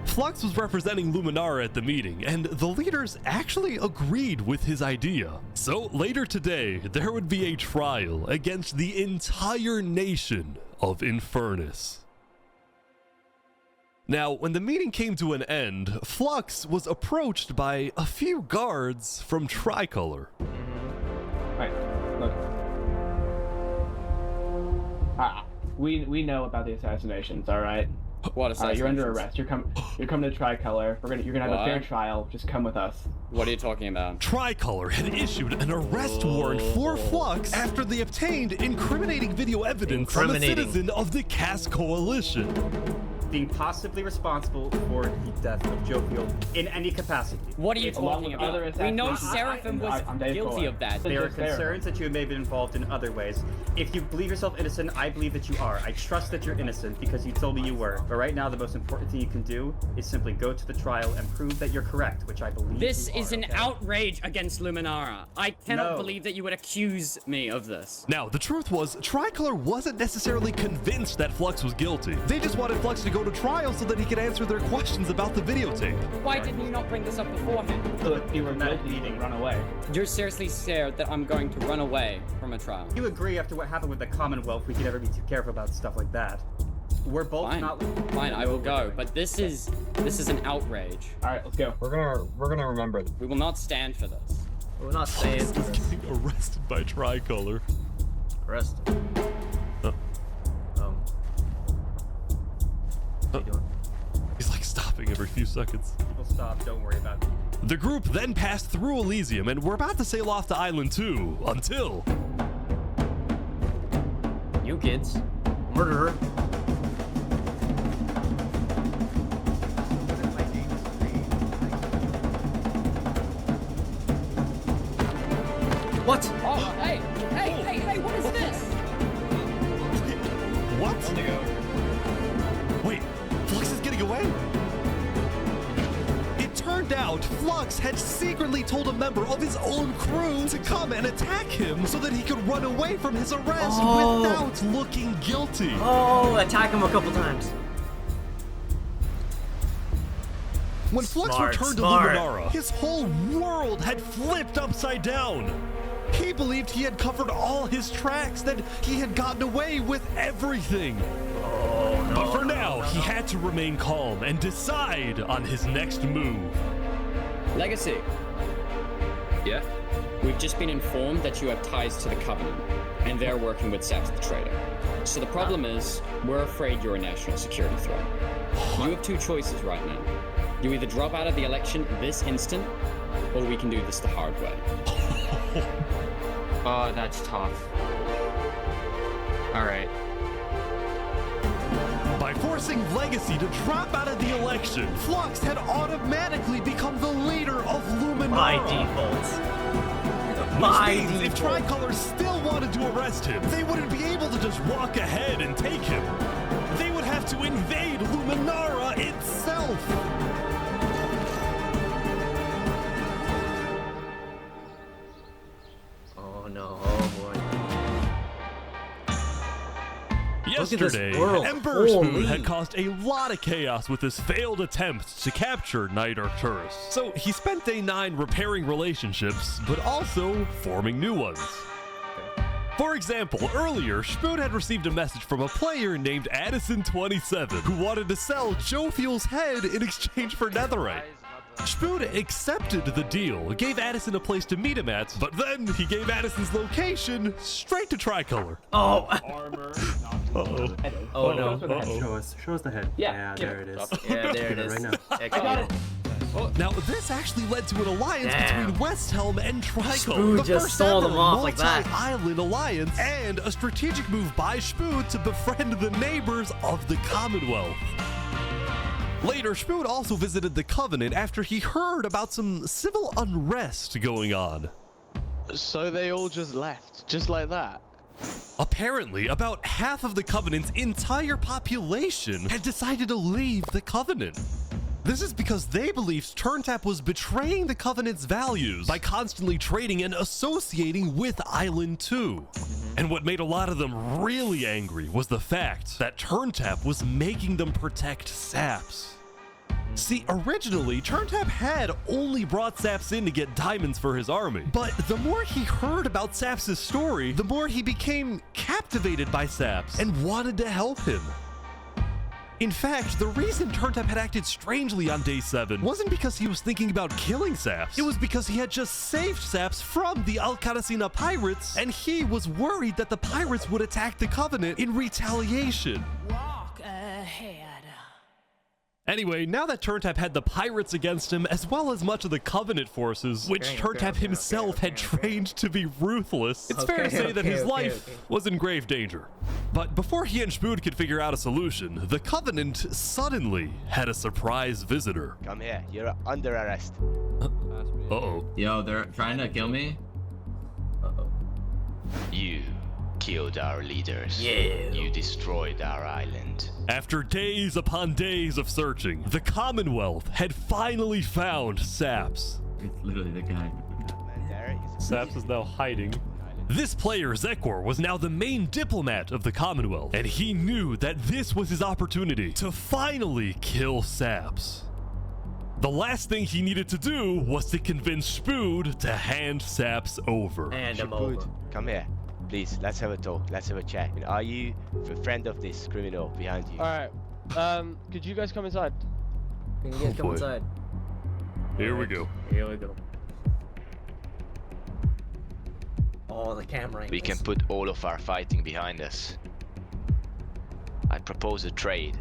Flux was representing Luminara at the meeting, and the leaders actually agreed with his idea. So later today, there would be a trial against the entire nation of Infernace. Now, when the meeting came to an end, Flux was approached by a few guards from Tricolor. Alright, look. We know about the assassinations, alright? What assassinations? You're under arrest. You're coming to Tricolor. You're gonna have a fair trial. Just come with us. What are you talking about? Tricolor had issued an arrest warrant for Flux after they obtained incriminating video evidence from a citizen of the Cass Coalition. Being possibly responsible for the death of Jovial in any capacity. What are you talking about? We know Seraphim was guilty of that. There are concerns that you may have been involved in other ways. If you believe yourself innocent, I believe that you are. I trust that you're innocent because you told me you were. But right now, the most important thing you can do is simply go to the trial and prove that you're correct, which I believe This is an outrage against Luminara. I cannot believe that you would accuse me of this. Now, the truth was, Tricolor wasn't necessarily convinced that Flux was guilty. They just wanted Flux to go to trial so that he could answer their questions about the videotape. Why didn't you not bring this up beforehand? So if you were guilty, run away. You're seriously scared that I'm going to run away from a trial? You agree after what happened with the Commonwealth, we could never be too careful about stuff like that. We're both Fine, I will go, but this is an outrage. Alright, let's go. We're gonna remember. We will not stand for this. We're not staying. He's getting arrested by Tricolor. Arrested. What are you doing? He's like stopping every few seconds. We'll stop. Don't worry about it. The group then passed through Elysium and were about to sail off to Island 2 until... You kids. Murderer. What? Oh, hey, what is this? What? Wait, Flux is getting away? It turned out Flux had secretly told a member of his own crew to come and attack him so that he could run away from his arrest without looking guilty. Oh, attack him a couple times. When Flux returned to Luminara, his whole world had flipped upside down. He believed he had covered all his tracks, that he had gotten away with everything. Oh, no, but for now, he had to remain calm and decide on his next move. Legacy. Yeah? We've just been informed that you have ties to the Covenant, and they're working with Saps the Trader. So the problem is, we're afraid you're a national security threat. You have two choices right now. You either drop out of the election this instant, or we can do this the hard way. Oh, that's tough. Alright. By forcing Legacy to drop out of the election, Flux had automatically become the leader of Luminara. By default. Which means if Tricolor still wanted to arrest him, they wouldn't be able to just walk ahead and take him. They would have to invade Luminara itself. Oh no, oh boy. Yesterday, Emperor Spoon had caused a lot of chaos with his failed attempt to capture Knight Arcturus. So he spent day 9 repairing relationships, but also forming new ones. For example, earlier, Spoon had received a message from a player named Addison27 who wanted to sell Joe Fuel's head in exchange for netherite. Spoon accepted the deal, gave Addison a place to meet him at, but then he gave Addison's location straight to Tricolor. Oh! Armor. Uh-oh. Oh no. Show us the head. Yeah, there it is. Yeah, there it is. Right now. I got it. Now, this actually led to an alliance between West Helm and Tricolor. Spoon the just first stole ever them off like that. multi-island alliance, and a strategic move by Spoon to befriend the neighbors of the Commonwealth. Later, Spoon also visited the Covenant after he heard about some civil unrest going on. So they all just left, just like that? Apparently, about half of the Covenant's entire population had decided to leave the Covenant. This is because they believed TurnTap was betraying the Covenant's values by constantly trading and associating with Island 2. And what made a lot of them really angry was the fact that TurnTap was making them protect Saps. See, originally, TurnTap had only brought Saps in to get diamonds for his army. But the more he heard about Saps' story, the more he became captivated by Saps and wanted to help him. In fact, the reason TurnTap had acted strangely on day 7 wasn't because he was thinking about killing Saps. It was because he had just saved Saps from the Alcaracina pirates, and he was worried that the pirates would attack the Covenant in retaliation. Walk ahead. Anyway, now that TurnTap had the pirates against him, as well as much of the Covenant forces, which TurnTap himself had trained to be ruthless, it's fair to say that his life was in grave danger. But before he and Spoon could figure out a solution, the Covenant suddenly had a surprise visitor. Come here, you're under arrest. Uh-oh. Yo, they're trying to kill me? Uh-oh. You killed our leaders. Yeah. You destroyed our island. After days upon days of searching, the Commonwealth had finally found Saps. It's literally the guy. Saps is now hiding. This player, Zekor, was now the main diplomat of the Commonwealth, and he knew that this was his opportunity to finally kill Saps. The last thing he needed to do was to convince Spoon to hand Saps over. Hand him over. Come here. Please, let's have a talk. Let's have a chat. Are you a friend of this criminal behind you? Alright. Could you guys come inside? Can you guys come inside? Here we go. Here we go. Oh, the camera. We can put all of our fighting behind us. I propose a trade.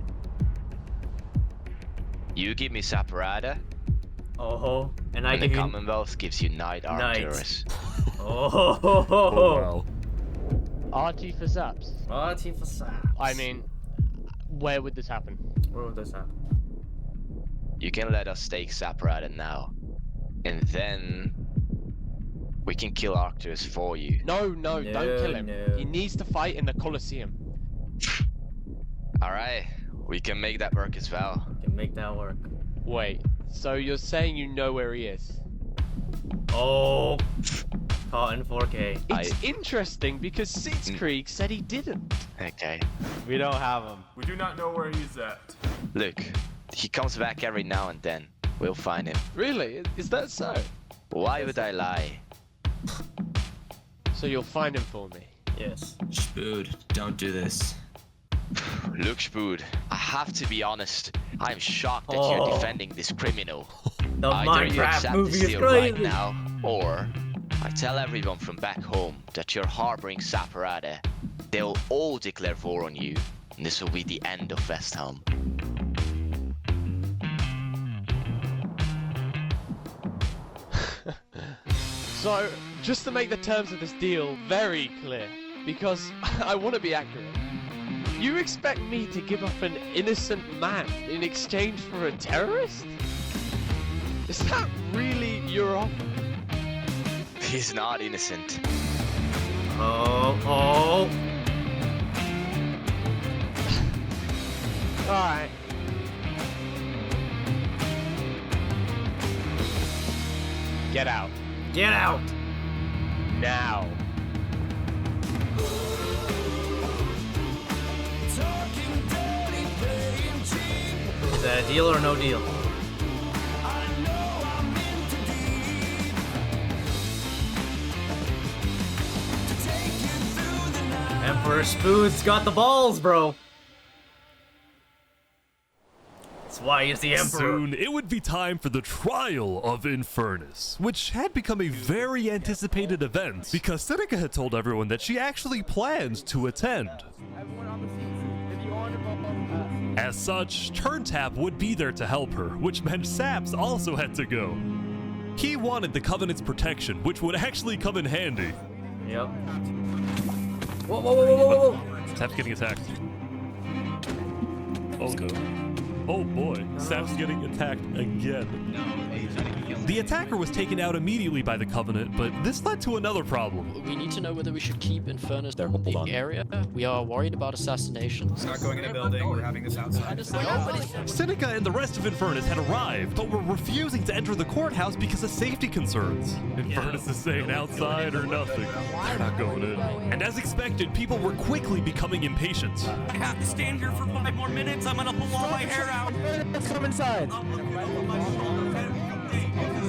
You give me Saparata. Oh, and I and the give you Commonwealth gives you Knight Arcturus. Oh, wow. RT for Saps. RT for Saps. I mean, where would this happen? Where would this happen? You can let us take Saparata now, and then we can kill Arcturus for you. No, don't kill him. He needs to fight in the Colosseum. Alright, we can make that work as well. We can make that work. Wait, so you're saying you know where he is? Oh, caught in 4K. It's interesting because Sitzkrieg said he didn't. Okay. We don't have him. We do not know where he's at. Look, he comes back every now and then. We'll find him. Really? Is that so? Why would I lie? So you'll find him for me? Yes. Spood, don't do this. Look, Spood, I have to be honest. I'm shocked that you're defending this criminal. The Either you Minecraft accept movie this is deal crazy. right now, or I tell everyone from back home that you're harboring Saparata. They'll all declare war on you, and this will be the end of Westhelm. So, just to make the terms of this deal very clear, because I want to be accurate, you expect me to give up an innocent man in exchange for a terrorist? Is that really your offer? He's not innocent. Oh. Alright. Get out. Get out. Now. Is that a deal or no deal? Emperor Spood's got the balls, bro. That's why he's the Emperor. Soon, it would be time for the trial of Infernace, which had become a very anticipated event because Seneca had told everyone that she actually planned to attend. As such, Turntap would be there to help her, which meant Saps also had to go. He wanted the Covenant's protection, which would actually come in handy. Yep. Whoa. Saps getting attacked. Oh no. Oh boy, Saps getting attacked again. The attacker was taken out immediately by the Covenant, but this led to another problem. We need to know whether we should keep Infernace in the area. We are worried about assassination. It's not going in a building, we're having this outside. Seneca and the rest of Infernace had arrived, but were refusing to enter the courthouse because of safety concerns. Infernace is saying outside or nothing. They're not going in. And as expected, people were quickly becoming impatient. I have to stand here for 5 more minutes. I'm gonna pull all my hair out. Let's come inside.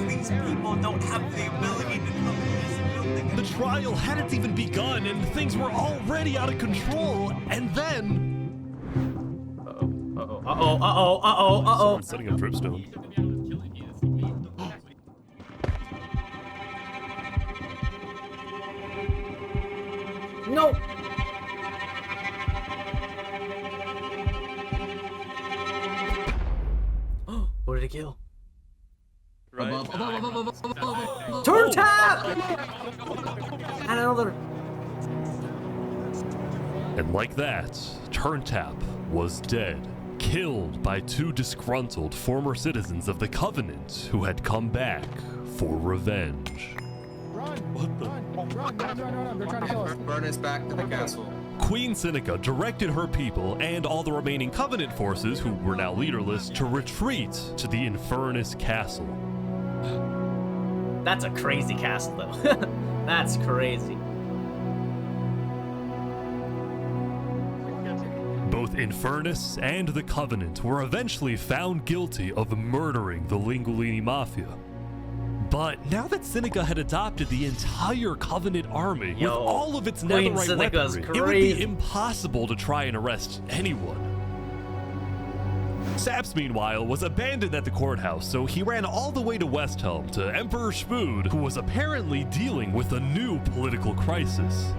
These people don't have the ability to come in this building. The trial hadn't even begun, and things were already out of control. And then, someone's setting up dripstone. No. What did it kill? Turn tap! And another. And like that, Turntap was dead, killed by 2 disgruntled former citizens of the Covenant who had come back for revenge. Run, they're trying to kill us. Burn us back to the castle. Queen Seneca directed her people and all the remaining Covenant forces, who were now leaderless, to retreat to the Infernace castle. That's a crazy castle, though. That's crazy. Both Infernace and the Covenant were eventually found guilty of murdering the Lingolini Mafia. But now that Seneca had adopted the entire Covenant army with all of its netherite weaponry, it would be impossible to try and arrest anyone. Saps, meanwhile, was abandoned at the courthouse, so he ran all the way to Westhelm to Emperor Spood, who was apparently dealing with a new political crisis.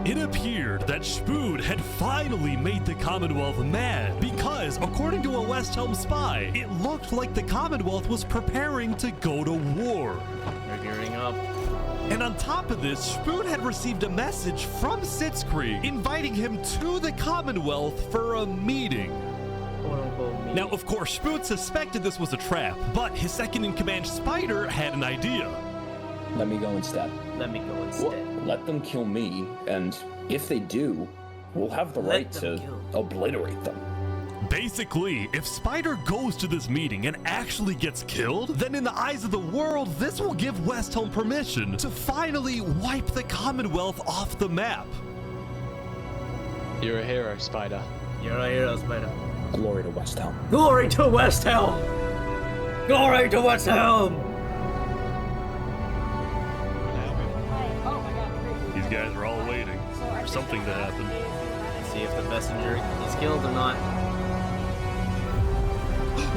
It appeared that Spood had finally made the Commonwealth mad because, according to a Westhelm spy, it looked like the Commonwealth was preparing to go to war. They're gearing up. And on top of this, Spood had received a message from Sitzkrieg inviting him to the Commonwealth for a meeting. Now, of course, Spood suspected this was a trap, but his second-in-command Spider had an idea. Let me go instead. Let me go instead. Let them kill me, and if they do, we'll have the right to obliterate them. Basically, if Spider goes to this meeting and actually gets killed, then in the eyes of the world, this will give Westhelm permission to finally wipe the Commonwealth off the map. You're a hero, Spider. You're a hero, Spider. Glory to Westhelm. Glory to Westhelm! Glory to Westhelm! These guys are all waiting for something to happen. See if the messenger is killed or not.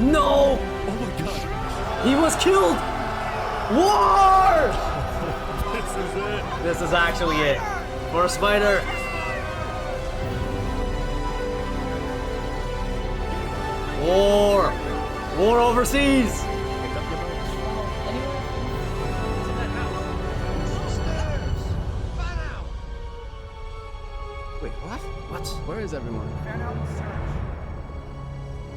No! Oh my god. He was killed! War! This is it. This is actually it. For Spider. War! War overseas! Wait, what? What? Where is everyone?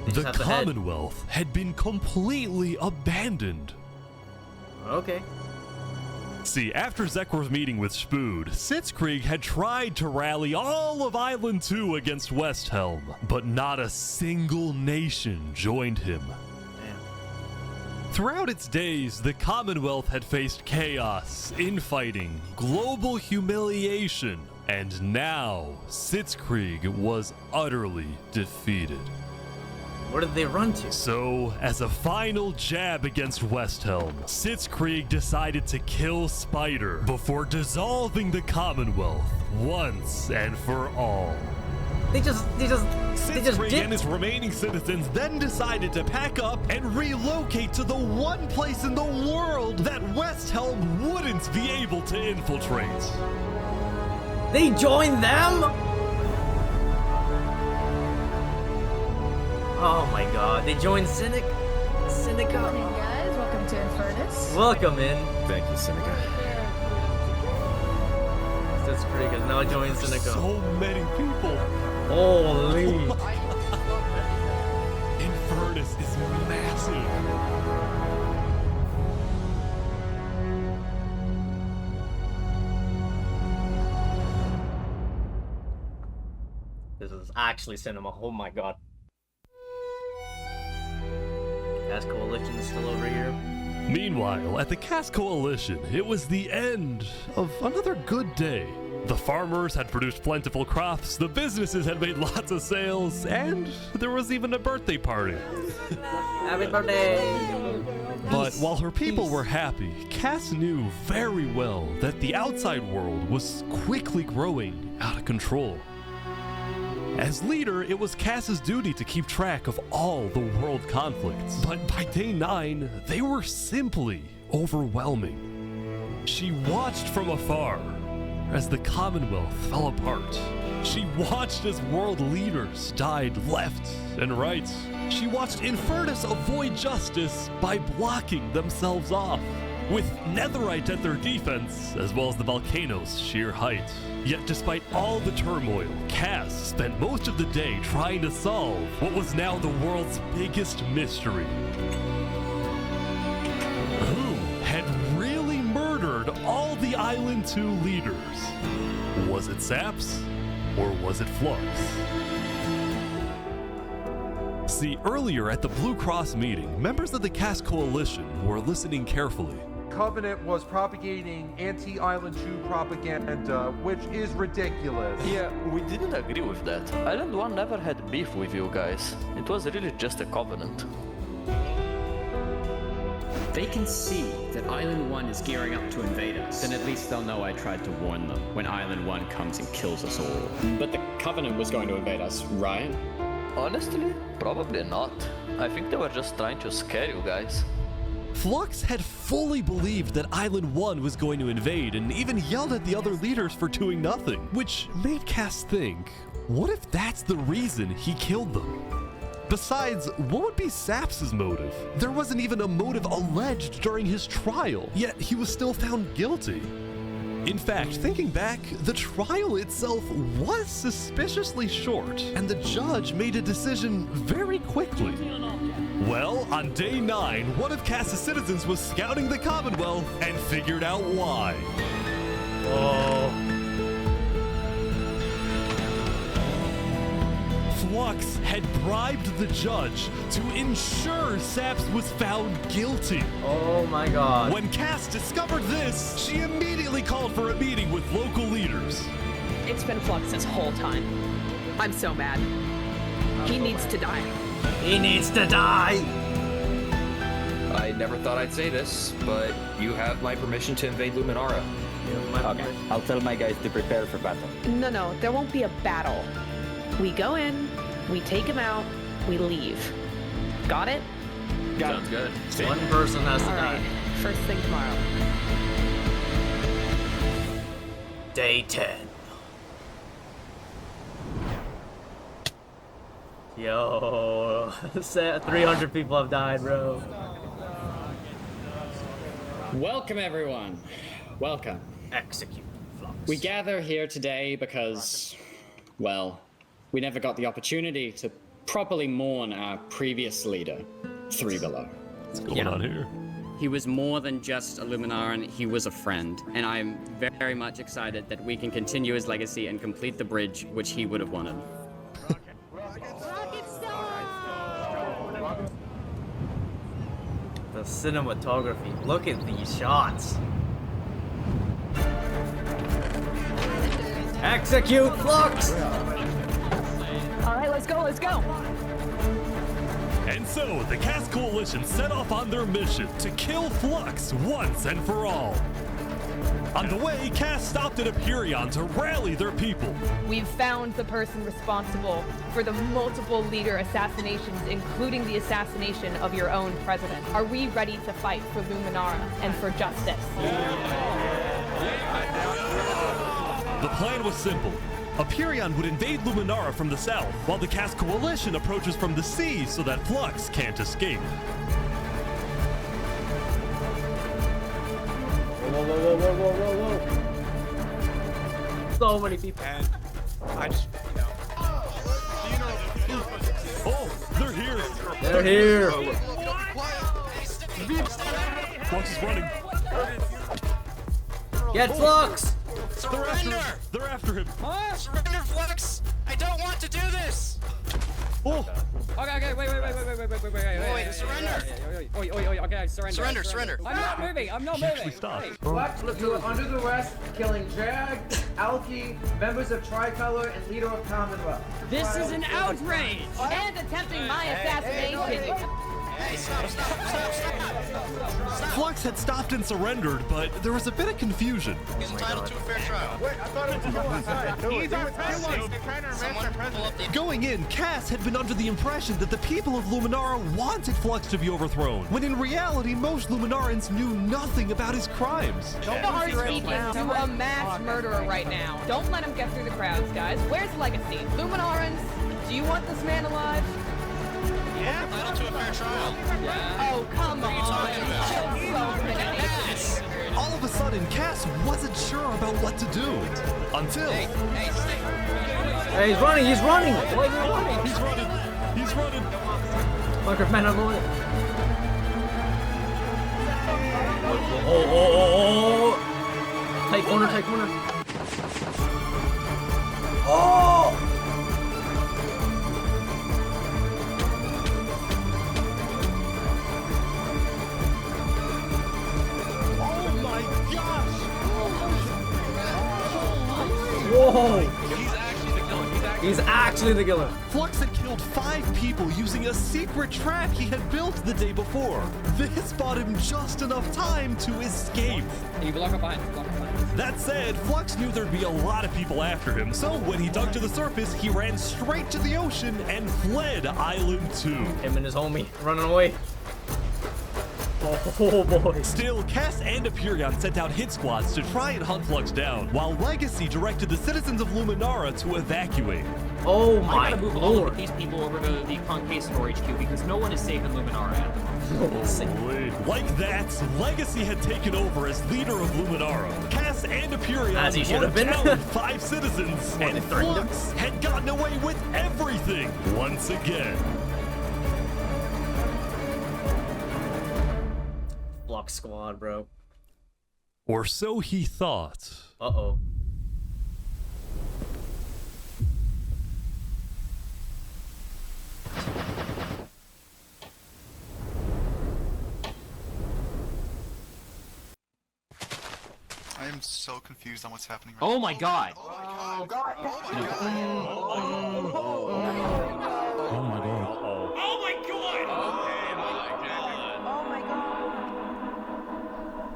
The Commonwealth had been completely abandoned. Okay. See, after Zekor's meeting with Spood, Sitzkrieg had tried to rally all of Island 2 against Westhelm, but not a single nation joined him. Throughout its days, the Commonwealth had faced chaos, infighting, global humiliation, and now Sitzkrieg was utterly defeated. Where did they run to? So, as a final jab against Westhelm, Sitzkrieg decided to kill Spider before dissolving the Commonwealth once and for all. Sitzkrieg and his remaining citizens then decided to pack up and relocate to the one place in the world that Westhelm wouldn't be able to infiltrate. They joined them? Oh my god, they joined Cynic? Cynica? Good morning, guys. Welcome to Infernace. Welcome in. Thank you, Cynica. That's pretty good. Now join Cynica. So many people. Holy. Infernace is massive. This is actually cinema. Oh my god. Cast Coalition is still over here. Meanwhile, at the Cast Coalition, it was the end of another good day. The farmers had produced plentiful crops, the businesses had made lots of sales, and there was even a birthday party. Happy birthday! But while her people were happy, Cass knew very well that the outside world was quickly growing out of control. As leader, it was Cass's duty to keep track of all the world conflicts. But by day 9, they were simply overwhelming. She watched from afar as the Commonwealth fell apart. She watched as world leaders died left and right. She watched Infernace avoid justice by blocking themselves off, with Netherite at their defense, as well as the Volcano's sheer height. Yet despite all the turmoil, Cass spent most of the day trying to solve what was now the world's biggest mystery. Who had really murdered all the Island 2 leaders? Was it Saps, or was it Flux? See, earlier at the Blue Cross meeting, members of the Cast Coalition were listening carefully. Covenant was propagating anti-Island 2 propaganda, which is ridiculous. Yeah, we didn't agree with that. Island 1 never had beef with you guys. It was really just a covenant. They can see that Island 1 is gearing up to invade us, then at least they'll know I tried to warn them when Island 1 comes and kills us all. But the Covenant was going to invade us, right? Honestly, probably not. I think they were just trying to scare you guys. Flux had fully believed that Island 1 was going to invade and even yelled at the other leaders for doing nothing, which made Cass think, what if that's the reason he killed them? Besides, what would be Saps' motive? There wasn't even a motive alleged during his trial, yet he was still found guilty. In fact, thinking back, the trial itself was suspiciously short, and the judge made a decision very quickly. Well, on day 9, one of Cass's citizens was scouting the Commonwealth and figured out why. Flux had bribed the judge to ensure Saps was found guilty. Oh my god. When Cass discovered this, she immediately called for a meeting with local leaders. It's been Flux this whole time. I'm so mad. He needs to die. He needs to die! I never thought I'd say this, but you have my permission to invade Luminara. Okay, I'll tell my guys to prepare for battle. No, there won't be a battle. We go in, we take him out, we leave. Got it? Sounds good. One person has to All die. right, first thing tomorrow. Day 10. Yo, 300 people have died, bro. Welcome, everyone. Welcome. Execute Flux. We gather here today because, well, we never got the opportunity to properly mourn our previous leader, 3 Below. What's going on here? He was more than just a Luminaran, he was a friend. And I'm very much excited that we can continue his legacy and complete the bridge which he would have wanted. The cinematography. Look at these shots. Execute Flux! All right, let's go. And so, the Cass Coalition set off on their mission to kill Flux once and for all. On the way, Cass stopped at Empyrean to rally their people. We've found the person responsible for the multiple leader assassinations, including the assassination of your own president. Are we ready to fight for Luminara and for justice? The plan was simple. Empyrean would invade Luminara from the south, while the Cass Coalition approaches from the sea so that Flux can't escape. Whoa. So many people. And I just, Oh, they're here. They're here. Flux is running. Get Flux! Surrender! They're after him. Surrender, Flux! I don't want to do this! Oh! Okay, wait. Wait, surrender! Okay, Surrender. I'm not He actually stopped. Flux was under the arrest, killing Jag, Alki, members of Tricolor, and leader of Commonwealth. This is an outrage! And attempting my assassination. Hey, stop! Flux had stopped and surrendered, but there was a bit of confusion. He's entitled to a fair trial. Wait, I thought it was on side. He's our president! Going in, Cass had been under the impression that the people of Luminara wanted Flux to be overthrown, when in reality, most Luminarans knew nothing about his crimes. Don't hard speaking to a mass murderer right now. Don't let him get through the crowds, guys. Where's legacy? Luminarans, do you want this man alive? Yeah? Entitled to a fair trial. Oh, come on. Yes! All of a sudden, Cass wasn't sure about what to do. Until... Hey, he's running! He's running! Why is he running? He's running! Minecraft man, I'm going. Oh! Take corner. Oh! Whoa! He's actually the killer. Flux had killed 5 people using a secret trap he had built the day before. This bought him just enough time to escape. You block up behind. That said, Flux knew there'd be a lot of people after him, so when he dug to the surface, he ran straight to the ocean and fled Island 2. Him and his homie running away. Oh boy. Still, Cass and Aperion sent out hit squads to try and hunt Flux down, while Legacy directed the citizens of Luminara to evacuate. Oh I my gotta move lord. all of these people over to the Conquistador HQ because no one is safe in Luminara at the moment. Like that, Legacy had taken over as leader of Luminara. Cass and Aperion As he should have been. down 5 citizens, and Flux had gotten away with everything once again. Flux squad, bro. Or so he thought. Uh-oh. I am so confused on what's happening right Oh my god! Oh my god.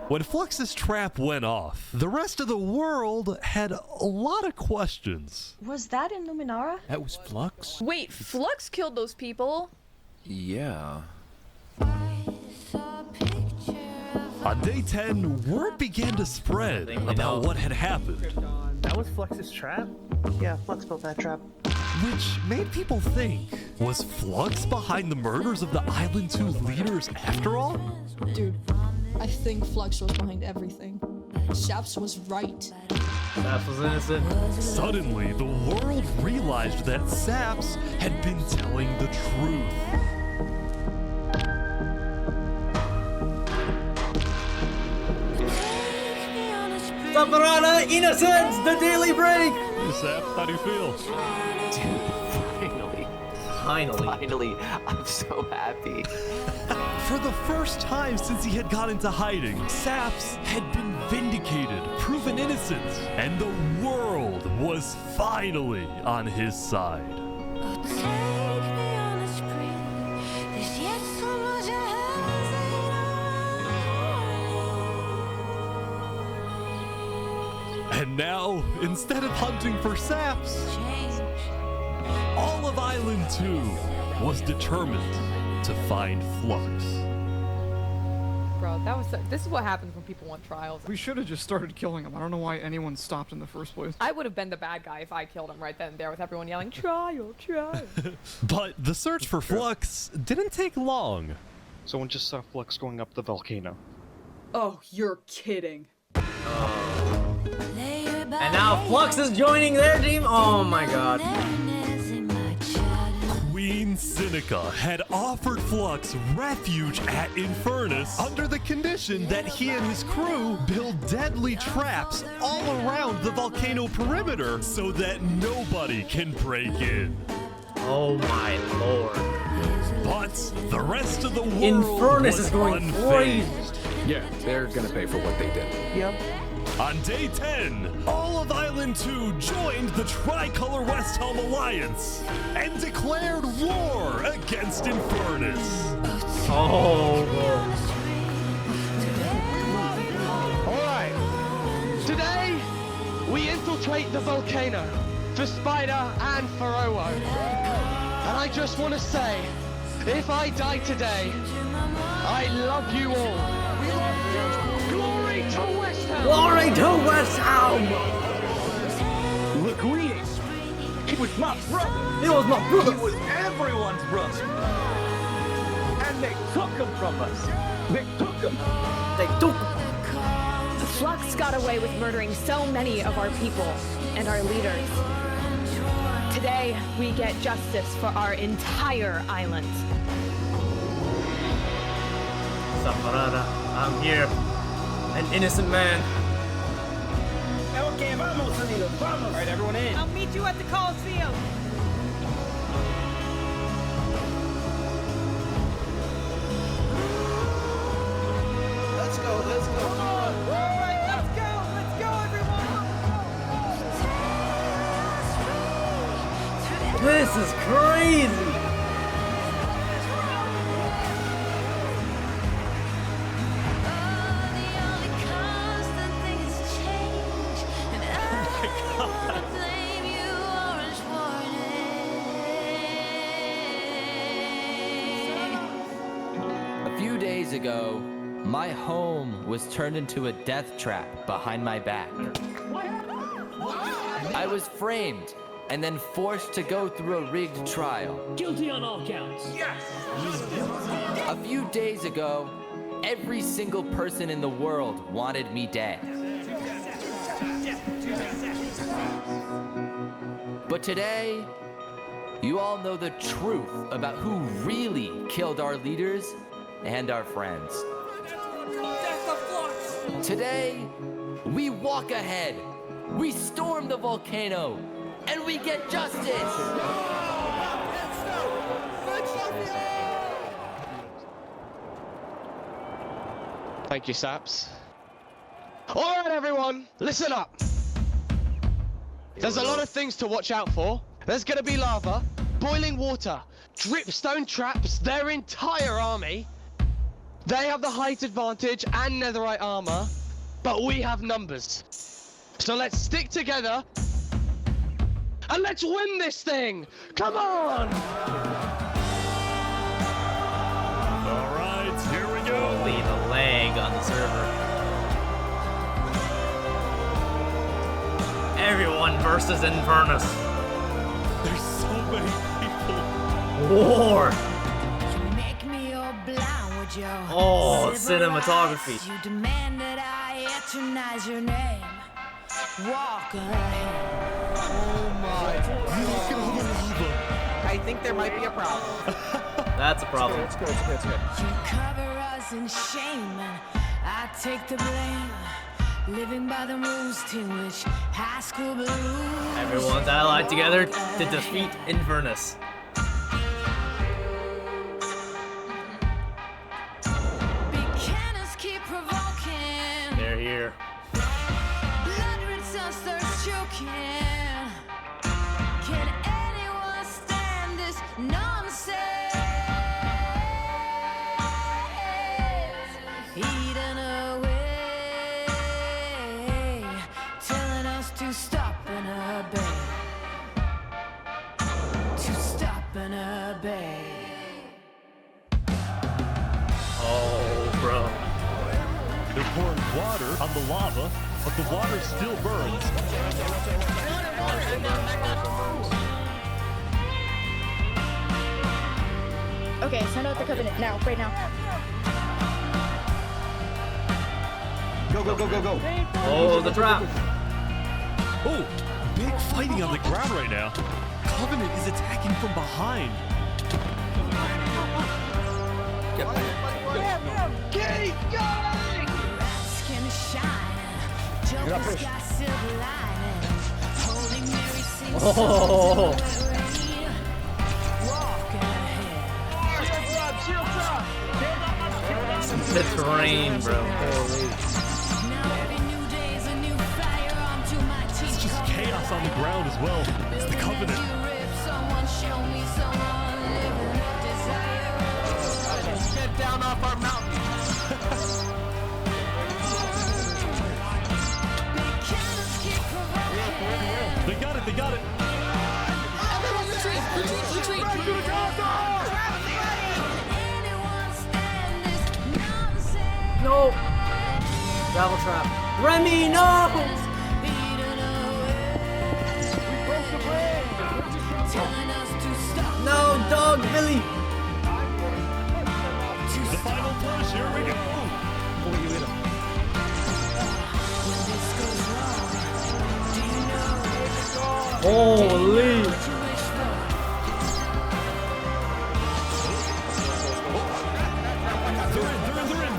When Flux's trap went off, the rest of the world had a lot of questions. Was that in Luminara? That was Flux? Wait, Flux killed those people? Yeah. On day 10, word began to spread about what had happened. That was Flux's trap? Yeah, Flux built that trap. Which made people think, was Flux behind the murders of the Island 2 leaders after all? Dude, I think Flux was behind everything. Saps was right. Saps was innocent. Suddenly, the world realized that Saps had been telling the truth. SAPARATA, innocence, the daily break! Hey, Saps, how do you feel? Dude, finally. Finally, I'm so happy. For the first time since he had gone into hiding, Saps had been vindicated, proven innocent, and the world was finally on his side. And now, instead of hunting for Saps, all of Island 2 was determined to find Flux. Bro, this is what happens when people want trials. We should have just started killing him. I don't know why anyone stopped in the first place. I would have been the bad guy if I killed him right then and there with everyone yelling, trial, trial. But the search for Flux didn't take long. Someone just saw Flux going up the volcano. Oh, you're kidding. And now Flux is joining their team. Oh my god. Queen Seneca had offered Flux refuge at Infernace under the condition that he and his crew build deadly traps all around the volcano perimeter so that nobody can break in. Oh my lord. But the rest of the world Infernace was is going unfazed. Yeah, they're gonna pay for what they did. Yep. On day 10, all of Island 2 joined the Tricolor West Helm Alliance and declared war against Infernace. Oh, Alright, today we infiltrate the volcano for Spider and for Owo. And I just want to say, if I die today, I love you all. Glory to West Helm! Glory to West Helm! Look who he is. He was my brother. He was my brother. He was everyone's brother. And they took him from us. They took him. They took him. Flux got away with murdering so many of our people and our leaders. Today, we get justice for our entire island. SAPARATA, I'm here. An innocent man. Okay, vamos, amigos, vamos. All right, everyone in. I'll meet you at the Coliseum. Let's go, let's go. All right, let's go, everyone. This is crazy. ago, my home was turned into a death trap behind my back. I was framed and then forced to go through a rigged trial. Guilty on all counts. Yes! A few days ago, every single person in the world wanted me dead. But today, you all know the truth about who really killed our leaders and our friends. Today, we walk ahead, we storm the volcano, and we get justice! Thank you, Saps. Alright, everyone, listen up. There's a lot of things to watch out for. There's gonna be lava, boiling water, dripstone traps, their entire army. They have the height advantage and netherite armor, but we have numbers. So let's stick together and let's win this thing! Come on! Alright, here we go! Holy, the lag on the server. Everyone versus Infernace. There's so many people. War! Oh, cinematography. You demand that I eternize your name. Walk ahead. I think there might be a problem. That's a problem. It's good. You cover us in shame, and I take the blame. Living by the rules to which high school blues. Everyone's allied together to defeat Infernace. Beginners keep provoking. They're here. Blood returns thirst choking. Can anyone stand this nonsense? Eaten away, telling us to stop and obey. To stop and obey. Oh, bro. They're pouring water on the lava, but the water still burns. Okay, send out the covenant now, right now. Go. Oh, the trap. Oh, big fighting on the ground right now. Covenant is attacking from behind. Get back. Keep going! Skin shine. Joker's got silver linings. Holy Mary sings Oh. songs of rain. Walk ahead. Shield drop! The terrain, bro. Now every new day is a new fire onto my teeth. It's just chaos on the ground as well. It's the Covenant. Someone show me someone living desire. Get down off our mountain! They got it. Everyone retreat! No! Gravel trap. Remy, no! No, dog, Billy! The final push, here we go. Holy! They're in.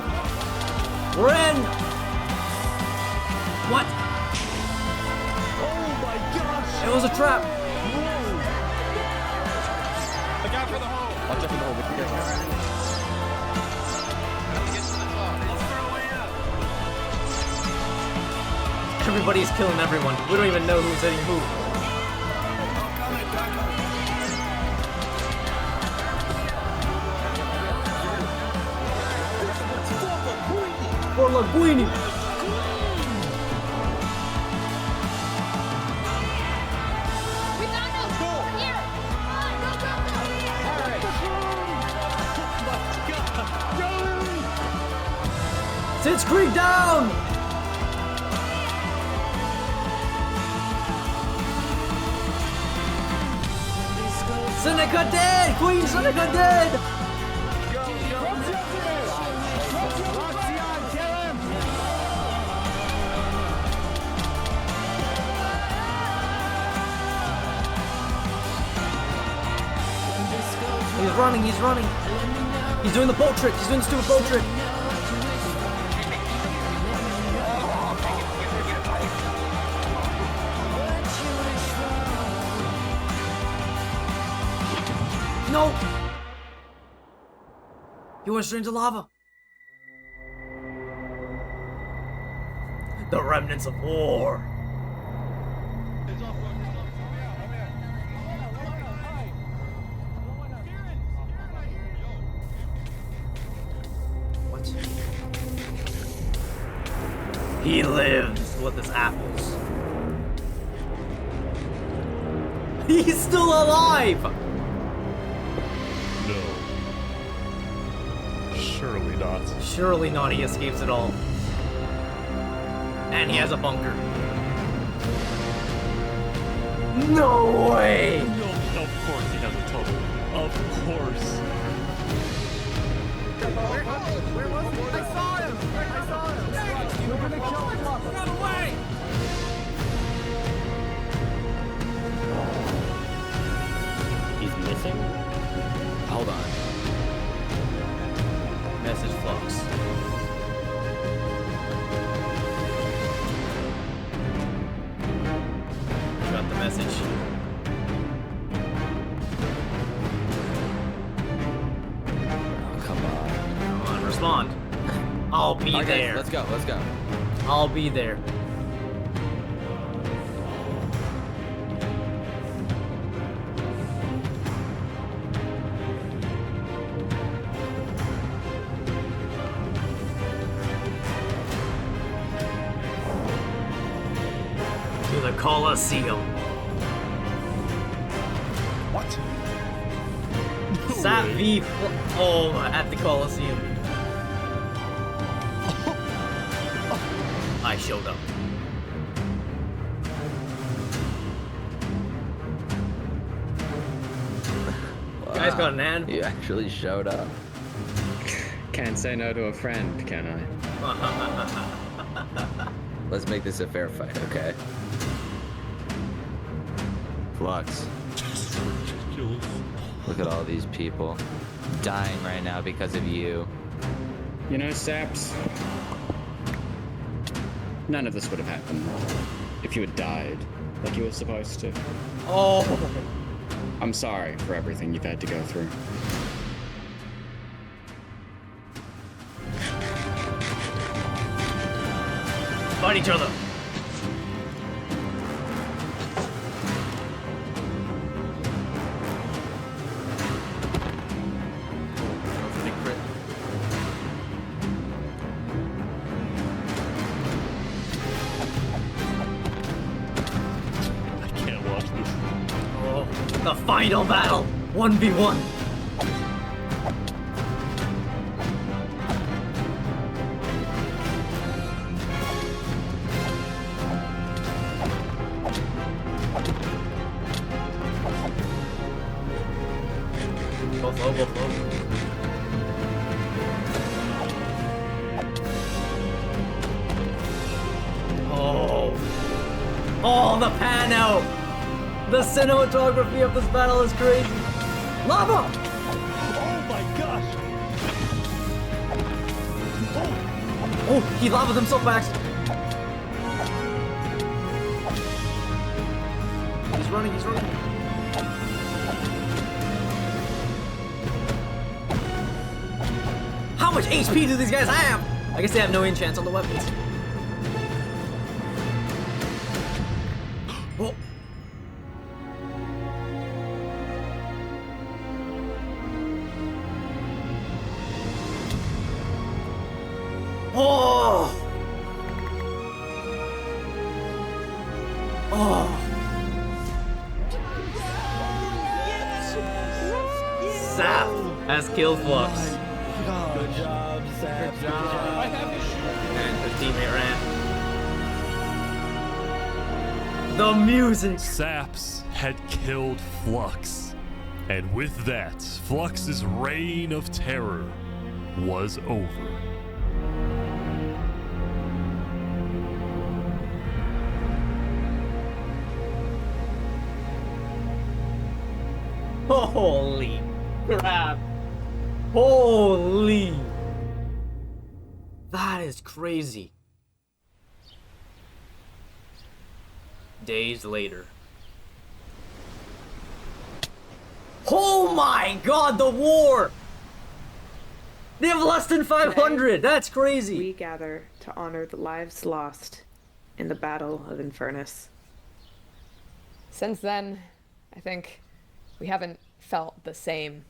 We're in! What? Oh my gosh! It was a trap! Look out for the hole! Watch out for the hole. Be careful. Everybody's killing everyone. We don't even know who's hitting who. For Linguini! Tits Creek down! Seneca dead! Queen Seneca dead! He's running, he's running. He's doing the boat trick, he's doing the stupid boat trick. No! He went straight into lava. The remnants of war. What? He lives with his apples. He's still alive! No. Surely not. Surely not, he escapes it all. And he has a bunker. No way! No, of course he has a tunnel. Of course. Where was he? I saw him! I saw him! We're gonna kill him! Run away! He's missing? Hold on. Message flux. Got the message. Oh, come on. Come on, respond. I'll be Okay, there. let's go, let's go. I'll be there. To the Colosseum. What? Sap V. Oh, at the Colosseum. I showed up. Wow. Guys got an hand. You actually showed up. Can't say no to a friend, can I? Let's make this a fair fight, okay? Flux. Look at all these people dying right now because of you. You know, Saps, none of this would have happened if you had died like you were supposed to. Oh. I'm sorry for everything you've had to go through. Fight each other. Big crit. I can't watch this. Oh, the final battle. 1v1. Go flow, go flow. Oh. Oh, the pan out. The cinematography of this battle is crazy. Lava! Oh my gosh! Oh, he lavaed himself back. He's running, he's running. How much HP do these guys have? I guess they have no enchants on the weapons. Oh. Oh. Oh. Sap has killed Flux. Good job, Saps. Good job. And his teammate ran. The music! Saps had killed Flux. And with that, Flux's reign of terror was over. Holy crap. Holy. That is crazy. Days later. Oh my god, the war! They have less than 500! That's crazy! We gather to honor the lives lost in the Battle of Infernace. Since then, I think we haven't felt the same.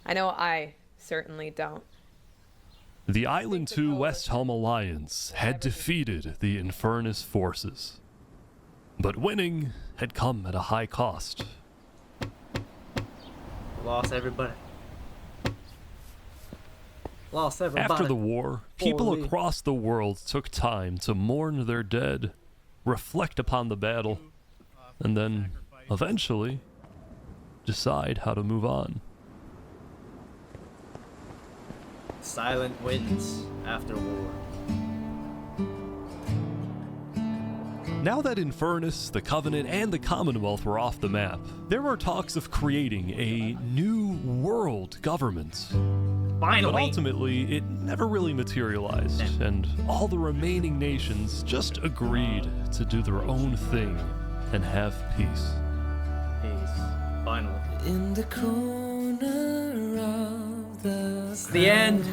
I know I certainly don't. The Island 2 West Helm Alliance had defeated the Infernace forces. But winning had come at a high cost. Lost everybody. Lost everybody. After the war, people Holy. across the world took time to mourn their dead, reflect upon the battle, and then, eventually, decide how to move on. Silent wins after war. Now that Infernace, the Covenant, and the Commonwealth were off the map, there were talks of creating a new world government. Finally! But ultimately, it never really materialized, and all the remaining nations just agreed to do their own thing and have peace. Peace. Finally. In the corner of the It's the end!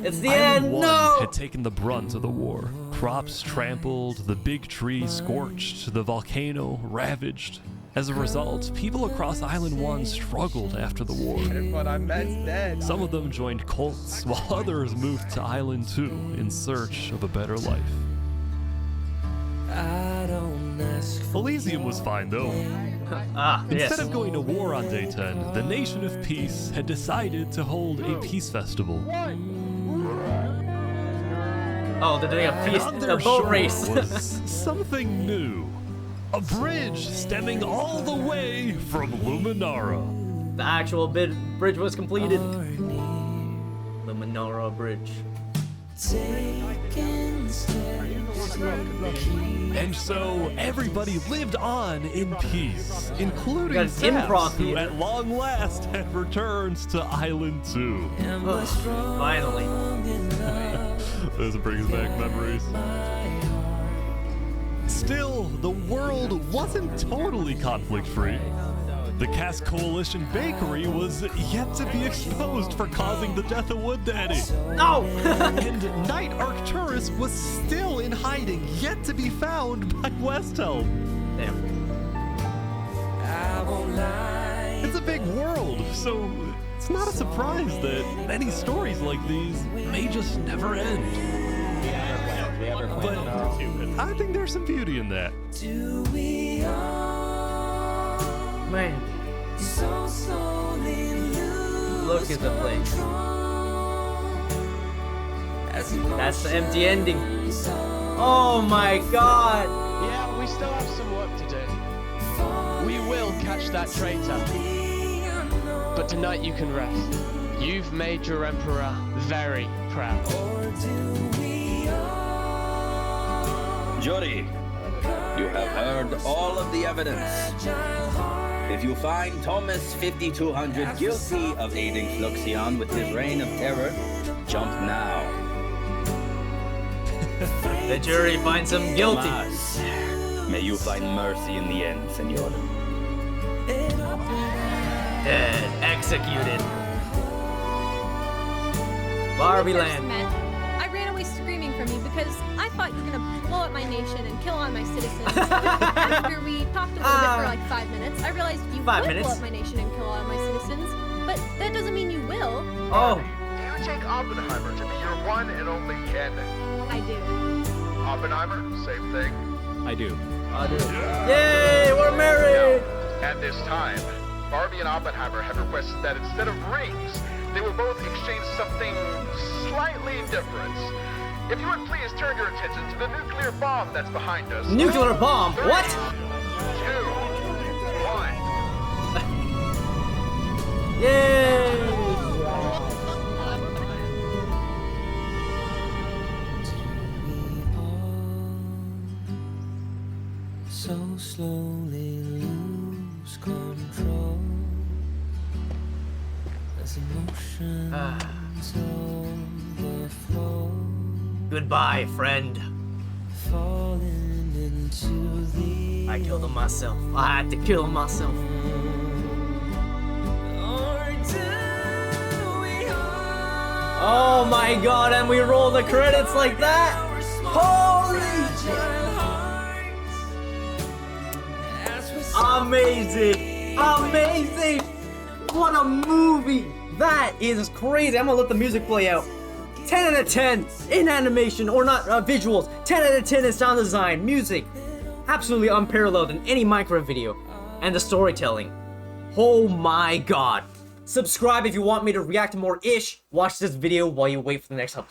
It's the Island end! 1 No! had taken the brunt of the war. Crops trampled, the big tree scorched, the volcano ravaged. As a result, people across Island 1 struggled after the war. But I meant dead. Some of them joined cults, while others moved to Island 2 in search of a better life. Elysium was fine though. Instead of going to war on day 10, the Nation of Peace had decided to hold a peace festival. Oh, they're doing a boat shore race. was something new. A bridge stemming all the way from Luminara. The actual bridge was completed. Luminara Bridge. And so everybody lived on in peace, including got Saps, improv who theater. at long last had returned to Island 2. Finally. This brings back memories. Still, the world wasn't totally conflict-free. The Cass Coalition Bakery was yet to be exposed for causing the death of Wood Daddy. No! And Knight Arcturus was still in hiding, yet to be found by Westhelm. Damn. It's a big world, so it's not a surprise that many stories like these may just never end. But I think there's some beauty in that. Man. Look at the place. That's the empty ending. Oh my god. Yeah, we still have some work to do. We will catch that traitor. But tonight you can rest. You've made your emperor very proud. Jury, you have heard all of the evidence. If you find Thomas 5200 guilty of aiding Fluxion with his reign of terror, jump now. The jury finds him guilty. Tomas, may you find mercy in the end, senor. Dead. Executed. Barbie Land. I ran away screaming from you because I thought you were gonna blow up my nation and kill all my citizens. After we talked a little bit for like 5 minutes, I realized you would blow up my nation and kill all my citizens, but that doesn't mean you will. Oh. Do you take Oppenheimer to be your one and only candidate? I do. Oppenheimer, same thing. I do. I do. Yay, we're married! At this time, Barbie and Oppenheimer have requested that instead of rings, they will both exchange something slightly different. If you would please turn your attention to the nuclear bomb that's behind us. Nuclear bomb? Three, What? 2, 1. Yay! So slowly lose control as emotions overflow. Goodbye, friend. Falling into the I killed him myself. I had to kill him myself. Oh my god, and we roll the credits like that? Holy shit! Amazing! Amazing! What a movie! That is crazy. I'm gonna let the music play out. 10 out of 10 in animation, or not visuals. 10 out of 10 in sound design, music. Absolutely unparalleled in any Minecraft video. And the storytelling. Oh my god. Subscribe if you want me to react to more ish. Watch this video while you wait for the next upload.